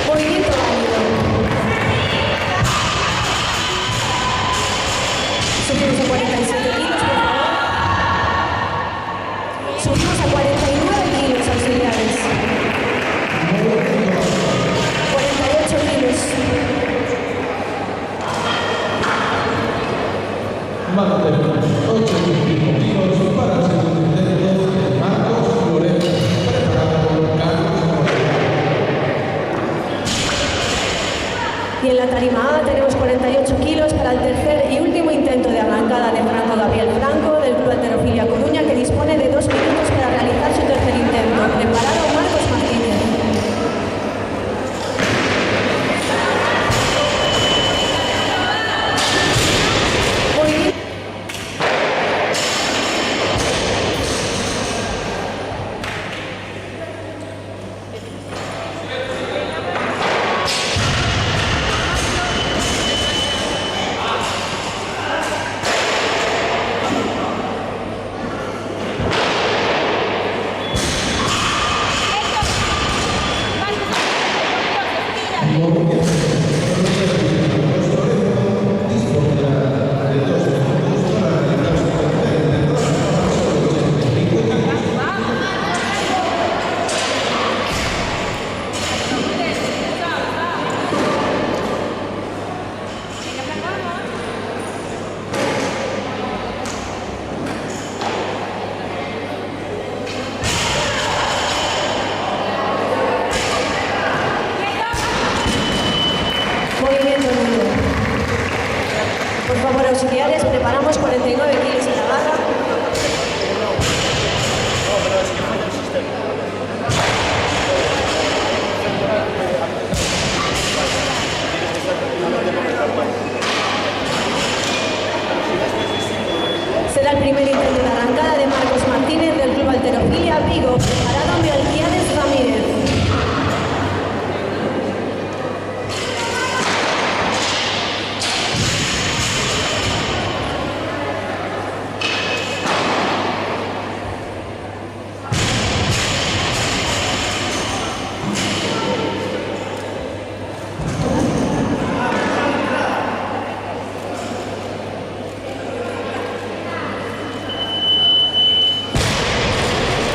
Movimiento válido. Subimos a 47 kilos, por favor. Subimos a 49 kilos, auxiliares. 48 kilos. Y en la tarima A tenemos 48 kilos para el tercer y último intento de arrancada de Franco Gabriel Franco del Club Alterofilia Coruña, que dispone de 2 minutos para realizar su tercer intento. Preparado Marcos Martínez. Por favor, auxiliares, preparamos 49 kilos en la barra. Será el primer intento de arrancada de Marcos Martínez del Club Halterofilia Vigo, preparado Melquiades Ramírez.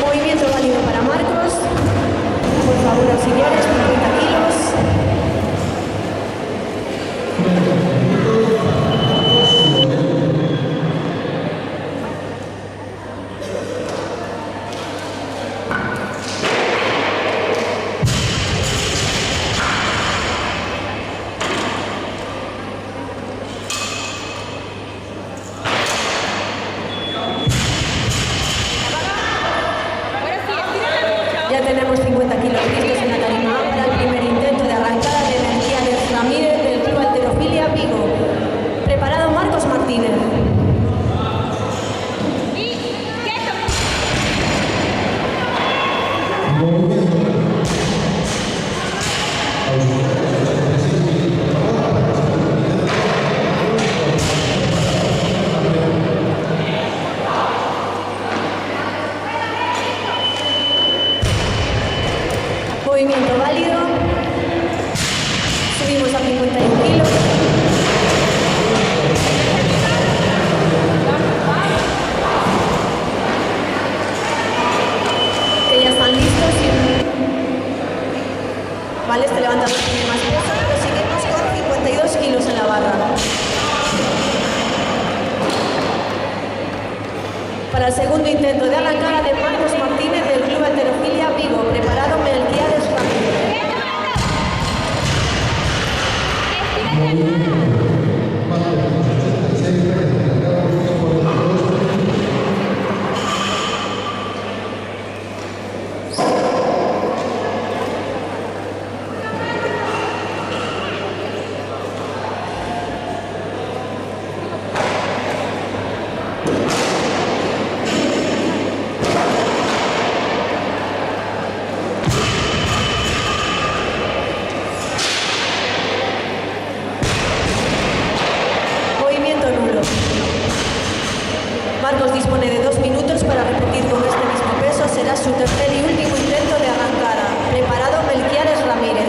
Movimiento válido para Marcos. Por favor, auxiliares, 50 kilos. Ya tenemos 50 kilos listos en la tarima para el primer intento de arrancada de Melquiades Ramírez del Club Halterofilia Vigo. Preparado Marcos Martínez. Movimiento válido. Subimos a 51 kilos. Que ya están listos. Vale, este levanta más peso, pero seguimos con 52 kilos en la barra. Para el segundo intento de arrancada de Marcos Martínez del Club Halterofilia Vigo, preparado Melquiades Ramírez. Movimiento nulo. Marcos dispone de 2 minutos para repetir con este mismo peso. Será su tercer y último intento de arrancada. Preparado Melquiades Ramírez.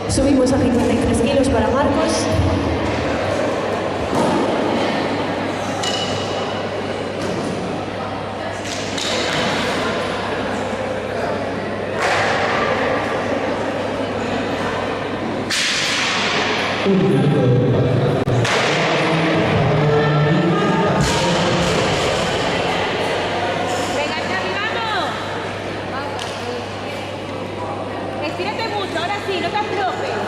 Subimos a 53 kilos para Marcos. Venga, Xavi, vamos. Estírate mucho, ahora sí, no te aflojes.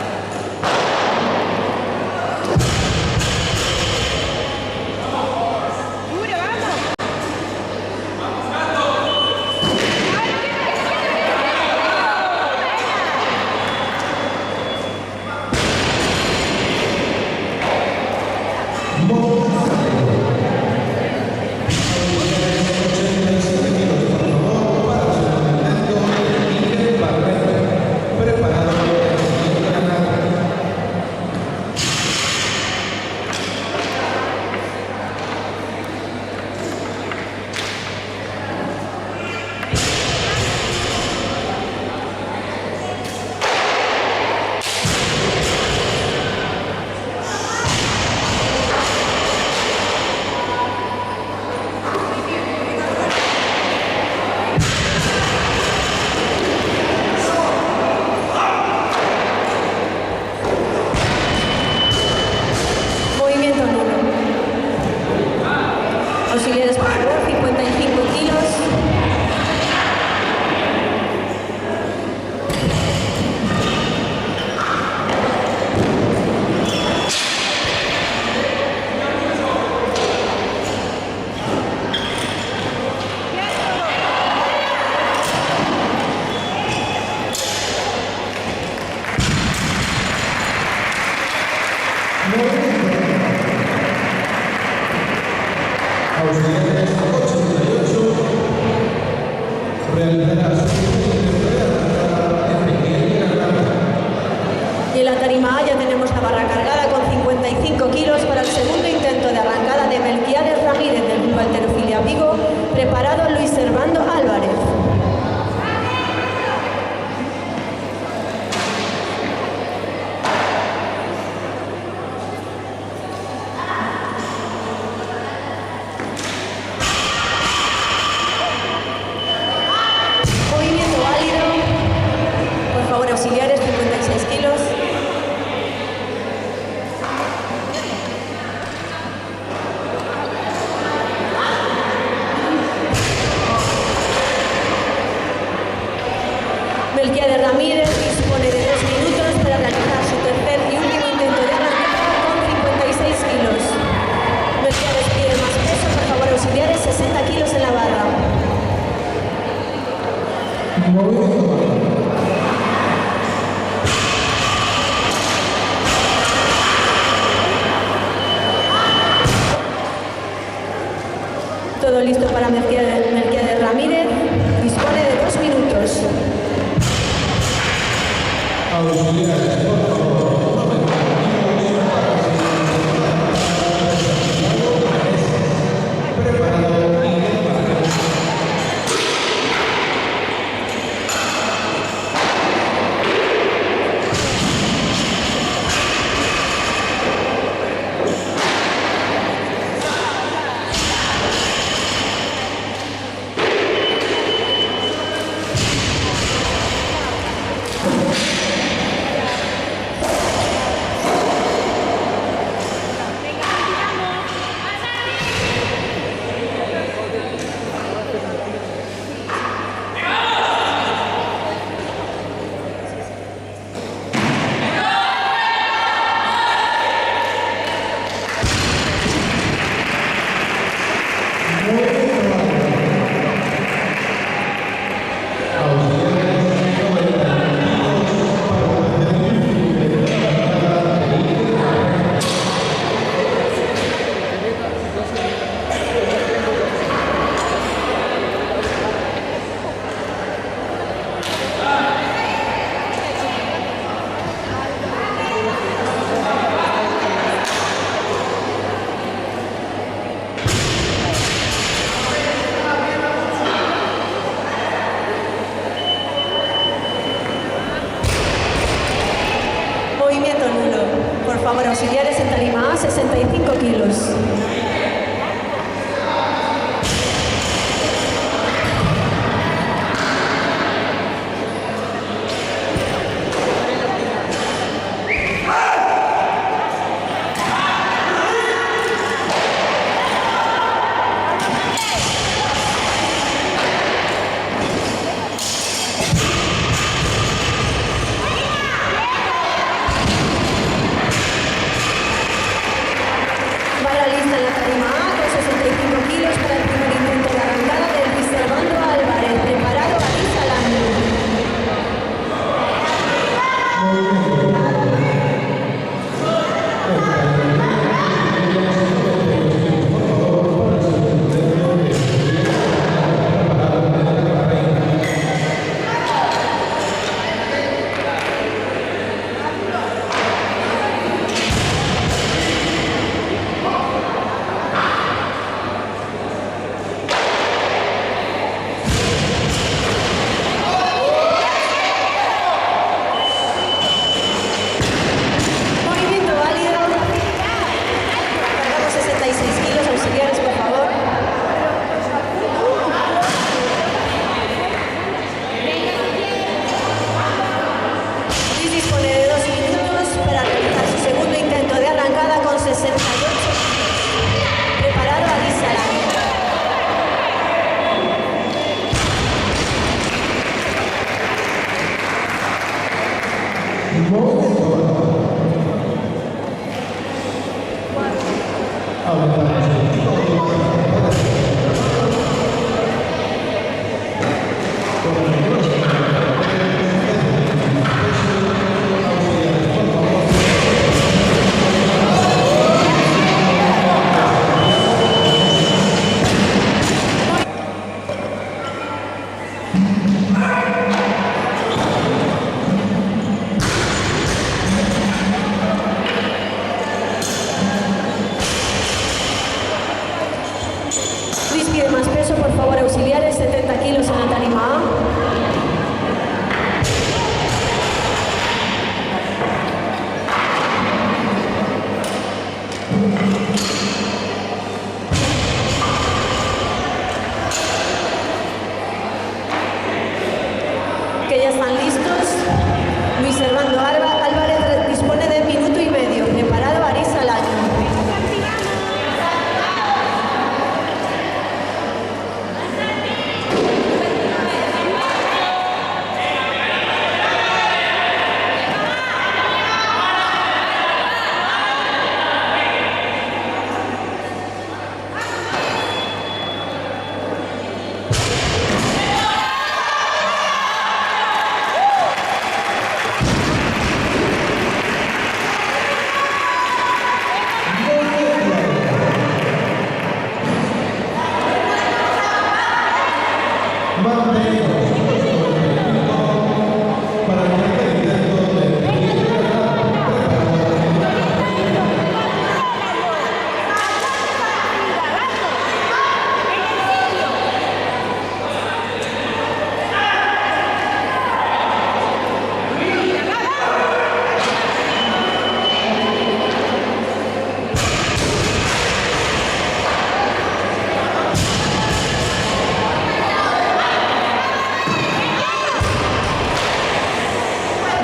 Duro, vamos. Todo listo para Melquiades Ramírez. Dispone de 2 minutos. Movimiento nulo. Por favor, auxiliares en tarima A, 65 kilos. Vara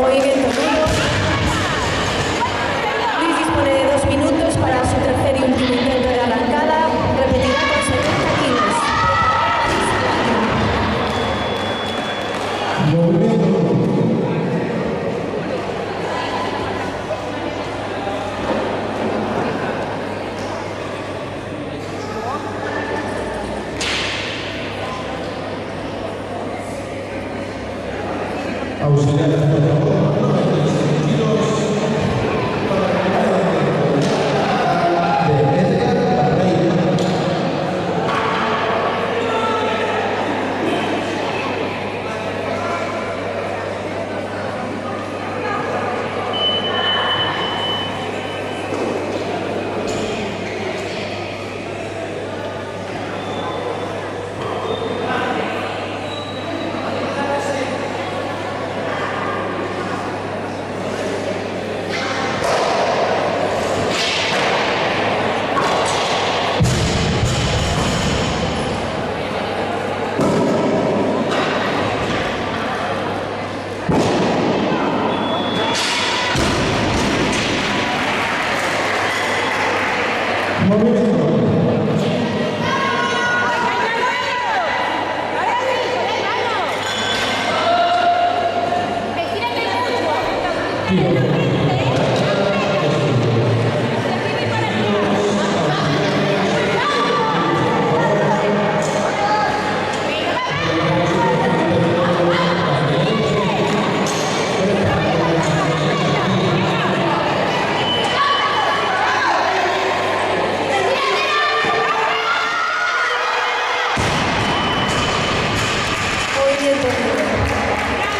Movimiento nuevo. Luis dispone de 2 minutos para su tercer y último intento de arrancada. Repetirá con 70 kilos.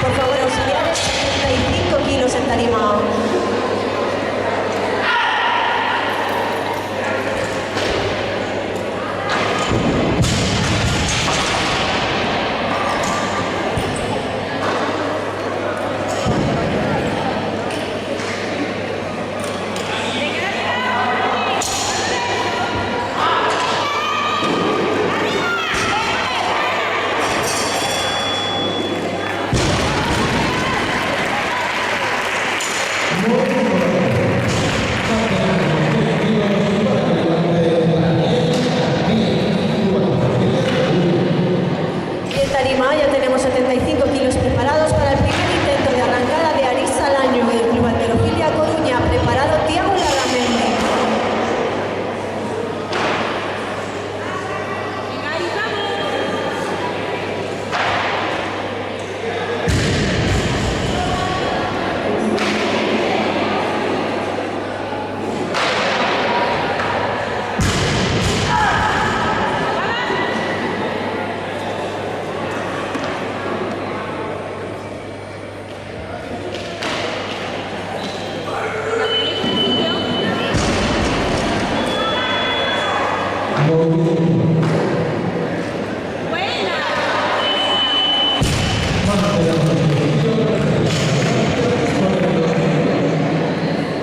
Por favor, auxiliares, 75 kilos en tarima.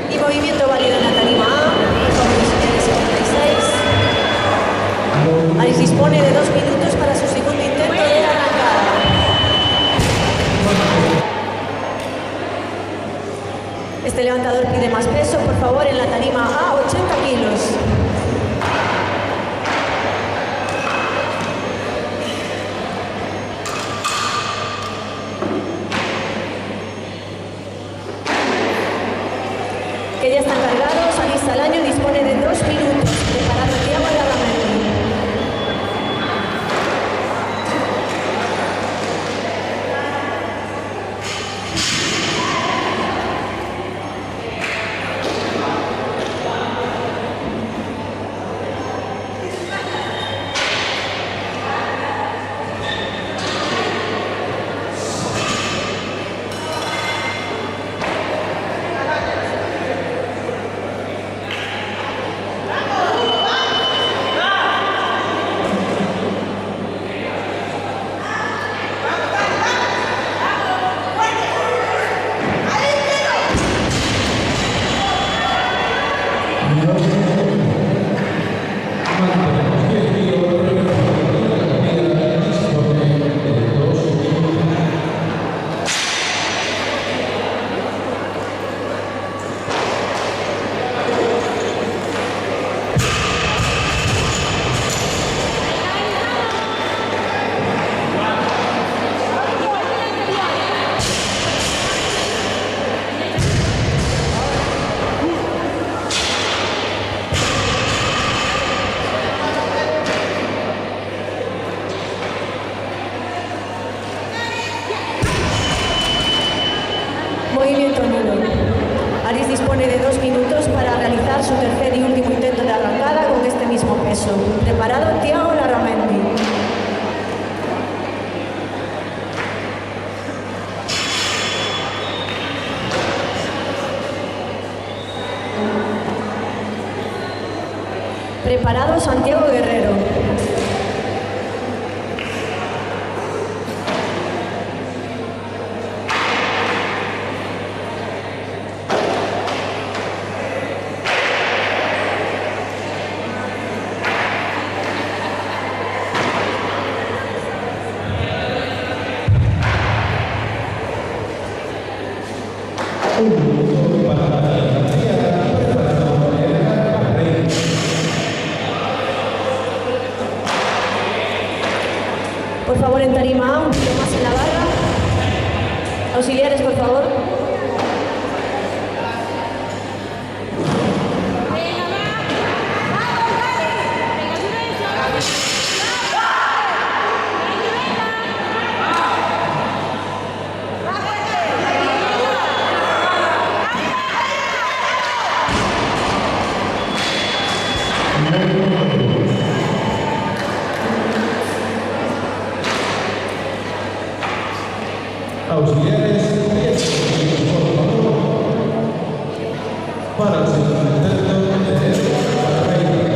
Y movimiento válido en la tarima A, con 76. Alice dispone de 2 minutos para su segundo intento de arrancada. Este levantador pide más peso, por favor, en la tarima A, 80 kilos. Que ya están cargados, Alice Alaño dispone de 2 minutos, preparando Thiago Larramendi. Aris dispone de 2 minutos para realizar su tercer y último intento de arrancada con este mismo peso. Preparado, Thiago Larramendi. Preparado, Santiago Guerrero. Por favor, en tarima A, un poquito más en la barra. Auxiliares, por favor. Auxiliares, para el segundo intento de Reina.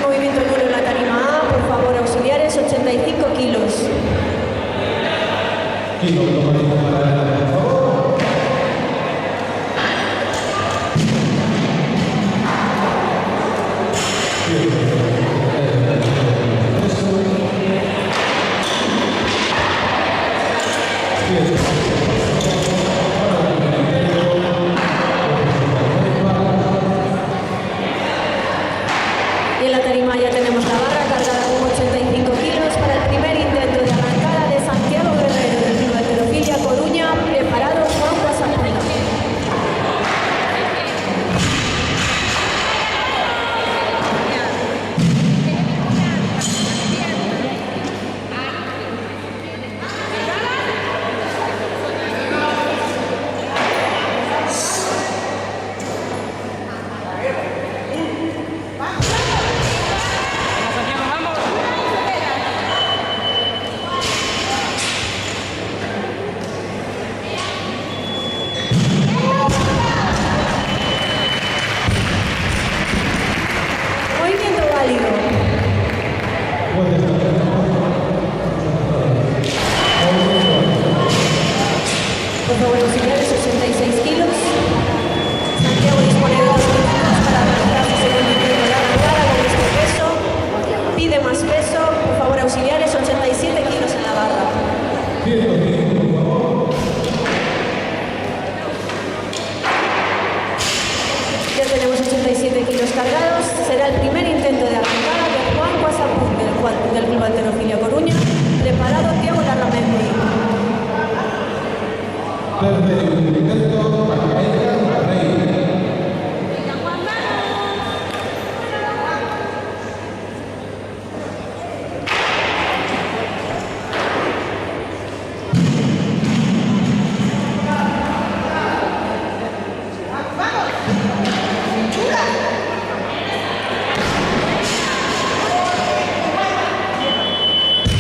Movimiento nulo en la tarima A, por favor, auxiliares, 85 kilos. Y en la tarima ya tenemos la barra cargada con 85 kilos para el primer intento de arrancada de Santiago Guerrero del Club Halterofilia Coruña. Preparado, Juan Guasapulla. Movimiento válido. Por favor, auxiliares, 86 kilos. Santiago dispone de 2 minutos para realizar su segundo intento de arrancada con este peso. Pide más peso. Por favor, auxiliares, 87 kilos en la barra. Ya tenemos 87 kilos cargados. Será el primer intento de arrancada de Juan Guasapun del Club Halterofilia Coruña. Preparado, Thiago Larramendi. Tercer intento para Reina.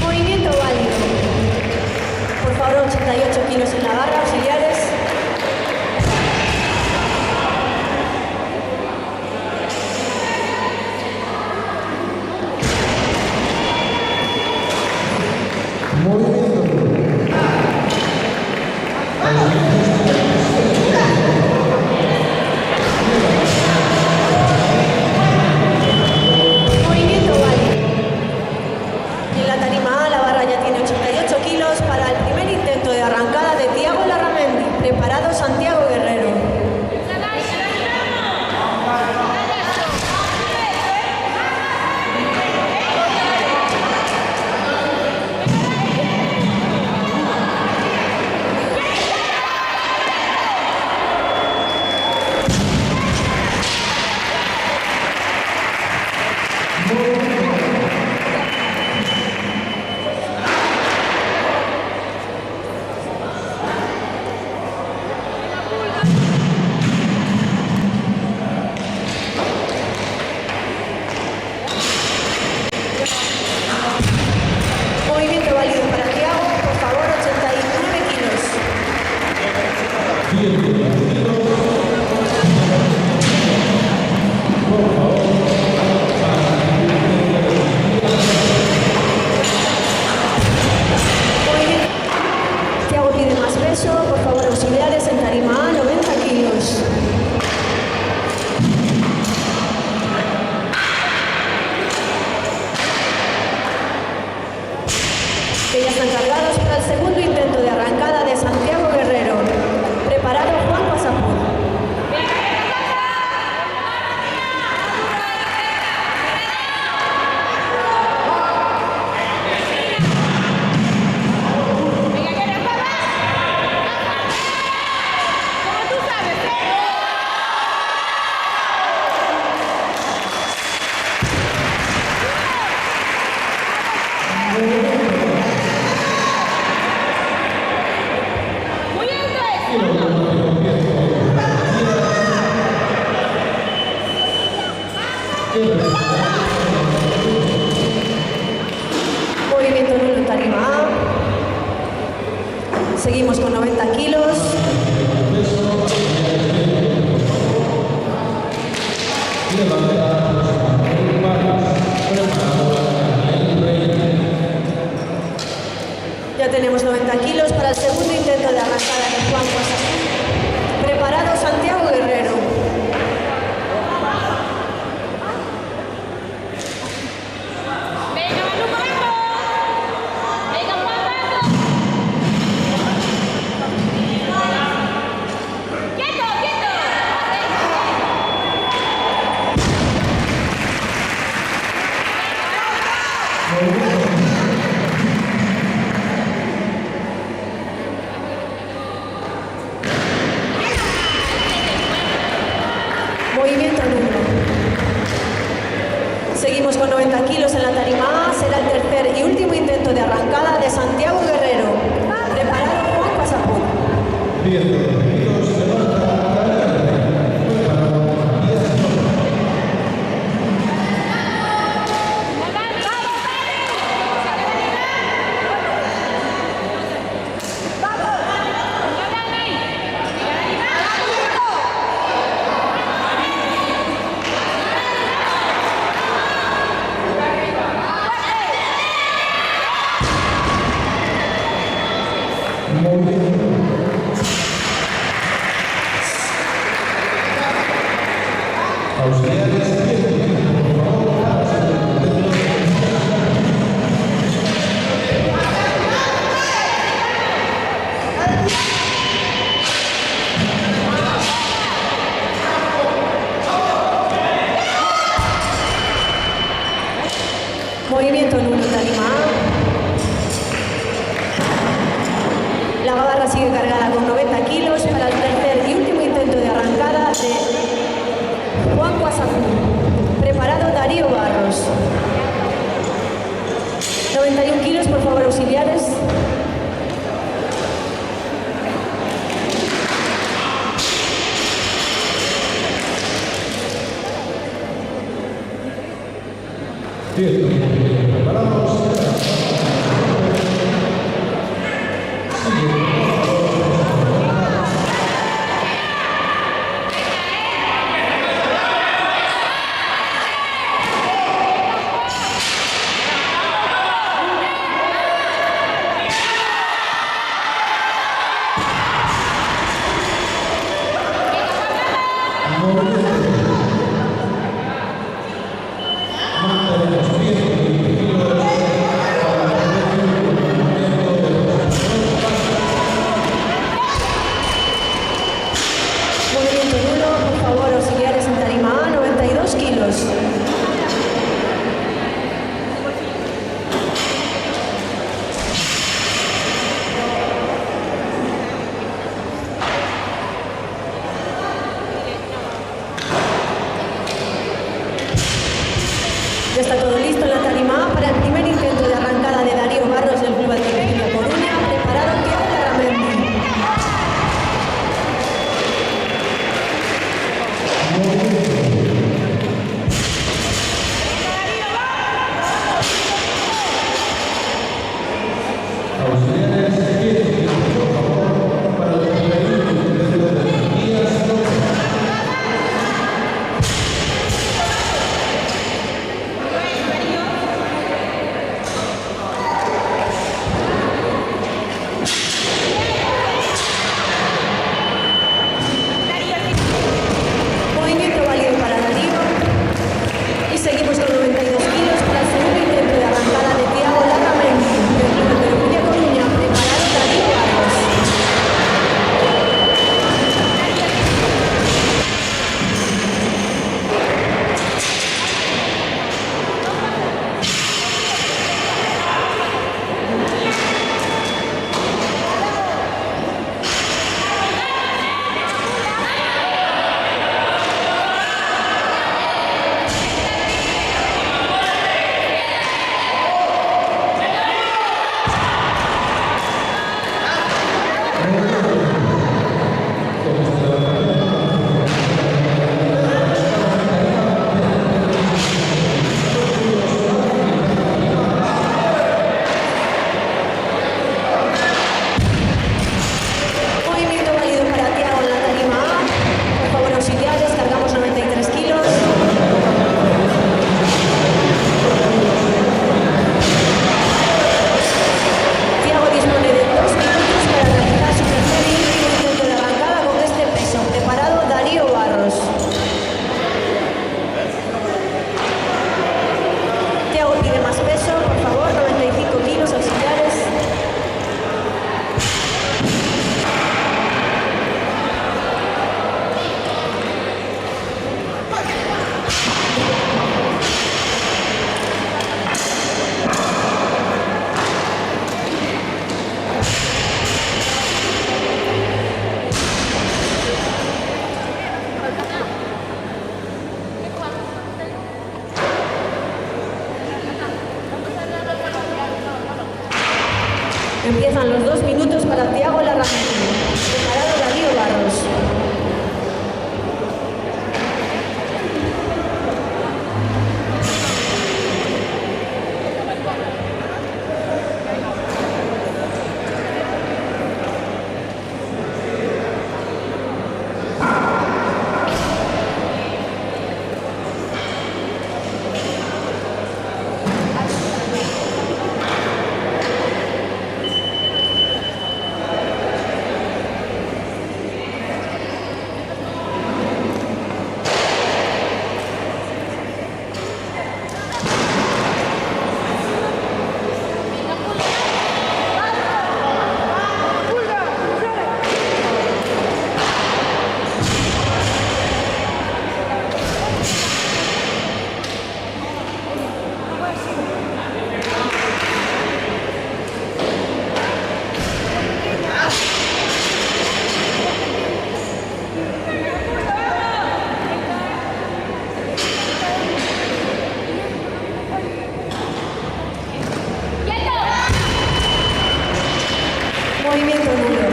Movimiento válido. Por favor, 88 kilos en la barra, auxiliares. están cargados para el segundo intento de arrancada de Santiago Guerrero. Preparado Juan Pasapur. Movimiento nulo en tarima A. Seguimos con 90 kilos. Ya tenemos 90 kilos para el segundo intento de arrancada de Juan Pasapur. Preparado Santiago Guerrero. Venga, Manu, correcto. Venga, Juan, vamos. Quieto, quieto. Movimiento nulo. Seguimos con 90 kilos en la tarima A. Será el tercer y último intento de arrancada de Santiago Guerrero. Preparado Juan Pasapur. 10 kilos, auxiliares, 10 kilos, por favor. Movimiento nulo en tarima A. La barra sigue cargada con 90 kilos para el tercer y último intento de arrancada de Juan Pasapur. Preparado Darío Barros. 91 kilos, por favor, auxiliares. Preparados. Movimiento nulo, por favor, auxiliares en tarima A. 92 kilos. Ya está todo listo en la tarima A para el primer intento de arrancada de Darío Barros del Club Alterofilia Coruña. Preparado Thiago Larramendi. Auxiliares, 10 kilos, por favor, para el primer intento de energías. Movimiento válido para Darío. Y seguimos con 92 kilos para el segundo intento de arrancada de Thiago Larramendi del Club Alterofilia Coruña. Empiezan los 2 minutos para Thiago Larrañaga. Preparado Darío Barros. Movimiento nulo.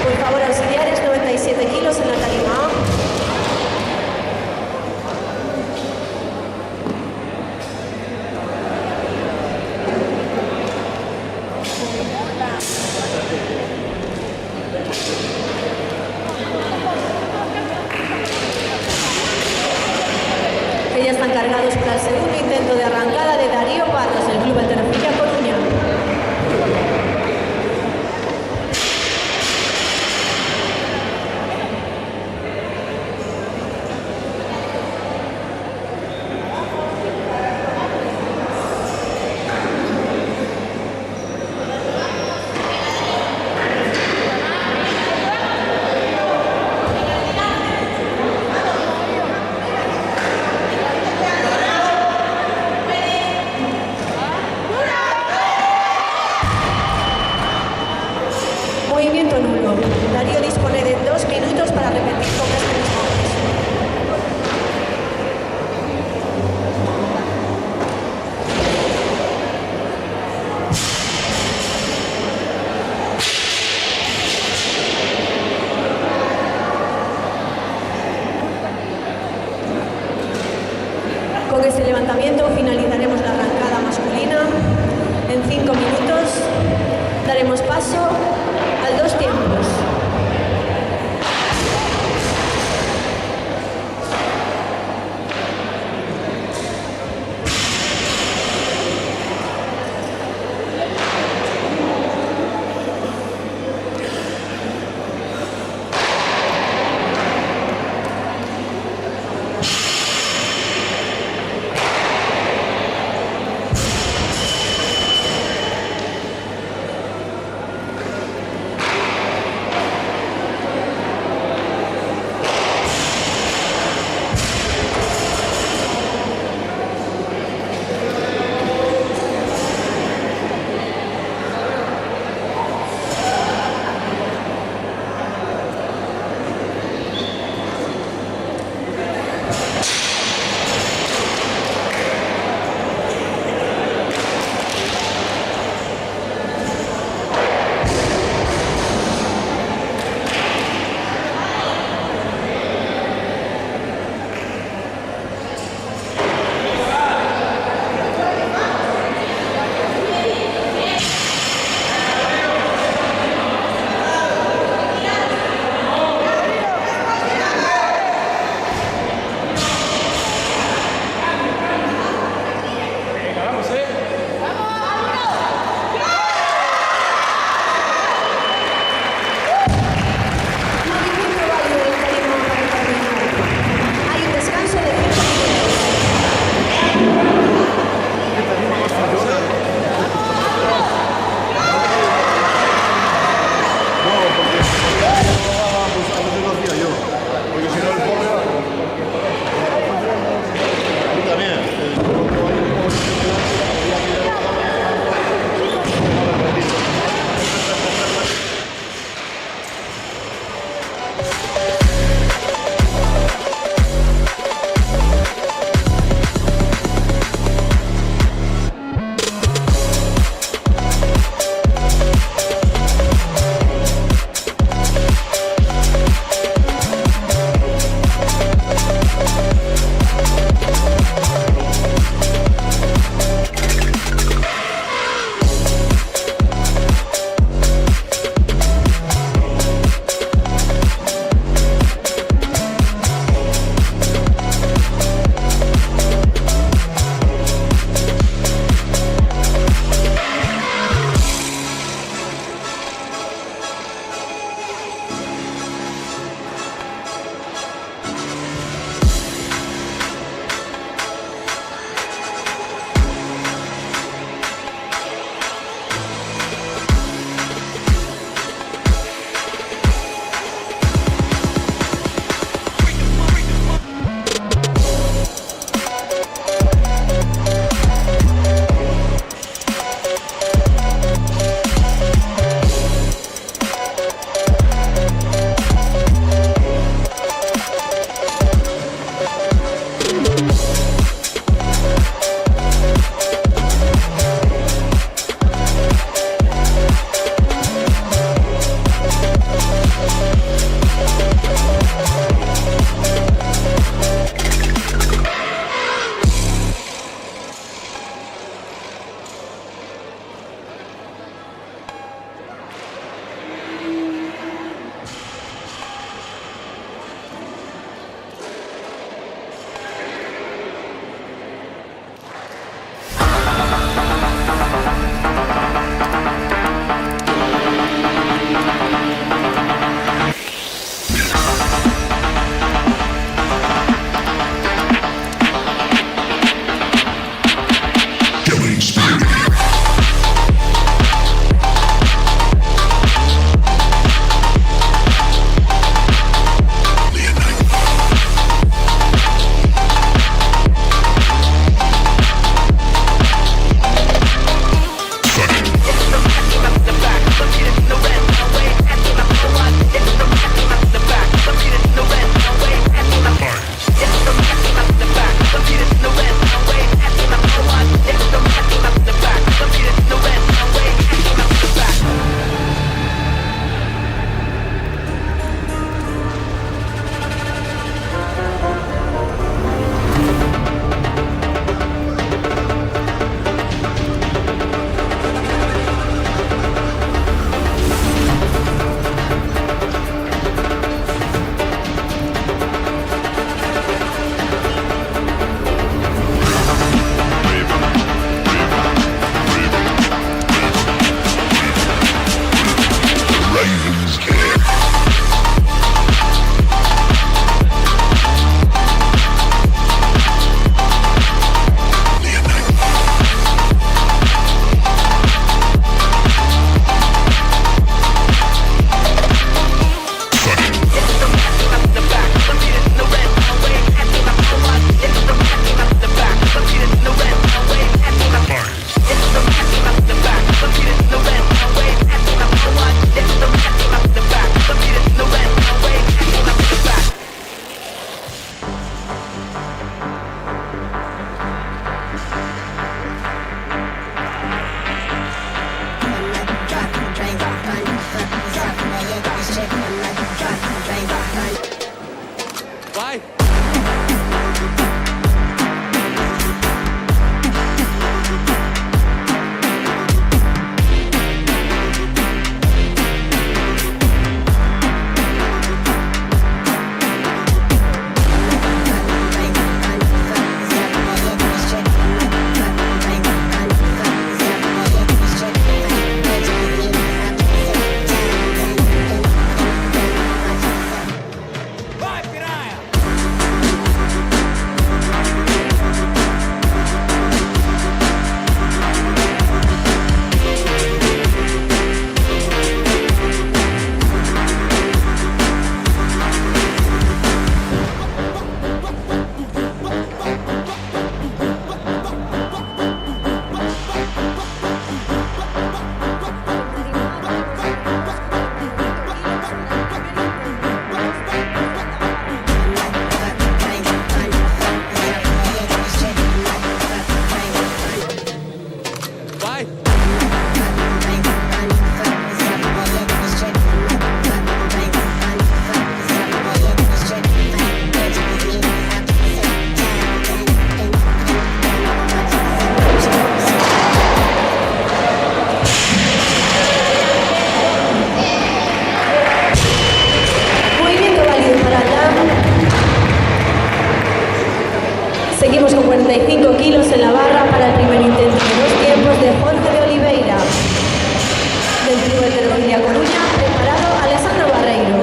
Por favor, auxiliares, 97 kilos en la tarima. Que ya están cargados para el segundo intento de arrancada de Darío Barros del Club Alterofilia Coruña. Aye. Movimiento válido para Adam. Seguimos con 45 kilos en la barra para el primer intento de 2 tiempos de Jorge de Oliveira. Del Club Alterofilia Coruña, preparado Alessandro Barreiro.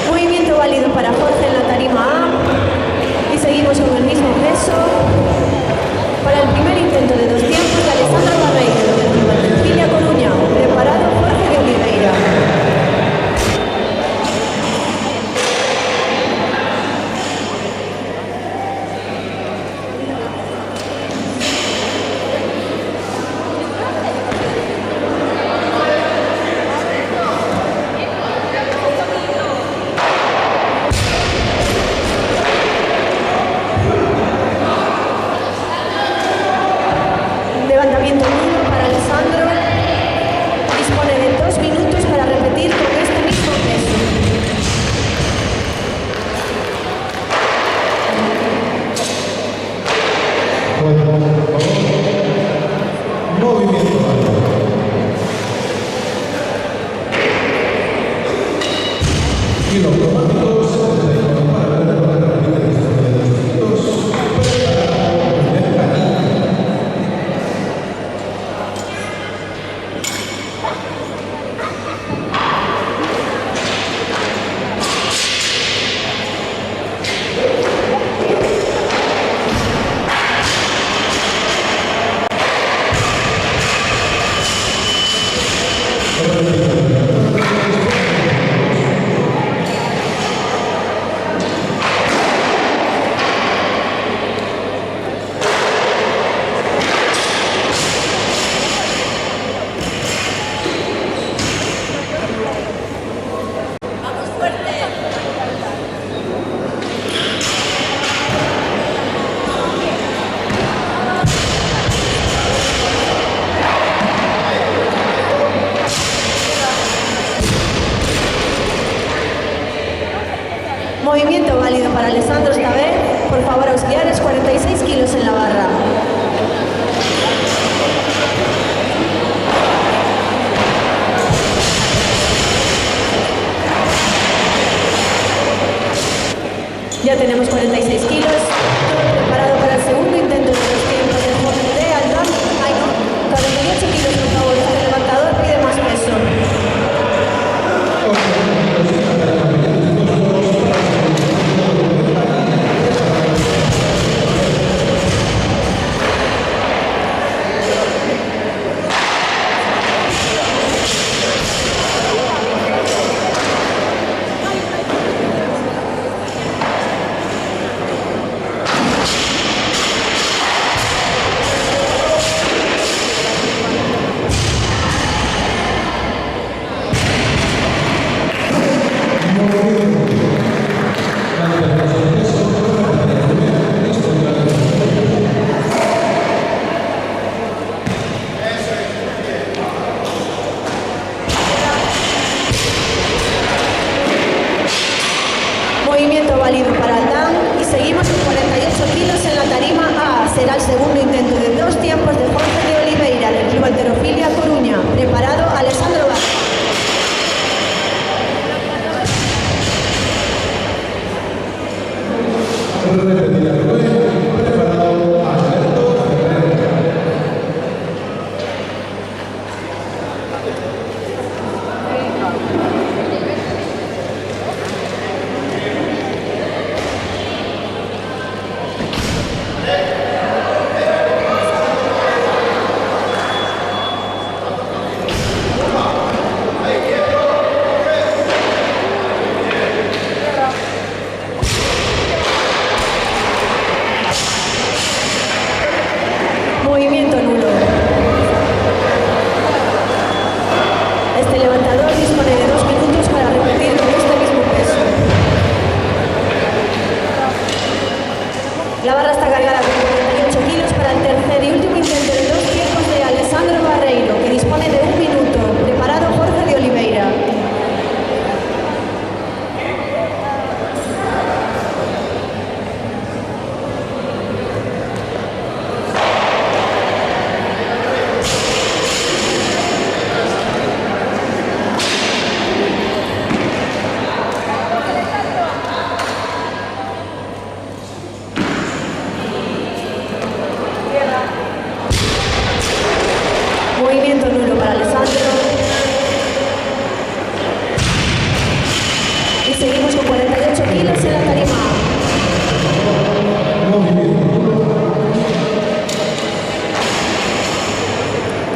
Movimiento válido para Jorge en la tarima A. Y seguimos con el mismo peso para el primer intento de 2 tiempos de Alessandro Barreiro del Club Alterofilia Coruña. Preparado Jorge de Oliveira. Levantamiento duro para Alessandro. Dispone de 2 minutos para repetir con este mismo peso. Movimiento válido. Kilos cromáticos, para la primera historia de los kilos, Movimiento válido para Alessandro esta vez. Por favor, auxiliares, 46 kilos en la barra. Ya tenemos 46 kilos. Todo preparado para el segundo intento de 2 tiempos de Jorge de Aldán. Ay, no. 48 kilos, por favor. El levantador pide más peso. Movimiento válido para Aldán y seguimos con 48 kilos en la tarima A. Será el segundo intento de 2 tiempos de Jorge de Oliveira del Club Alterofilia Coruña. Preparado Alessandro Vázquez. Seguimos con 48 kilos en la tarima.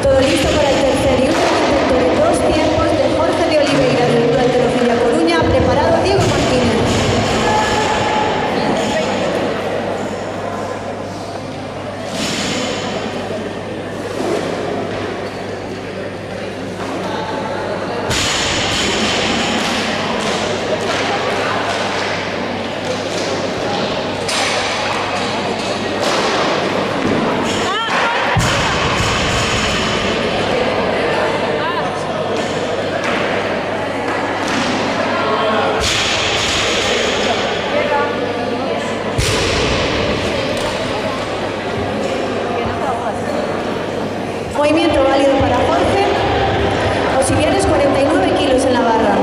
Todo listo para el tercer y último intento de 2 tiempos de Jorge de Oliveira del Club Halterofilia Coruña. Preparado Diego Martínez. Movimiento válido para Jorge. Auxiliares 49 kilos en la barra.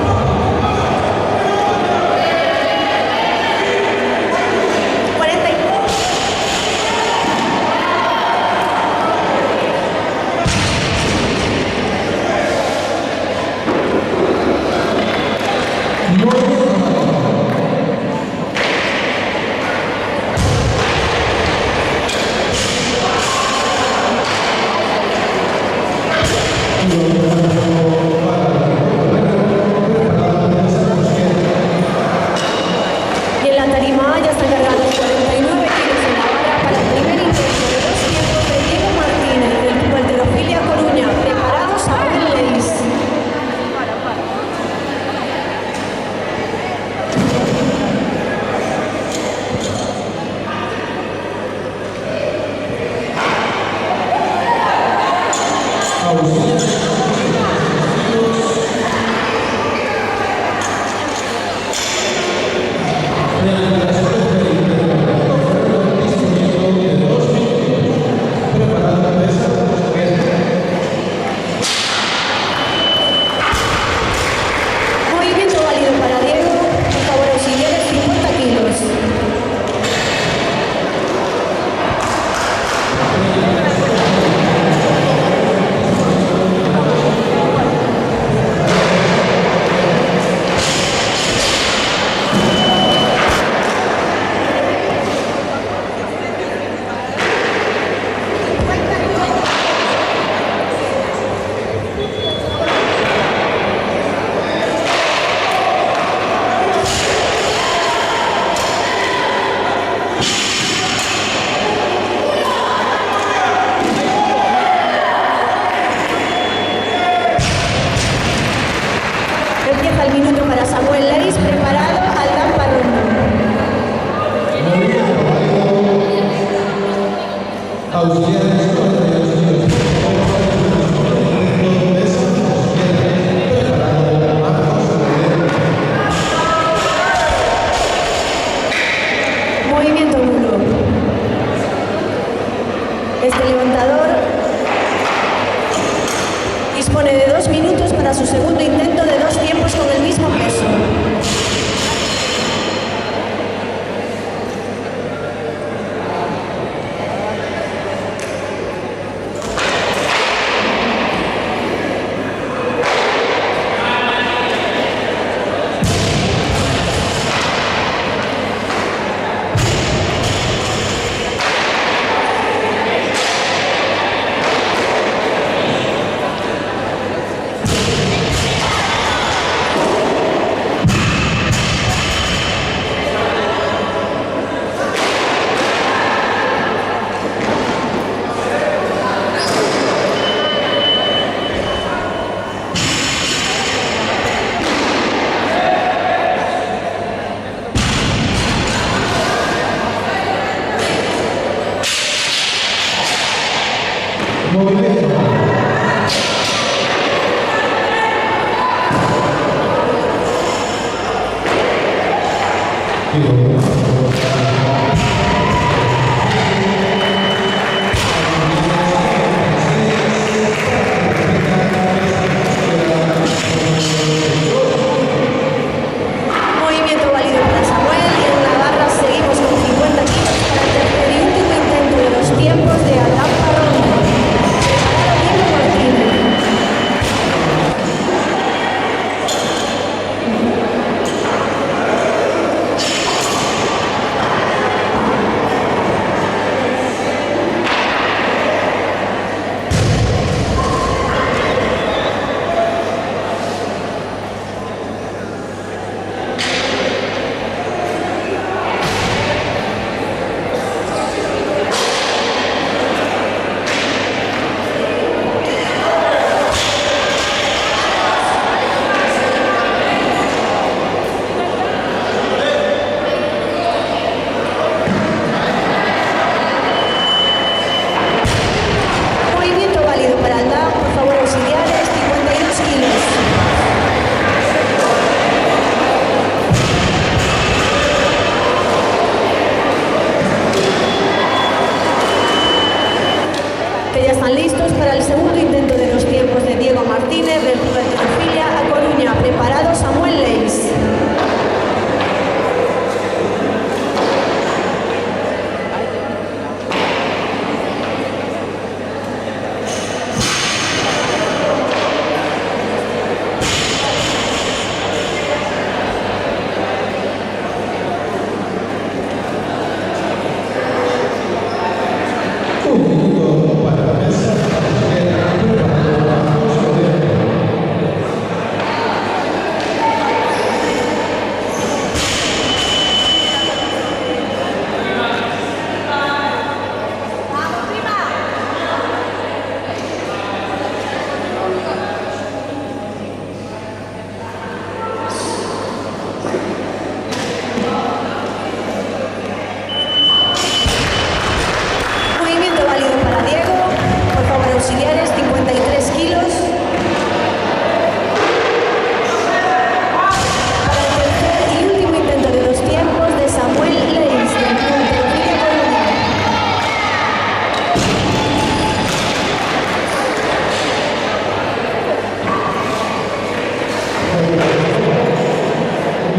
Y en la tarima ya están cargados 49 kilos en la barra para el primer intento de 2 tiempos de Diego Martínez del Club Halterofilia Coruña. Preparados a un Leis. Movimiento válido para Diego. Por favor, auxiliares 50 kilos. Empieza el minuto para Samuel Leis, preparado al Lamparrón. Auxiliares 42 kilos. Movimiento nulo. Este levantador dispone de 2 minutos para su segundo intento de 2 tiempos con el mismo peso. Movimiento válido para Samuel y en la barra seguimos con 50 kilos para el tercer y último intento de 2 tiempos de Adán Parrón. Preparado Diego Martínez.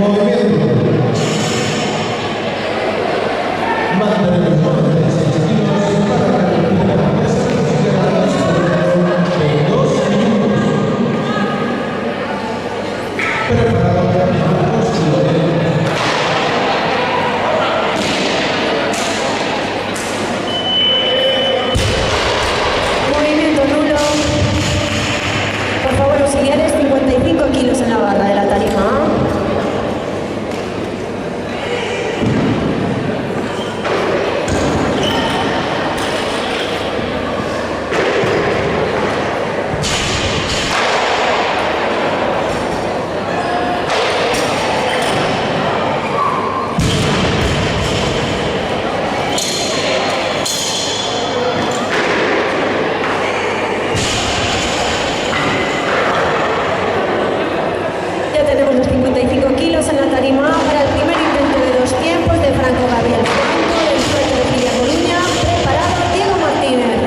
Movimiento. Mantenemos 96 kilos para repetir la mesa de 2 minutos. Preparado Marcos Lorena. Movimiento nulo. Por favor, auxiliares, 55 kilos en la barra de la tarima. Ya tenemos los 55 kilos en la tarima para el primer intento de 2 tiempos de Franco Gabriel Franco, del Puerto de Villa Coruña. Preparado Diego Martínez.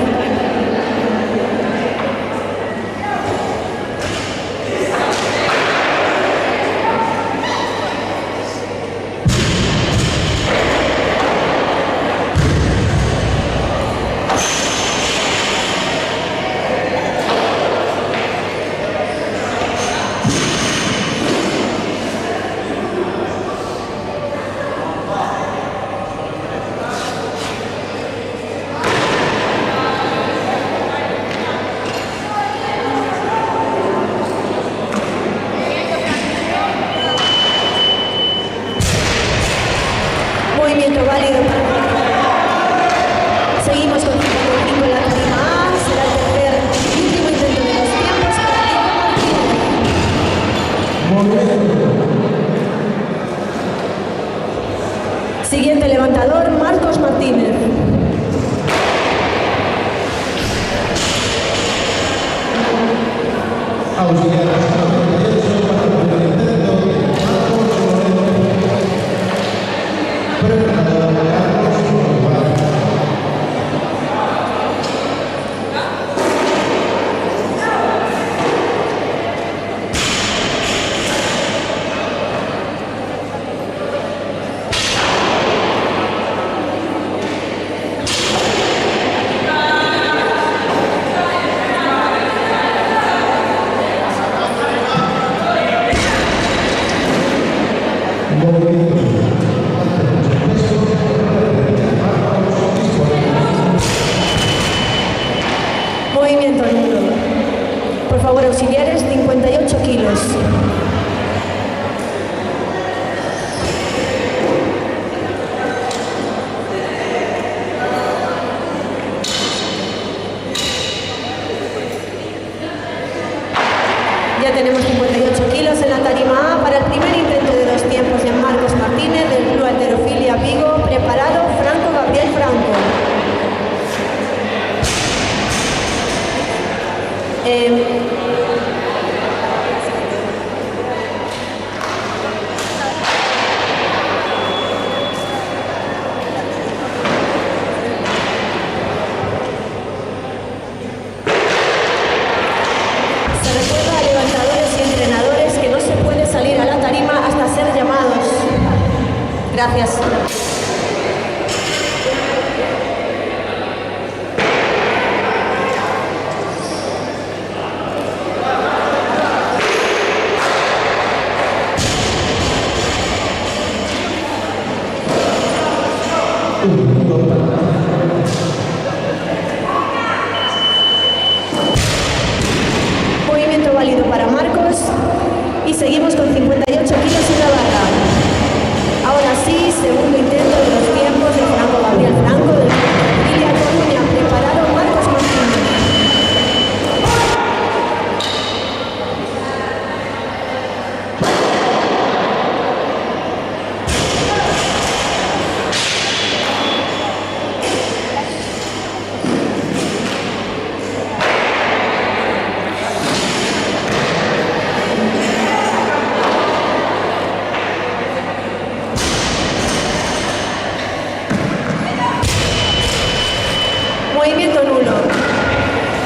Movimiento válido para seguimos con 55 en la tarima A. Será el tercer y último intento de 2 tiempos para Diego Martínez. Movimiento. Siguiente levantador, Marcos Martínez. Auxiliares 98 para el primer intento de Marcos Lorena. Preparado Marcos Lorena. Movimiento nulo. Por favor, auxiliares, 58 kilos. Ya tenemos 58 kilos en la tarima A para el primer intento de 2 tiempos de Marcos Martínez del Club Halterofilia Vigo. Preparado Franco Gabriel Franco. Se recuerda a levantadores y entrenadores que no se puede salir a la tarima hasta ser llamados. Gracias. Movimiento válido para Marcos y seguimos con 58 kilos en la barra. Ahora sí, segundo intento de 2 tiempos de Franco Gabriel Franco del Villa Coruña. Preparado Marcos Martínez. Movimiento nulo.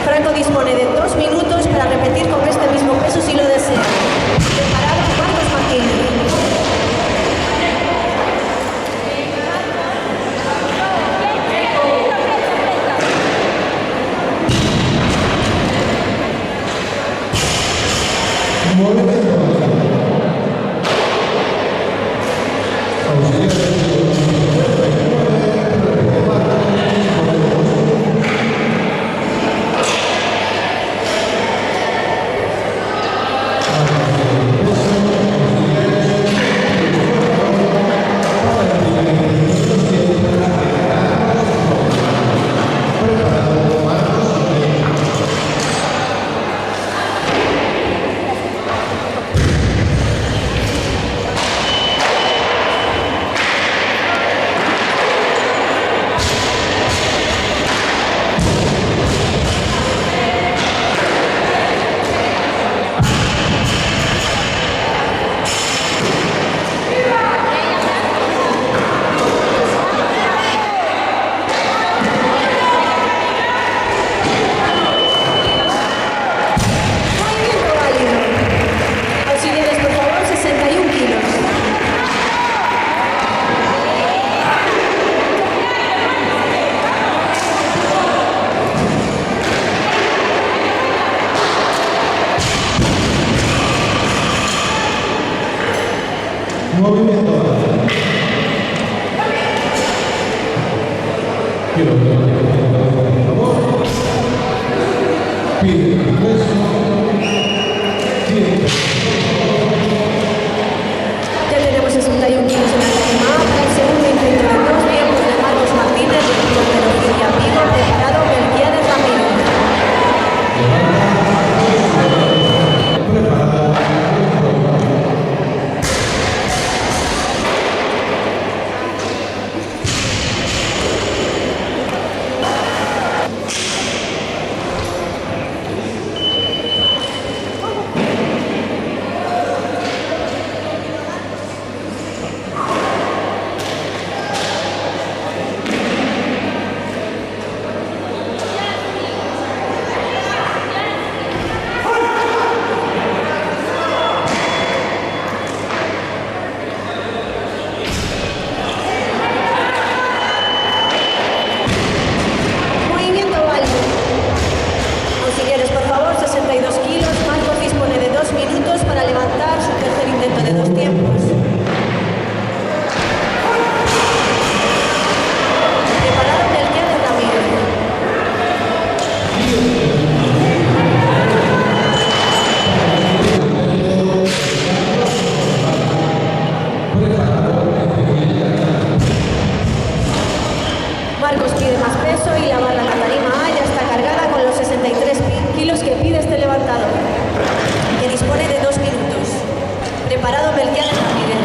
Franco dispone de 2 minutos para repetir con este mismo peso si lo desea. Preparado Marcos Martínez. Movimiento. Quiero que por favor. Pide peso. Ya tenemos 61 kilos en la tarima para el segundo intento de 2 tiempos de Marcos Martínez del Club Alterofilia Vigo, preparado Melquiades Ramírez. Movimiento válido. Auxiliares, por favor, 62 kilos. Marcos dispone de 2 minutos para levantar su tercer intento de 2 tiempos. Preparado Melquiades Ramírez. Marcos pide más peso y la barra en la tarima A ya está cargada con los 63 kilos que pide este levantador, que dispone de 2 minutos. Preparado Melquiades Ramírez.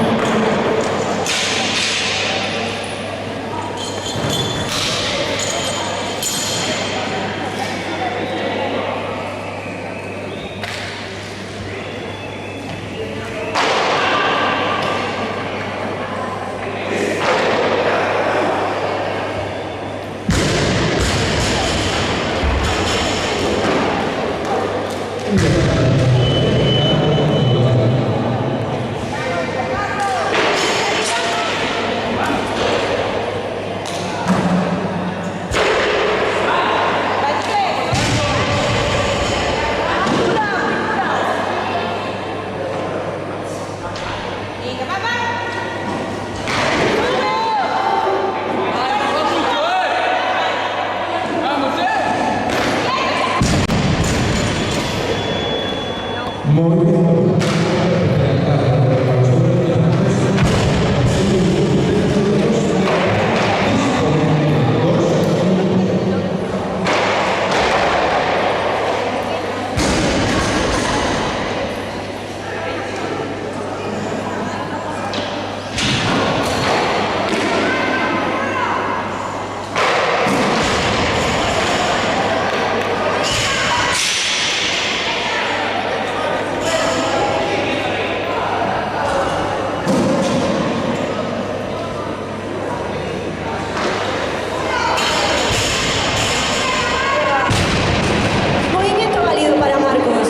Movimiento válido para Marcos.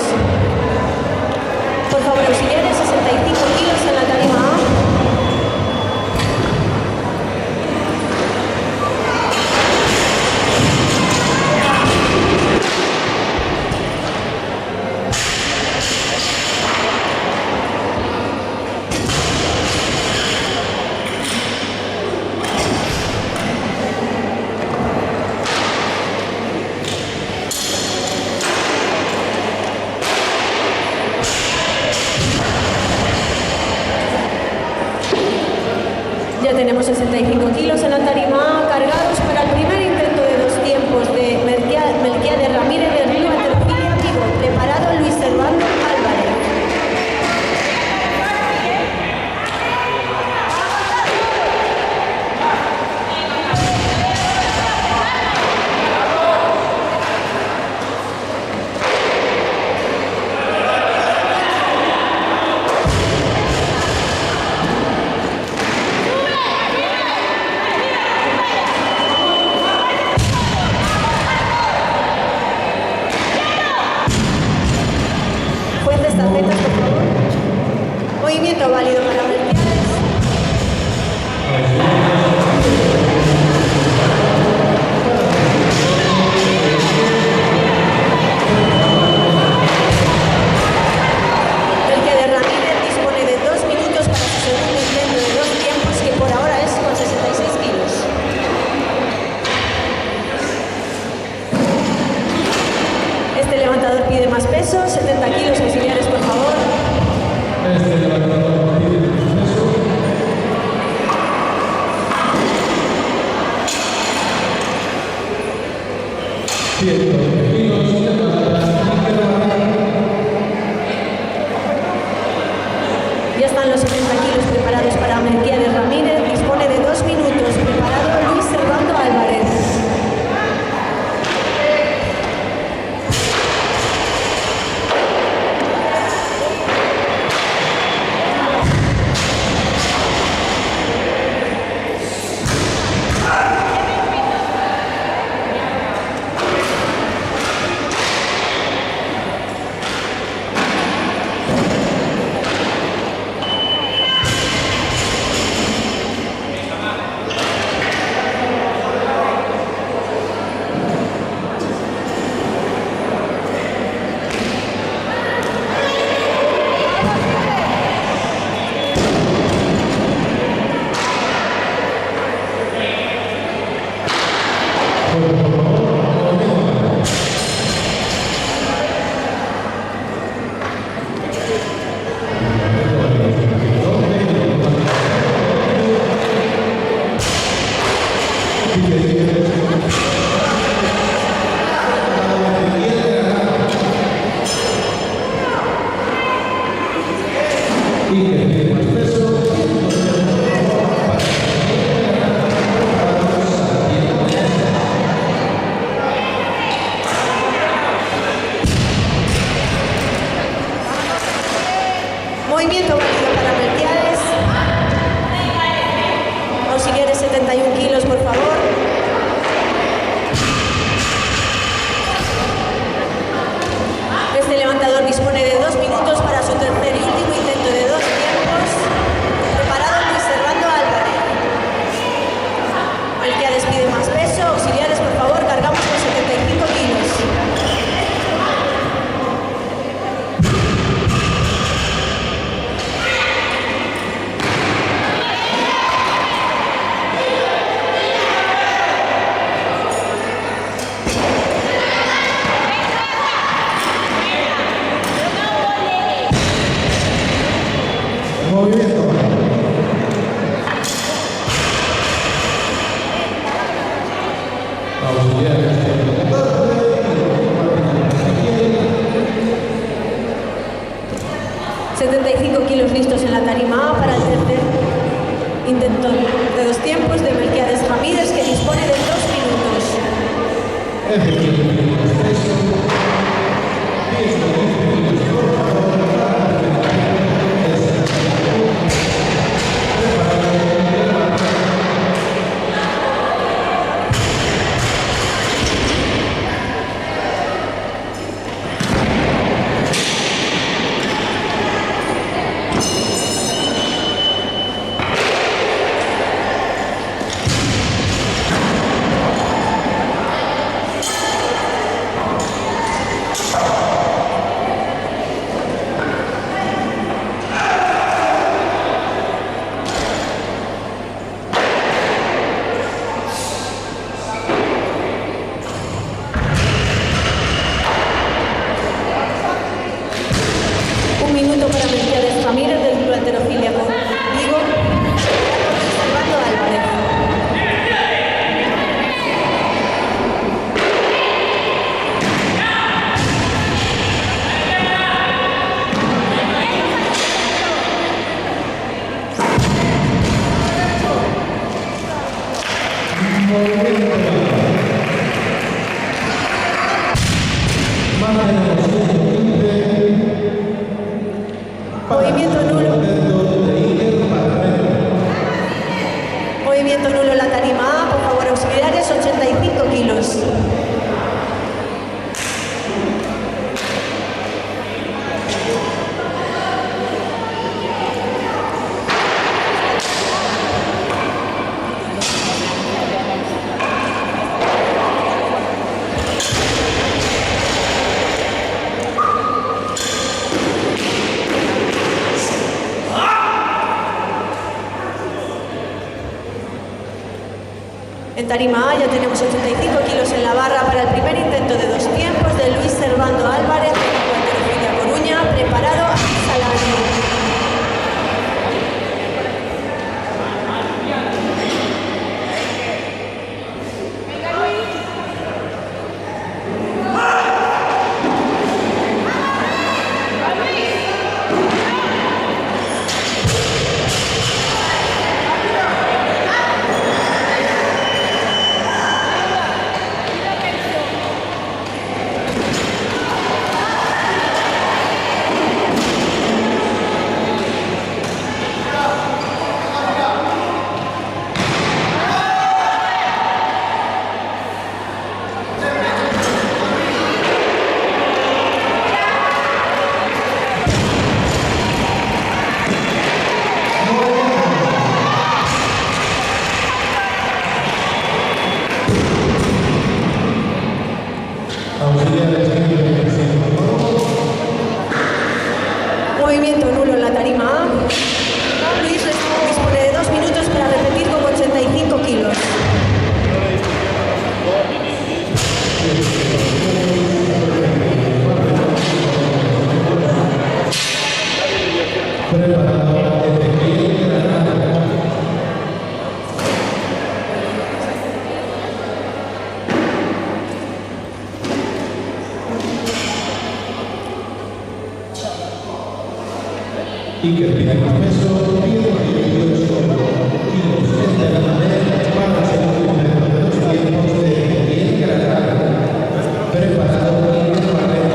Por favor, auxiliares, 65 kilos en la tarima A. Ya tenemos 65 kilos en la tarima A cargados para el primer intento de 2 tiempos de Melquiades Ramírez del Club Alterofilia Vigo. Preparado Luis Servando Álvarez. Movimiento válido para Melquiades. Melquiades Ramírez dispone de 2 minutos para su segundo intento. llevan los 70 kilos preparados para Melquiades Ramírez. Dispone de 2 minutos. Preparado Luis Servando Álvarez. Movimiento válido para Melquiades. Auxiliares 71 kilos, por favor. Este levantador dispone de 2 minutos para su tercer y último intento de 2 tiempos. Preparado Luis Servando Álvarez. Melquiades pide más peso. Auxiliares, por favor, cargamos con 75 kilos. Movimiento. Auxiliares. 75 kilos listos en la tarima A para el tercer intento de 2 tiempos de Melquiades Ramírez, que dispone de 2 minutos. Movimiento nulo. Movimiento nulo en la tarima A, por favor, auxiliares, 85 kilos. En tarima A ya tenemos 85 kilos en la barra para el primer intento de 2 tiempos de Luis Servando Álvarez, de Alterofilia Coruña, preparado a Salarno. y que pide más peso, 118 kilos en el panel para el segundo intento de los tiempos de Miguel Caracas, preparado Miguel Barreto.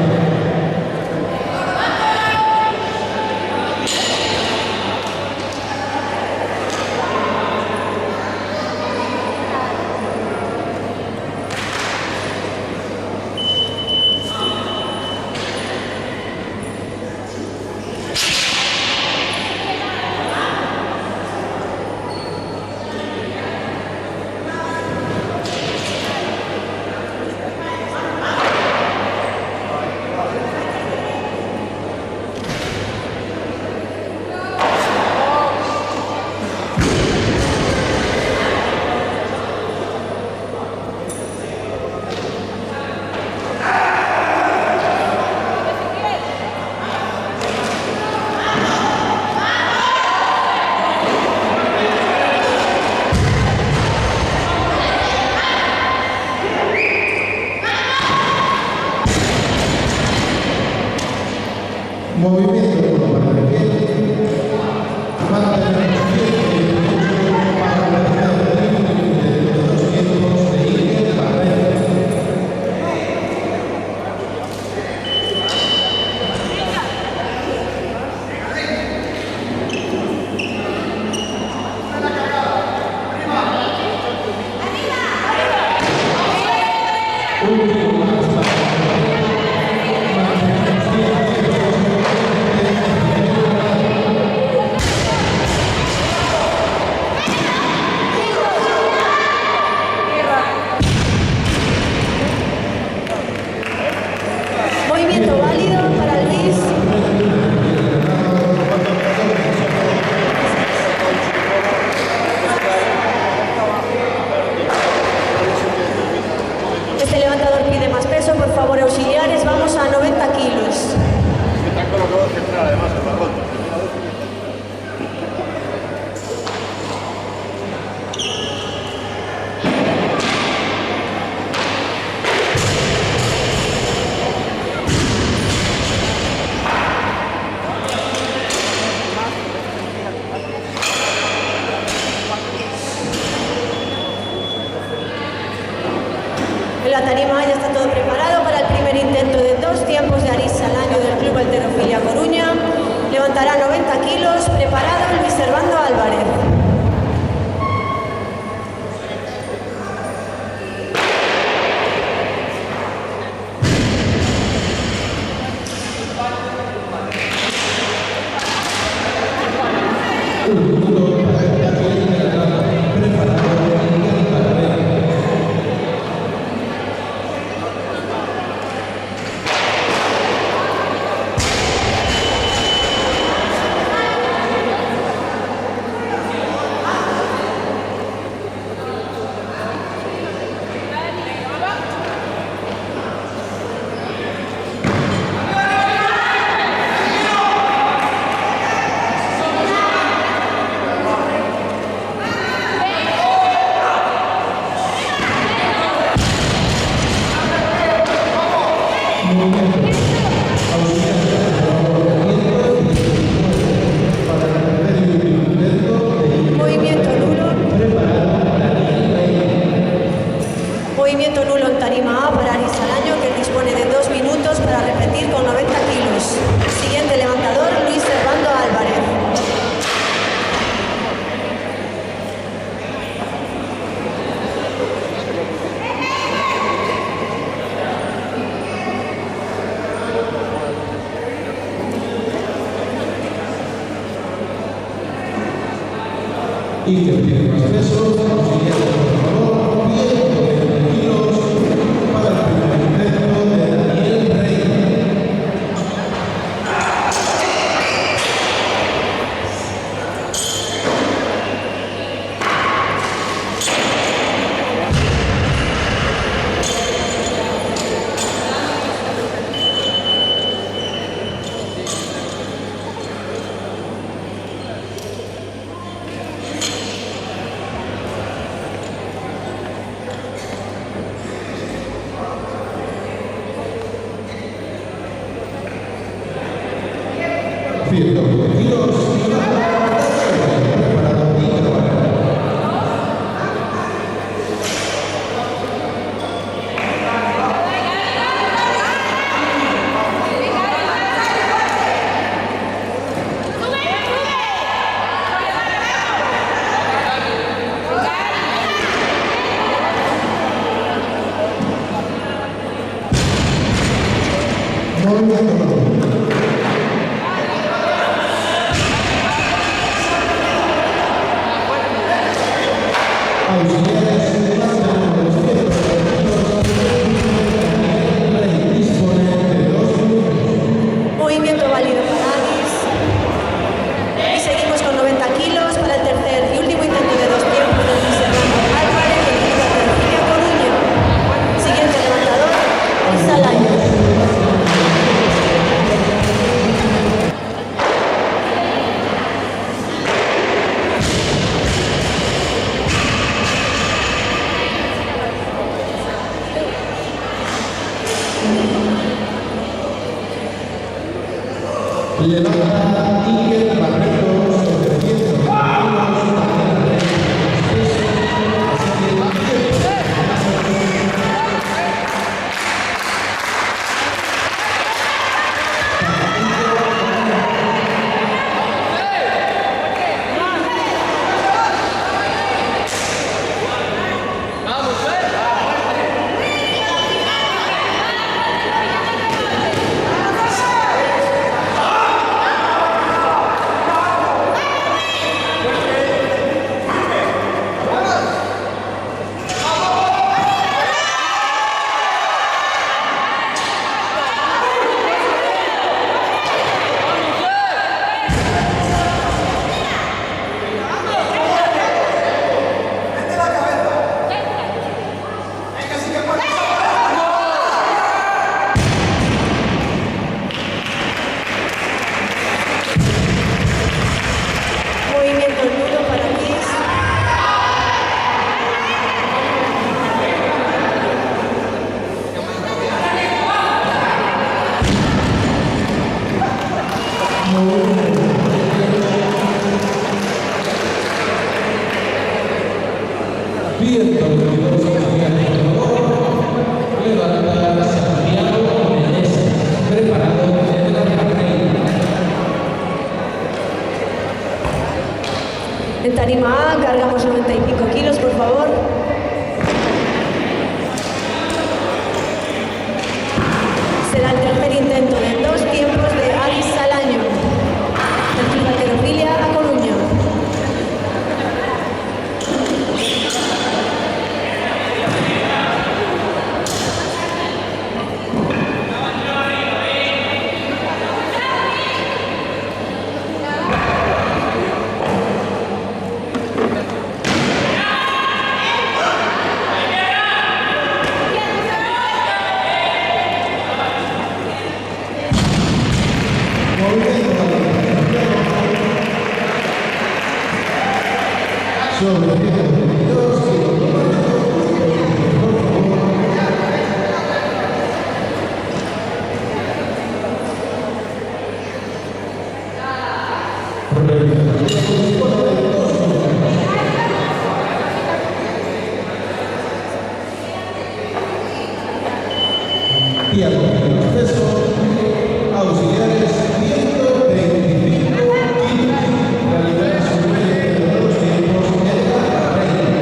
Movimiento por la derecha, mantener para la tercera de los tiempos de Miguel Barreto. Movimiento válido para Luis. Este levantador pide más peso, por favor, auxiliares, vamos a 90 kilos. Están colocados central, además, el balón. En la tarima ya está todo preparado para el primer intento de 2 tiempos de Arís al año del Club Halterofilia Coruña. Levantará 90 kilos, preparado Luis Servando Álvarez. Movimiento nulo. Movimiento nulo en tarima A para Arís Alaño, que dispone de 2 minutos para repetir con 90 kilos. Siguiente levantador, Luis Servando Álvarez. Y que pide más peso, auxiliares, por favor, 120 kilos para el primer intento de Daniel Rey. Movimiento válido para Aris. Y seguimos con 90 kilos para el tercer y último intento de 2 tiempos de Luis Hernando Álvarez del Club Alterofilia Coruña. Siguiente levantador, Aris Salaño. Levanta Iker Barreto sobre 100 kilos. Movimiento nudo para Aris. Levanta Santiago Menezes, preparado desde la carrera. En tarima A cargamos 95 kilos, por favor. Será el tercer intento de 2 tiempos de Aris Salaño del Club Alterofilia A Coruña. Sobre 122 kilos. Y a continuación, peso, auxiliares 125 kilos. Realidad superior de 2 tiempos en la reina.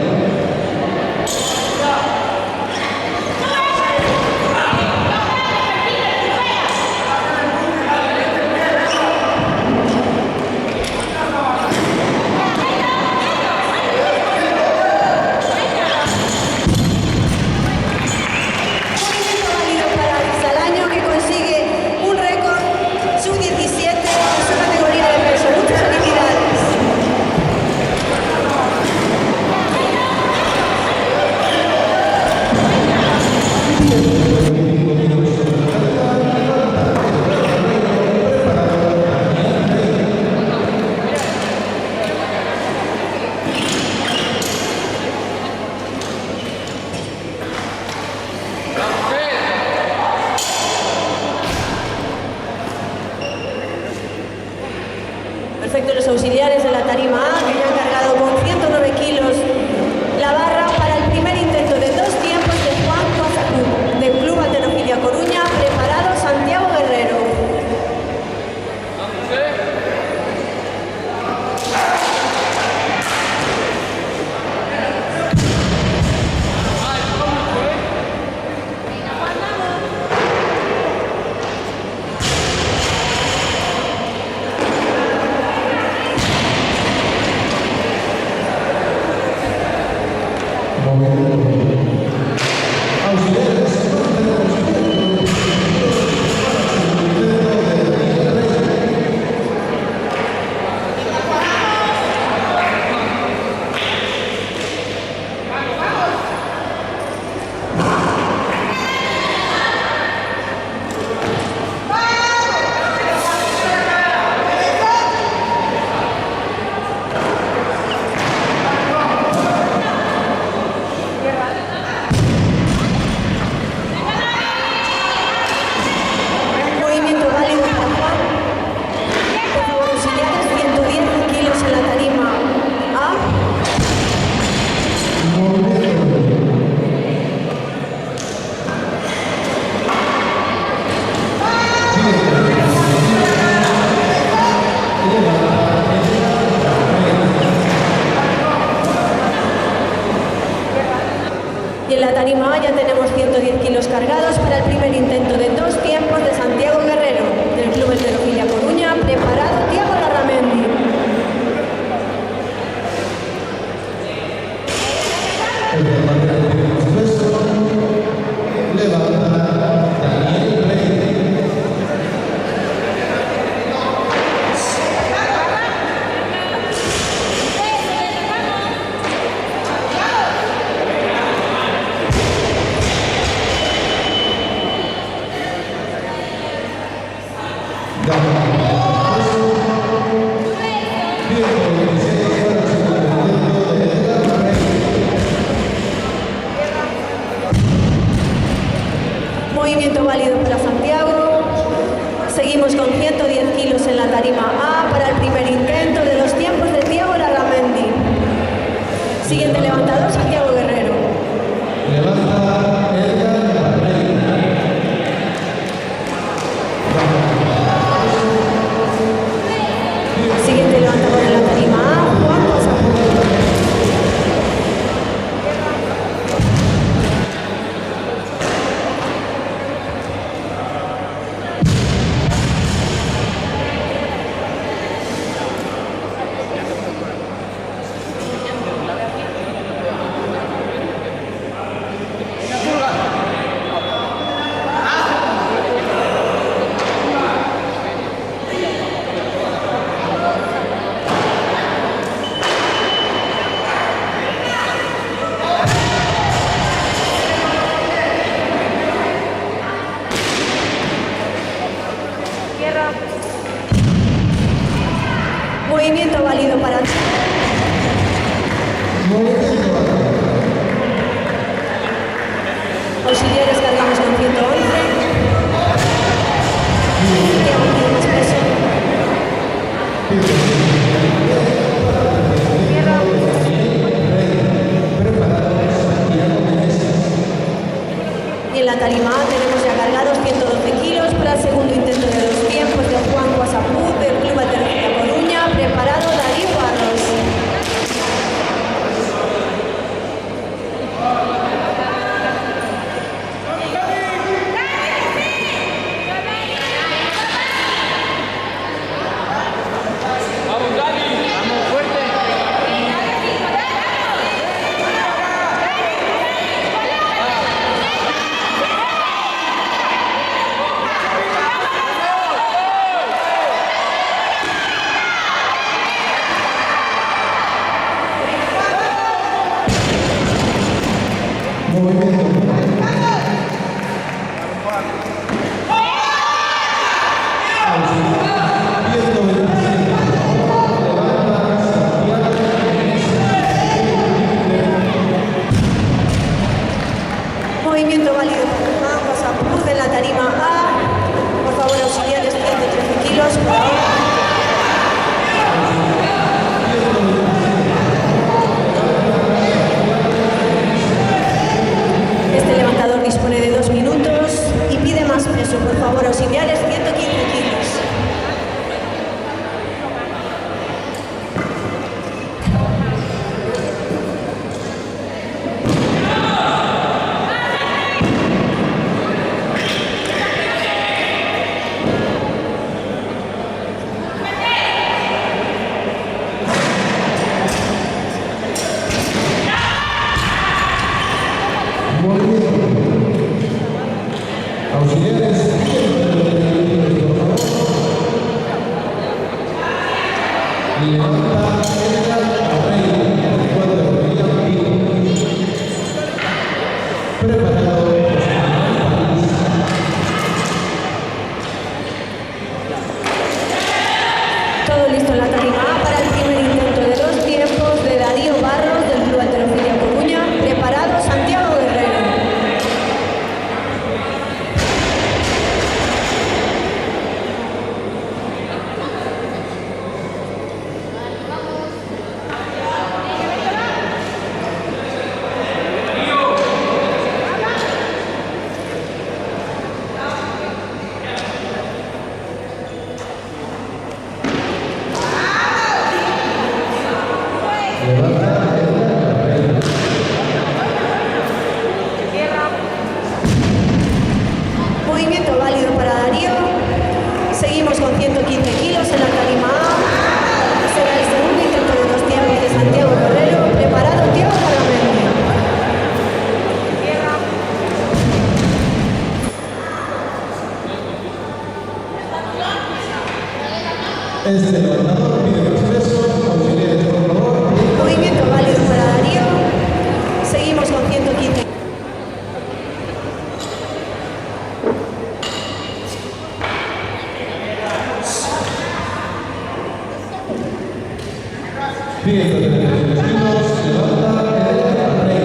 Movimiento válido para Juan. Por favor, auxiliares, 110 kilos en la tarima A. Y en la tarima A ya tenemos 110 kilos cargados para el primer intento de 2 tiempos de Santiago Guerrero, del Club Halterofilia Coruña. Preparado, Tiago Larramendi. Movimiento válido para Santiago. Seguimos con 110 kilos en la tarima A para el primer intento de los tiempos de Tiago Larramendi. Siguiente levantador, Santiago Guerrero. Siguiente levantador en la tarima A, Juan Pasapuro. Movimiento válido para auxiliares, cargamos con 111. Tiago tiene más peso. Y en la tarima A tenemos ya cargados 112 kilos para el segundo intento de 2 tiempos de Juan Guasapú del Club Halterofilia Coruña. Preparado, Darío Barros. Movimiento válido para Juan Guasapú en la tarima A. Por favor, auxiliares, 113 kilos. Por ahora. Movimiento válido para Darío. Seguimos con 115 kilos en la tarima A. Será el segundo intento de 2 tiempos de Santiago Guerrero. Preparado Tiago Larramendi. Este levantador pide proceso, auxiliares por favor. Movimiento válido para Darío. Seguimos con 115. Pide 33 kilos, levanta el rey.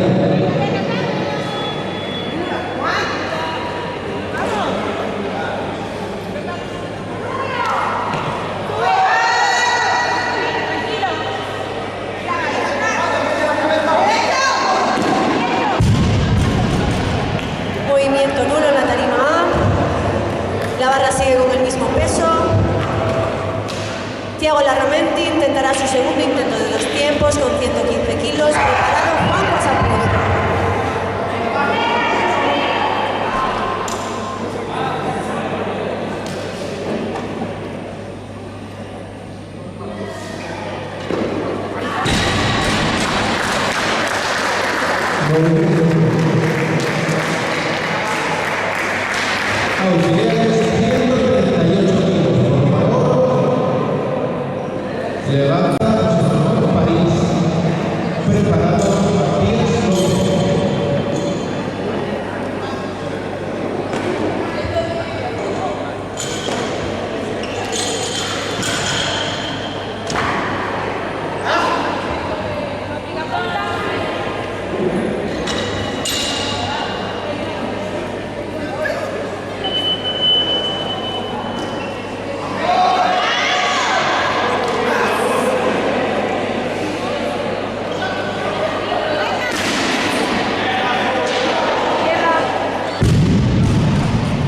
Movimiento nulo en la tarima A. La barra sigue con el mismo peso. Tiago Larramendi intentará su segundo intento de 2 tiempos con 115 kilos. Preparado Juan Pasapuz. Auxiliares 138 kilos, por favor. Levanta París. Preparado Matías López.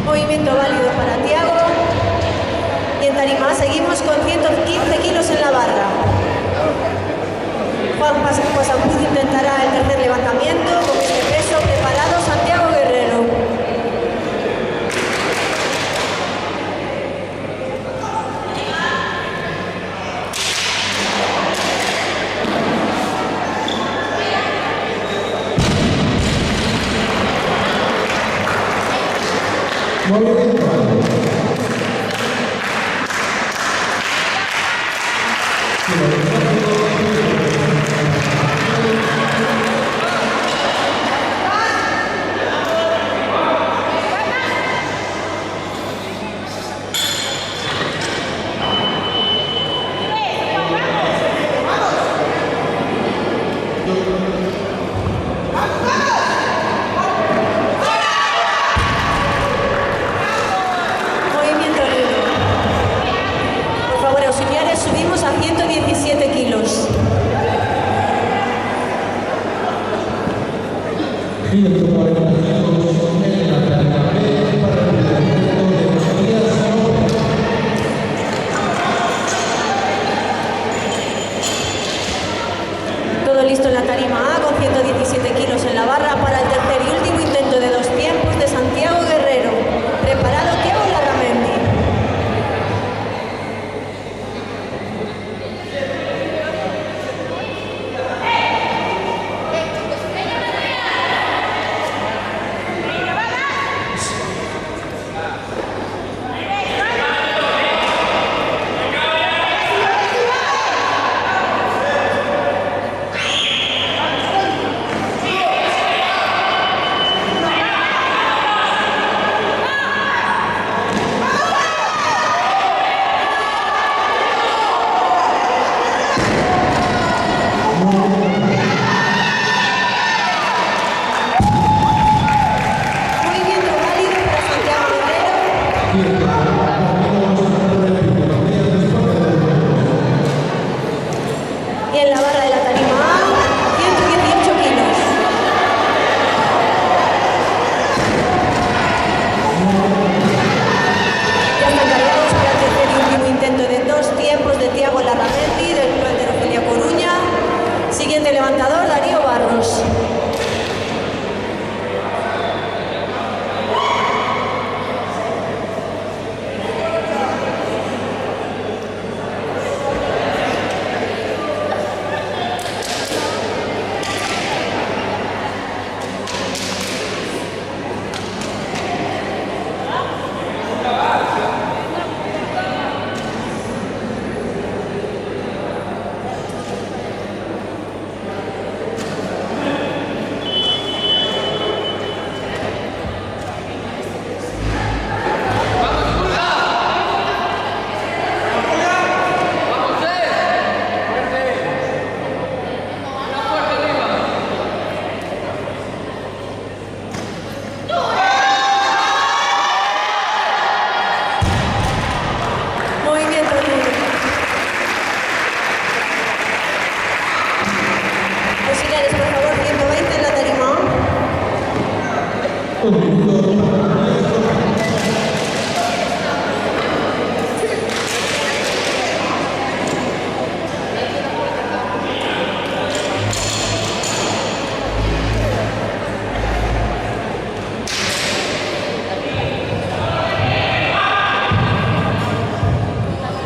Movimiento válido para Tiago. Y en tarima A seguimos con 115 kilos en la barra. Juan Pasapuz intentará el tercer levantamiento con este peso. Preparado Santiago Guerrero. Movimiento. Movimiento nulo. Por favor, auxiliares, subimos a 117 kilos. 140 kilos en la tarima B para el levantamiento de Matías López. Todo listo en la tarima A con 117 kilos en la barra para el tercer y último intento de 2 tiempos de Santiago Guerrero. Preparado Tiago Larramendi. Siguiente levantador, Darío Barros.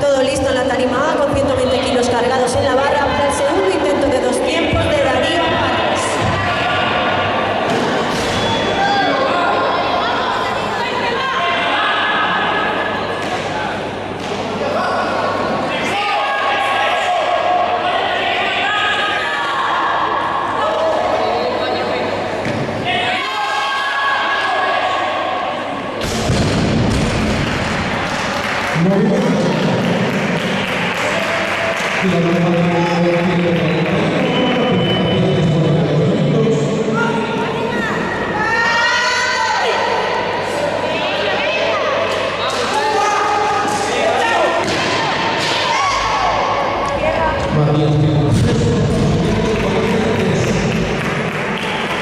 Todo listo en la tarima A con 120 kilos cargados en la barra para el segundo intento de 2 tiempos de Darío Barros.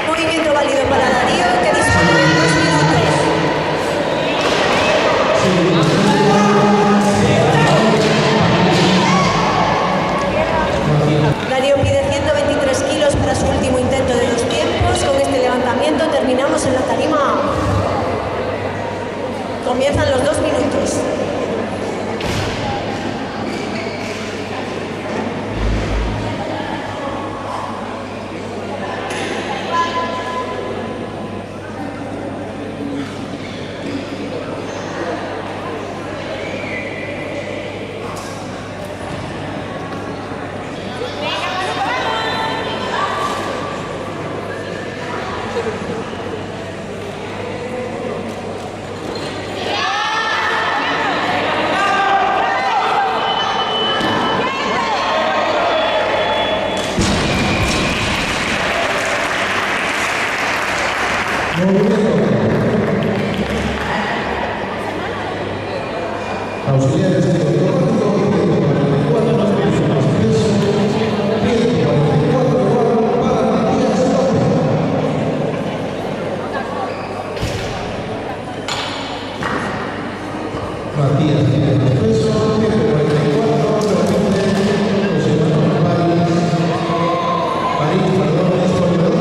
Movimiento válido para Darío, que dispone de 2 minutos. Darío pide 123 kilos para su último intento de 2 tiempos. Con este levantamiento terminamos en la tarima A. Comienzan los 2 minutos. Auxiliares de automático, 144 más peso más peso, 144 para Matías López. Matías tiene más peso, 144, repite José Manuel París, perdón, es corredor.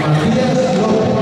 Matías López.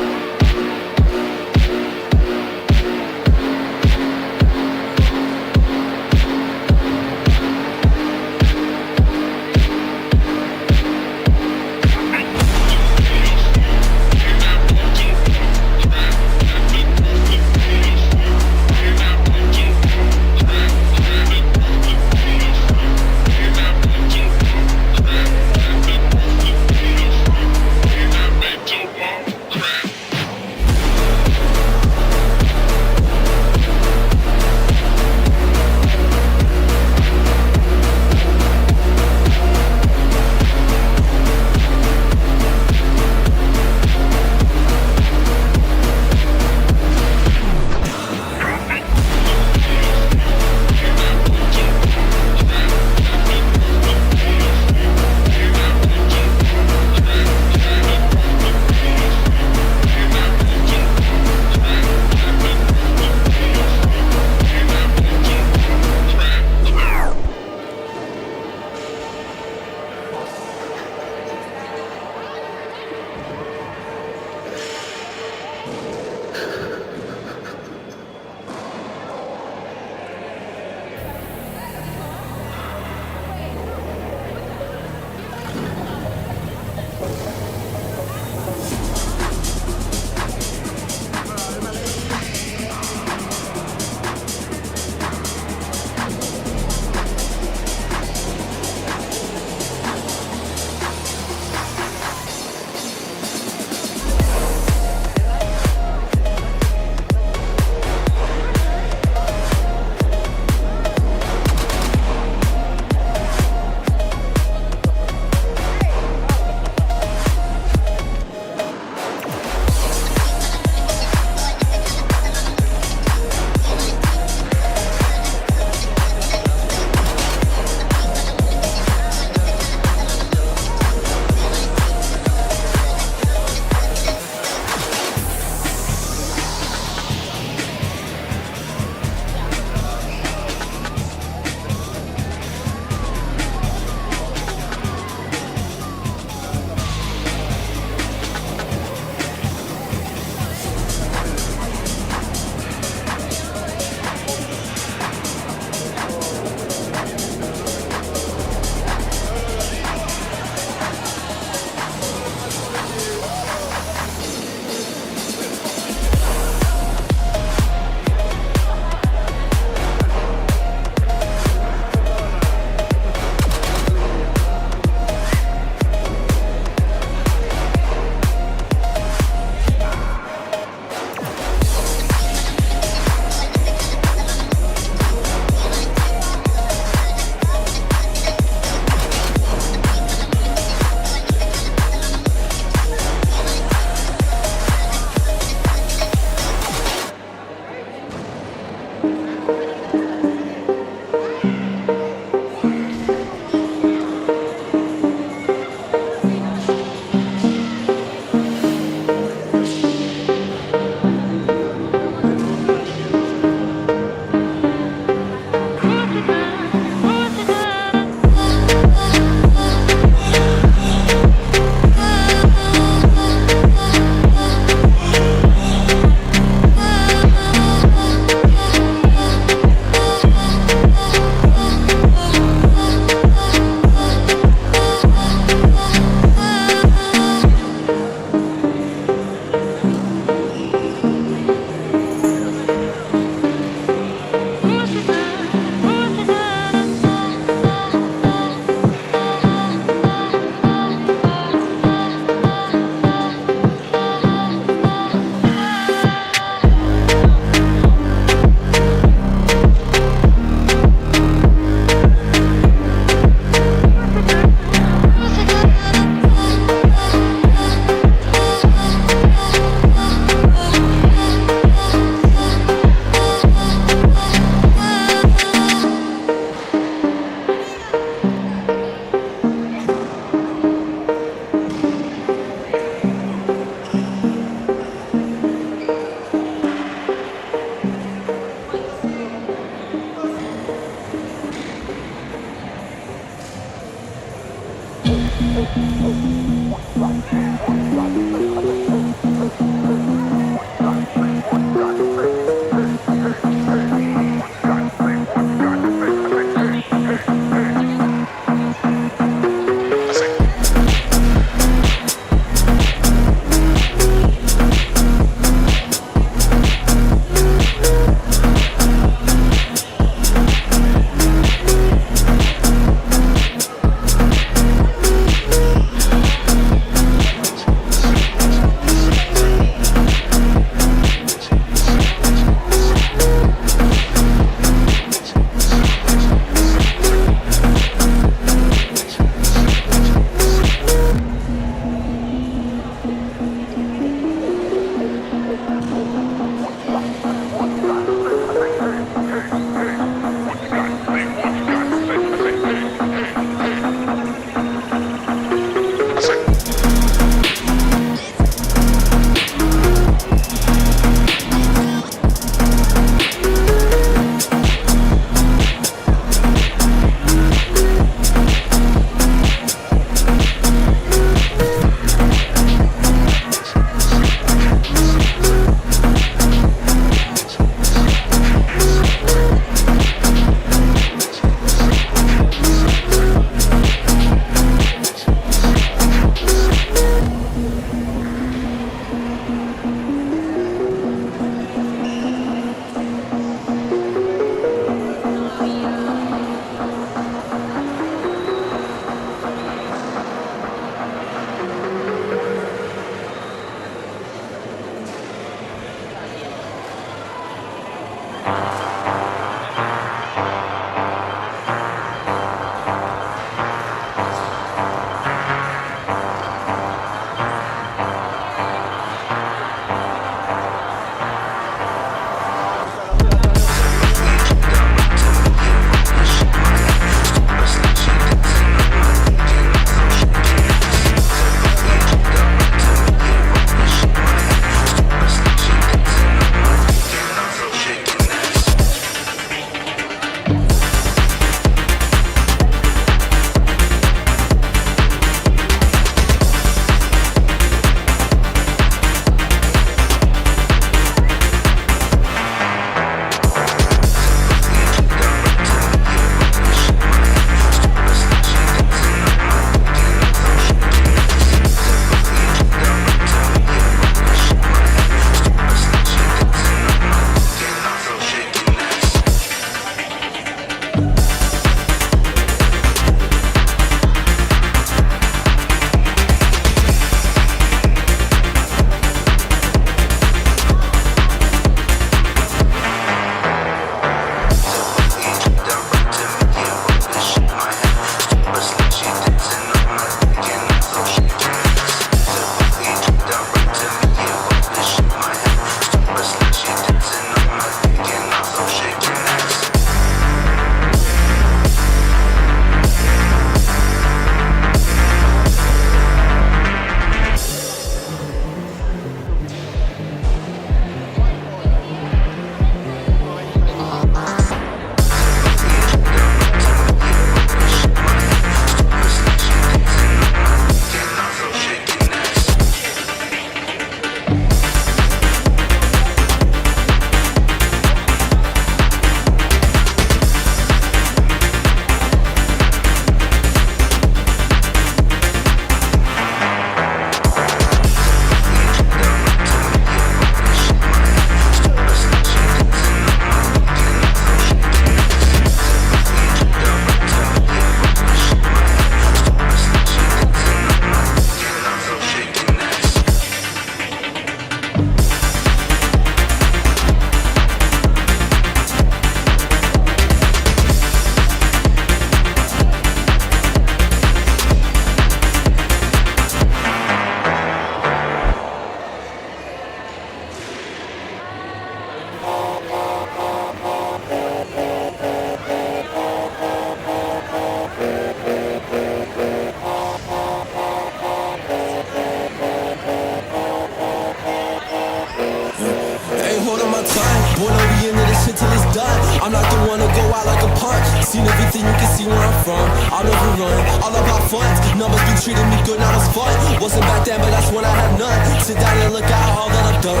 Boy, no, we into this shit till it's done. I'm not the one to go out like a punk. Seen everything, you can see where I'm from. I'll never run, all about funds. Numbers been treating me good, now it's fun. Wasn't back then, but that's when I had none. Sit down and look at all that I've done,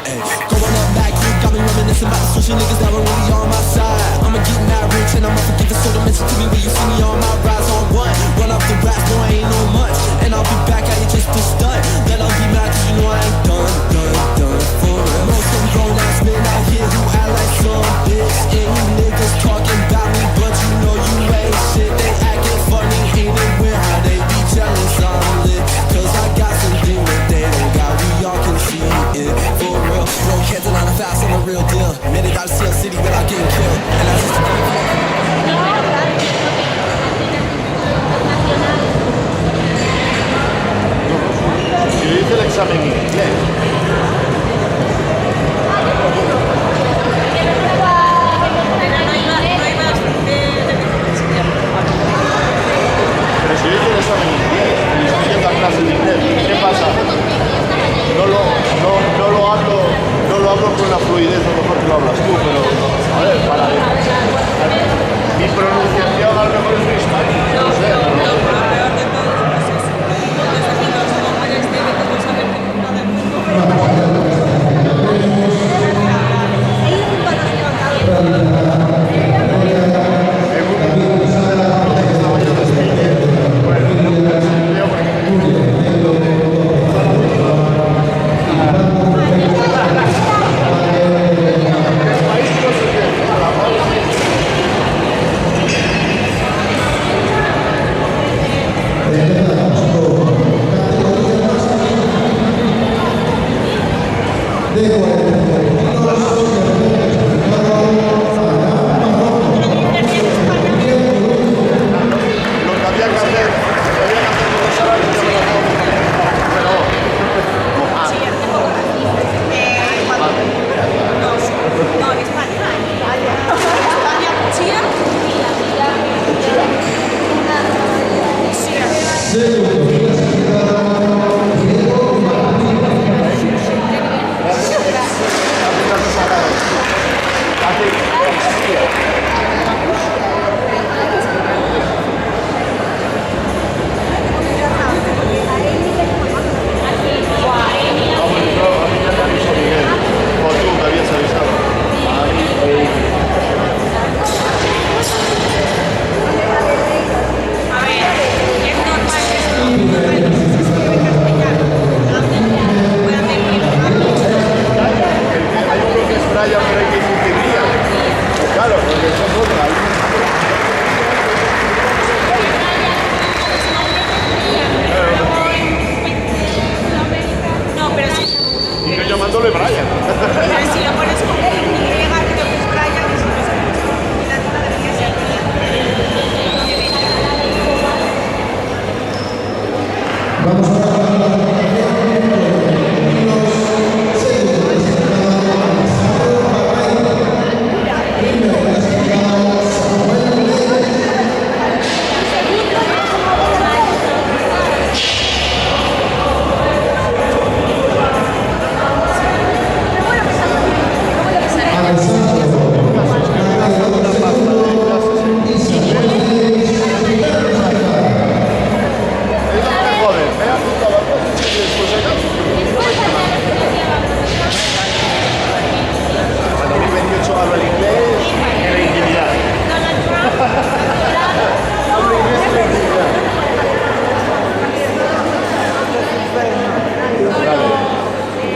ayy. Going up back, you got me reminiscing about the switching niggas that were really on my side. I'ma get mad rich and I'ma forget the soul dimension to me when you see me on my rise on one. Run up the rap, no, I ain't no much. And I'll be back at you just to stunt. Then I'll be mad cause you know I ain't done for real. Know some grown ass men out here who act like some bitch. And you niggas talking about me, but you know you ain't shit. They acting funny, ain't it weird how they be jealous I'm lit. Cause I got something that they don't got, we all can see it for real. No kids and 9 to 5, I'm a real deal. Made it out of Steel City without getting killed. And I just Si yo hice el examen en inglés. Pero si yo hice el examen en inglés y estoy yendo a clases de inglés, ¿qué pasa? No lo hablo con la fluidez a lo mejor que lo hablas tú, pero a ver, mi pronunciación a lo mejor es freestyle, no sé, pero...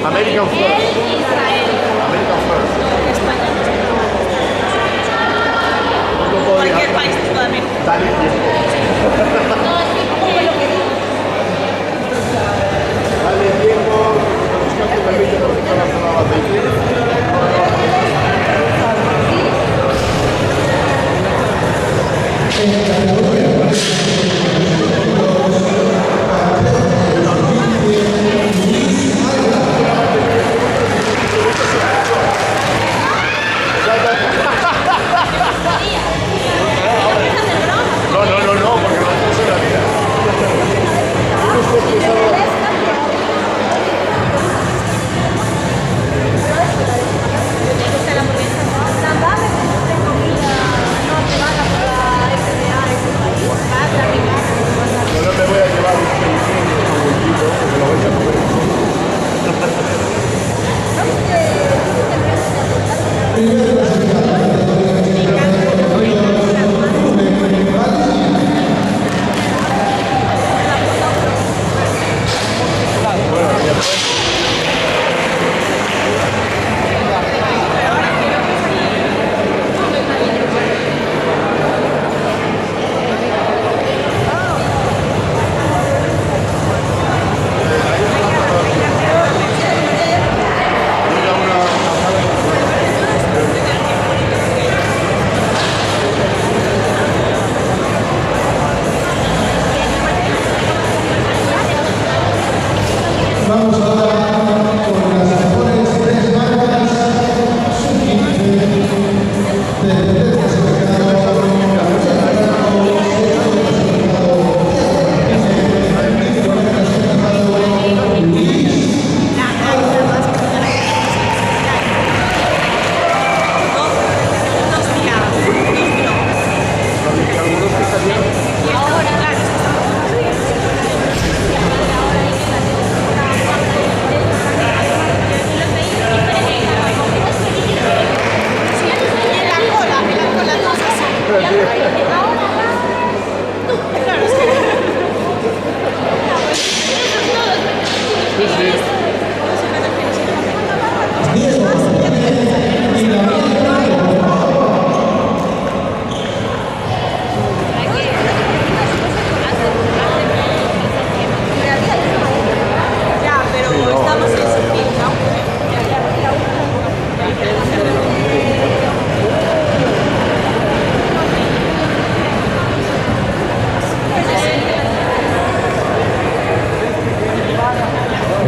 American first. American first. Cualquier país de Sudamérica. Dale tiempo. Dale tiempo. Busca que permite realizar la zona No, porque no se la vida. Vamos ahora con las mejores tres marcas sub-15 del clasificado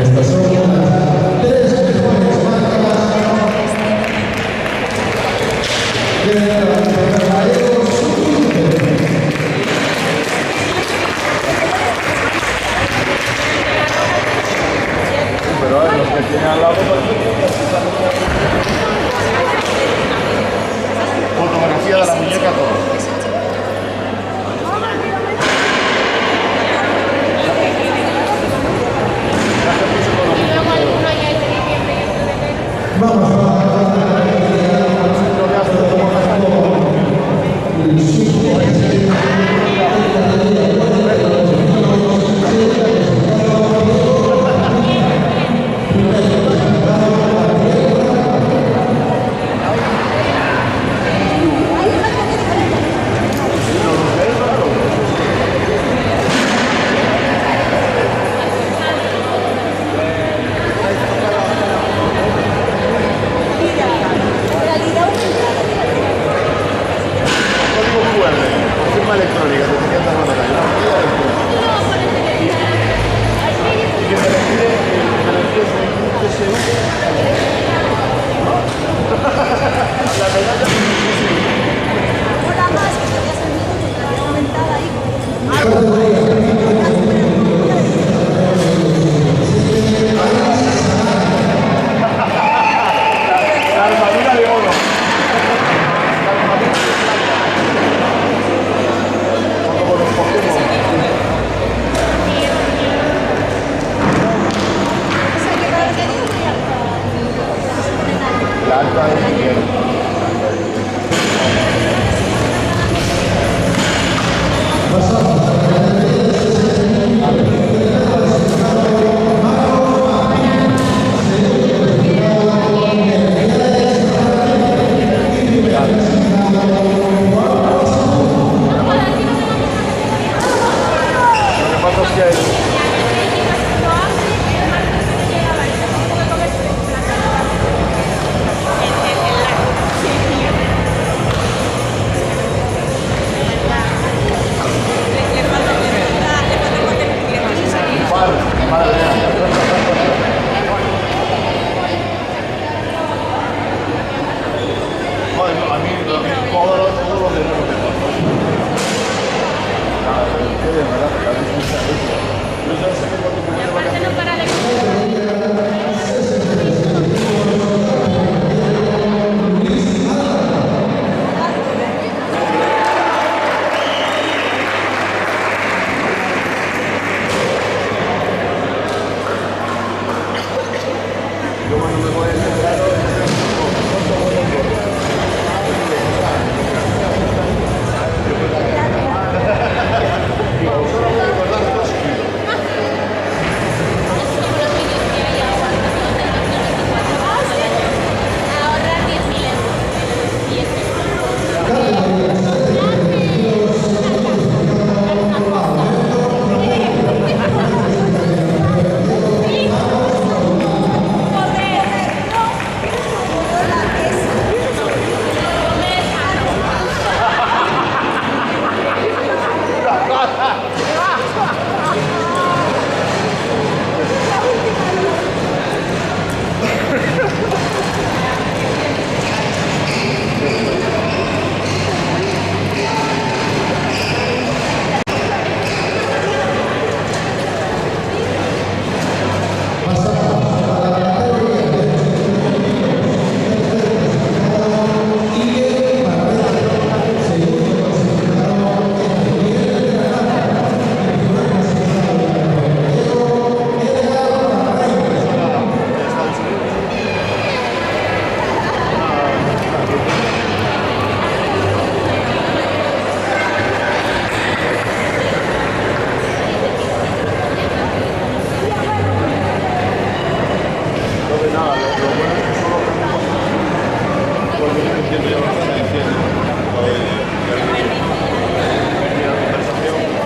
estas son las tres mejores marcas del Aero sub-15. Pero los que tienen al lado, fotografía de la muñeca, todo. Vamos a firma electrónica, te tenía que mandar ahí. Y que me le pide el TSU. La medalla Hola, más, que te había servido tu realidad aumentada ahí. la armadura de oro. Como los Pokémon. La alta es bien. Lo que pasa es que madre mía. Bueno, a mí todos los de nuevo. Yo ya sé que cuando me llevo Aparte no para de yo cuando me voy a enterar, ahorrar 10.000 euros. nada, lo bueno es que solo porque no entiendo ya lo que está diciendo. La conversación.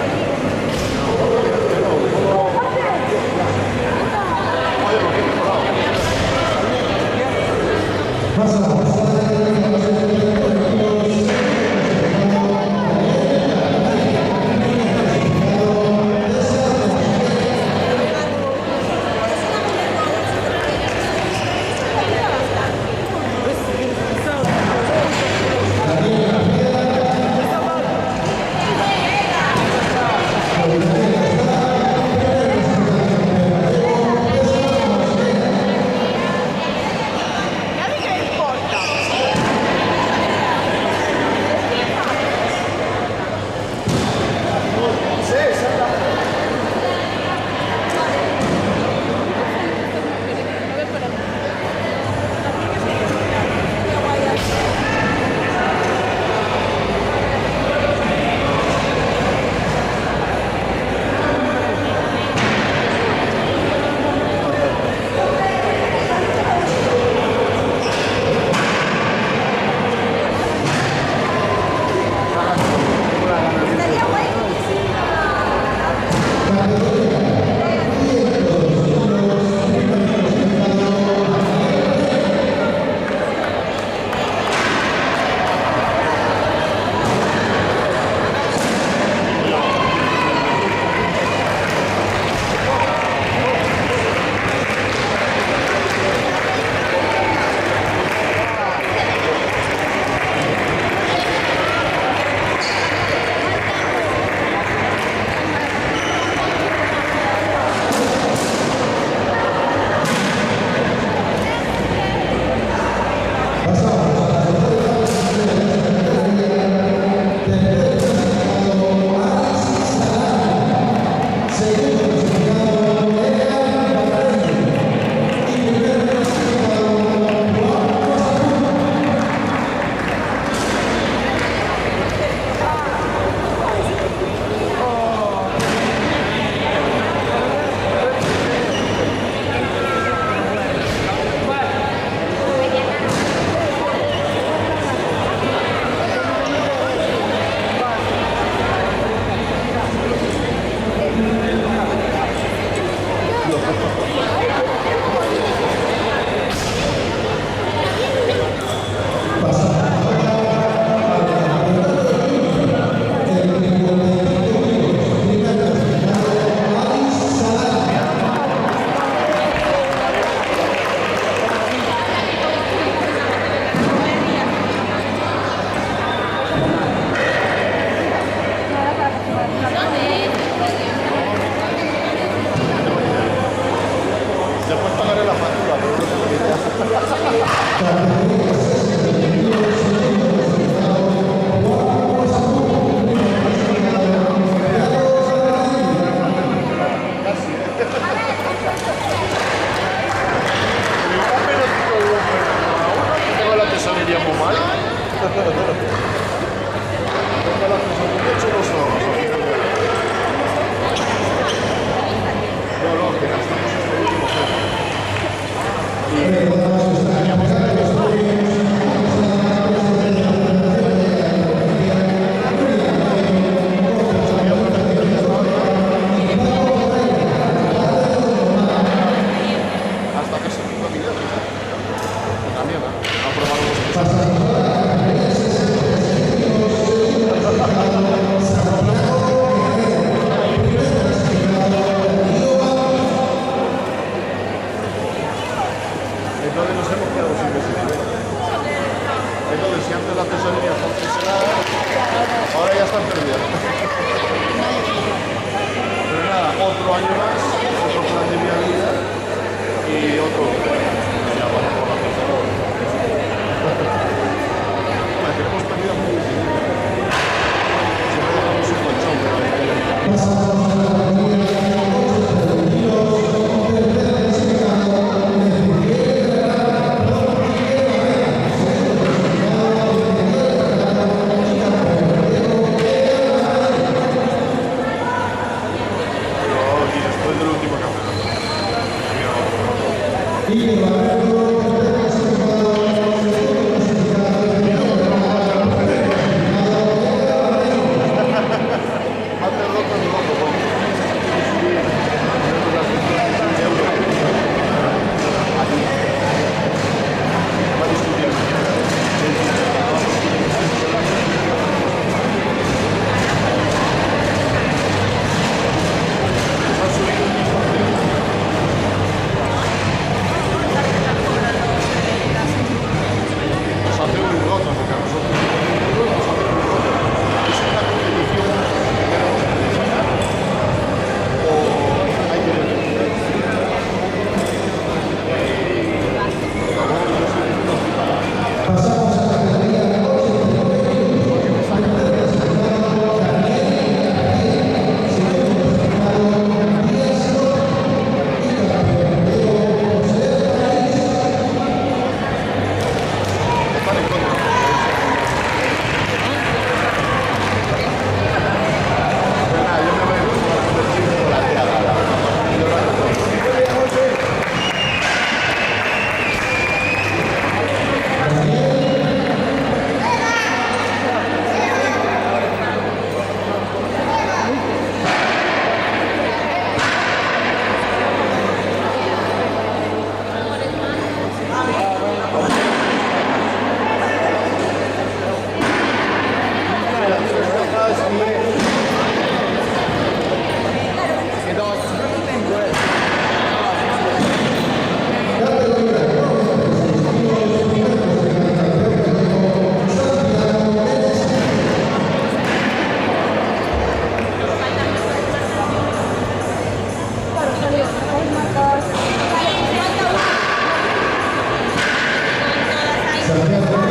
Santiago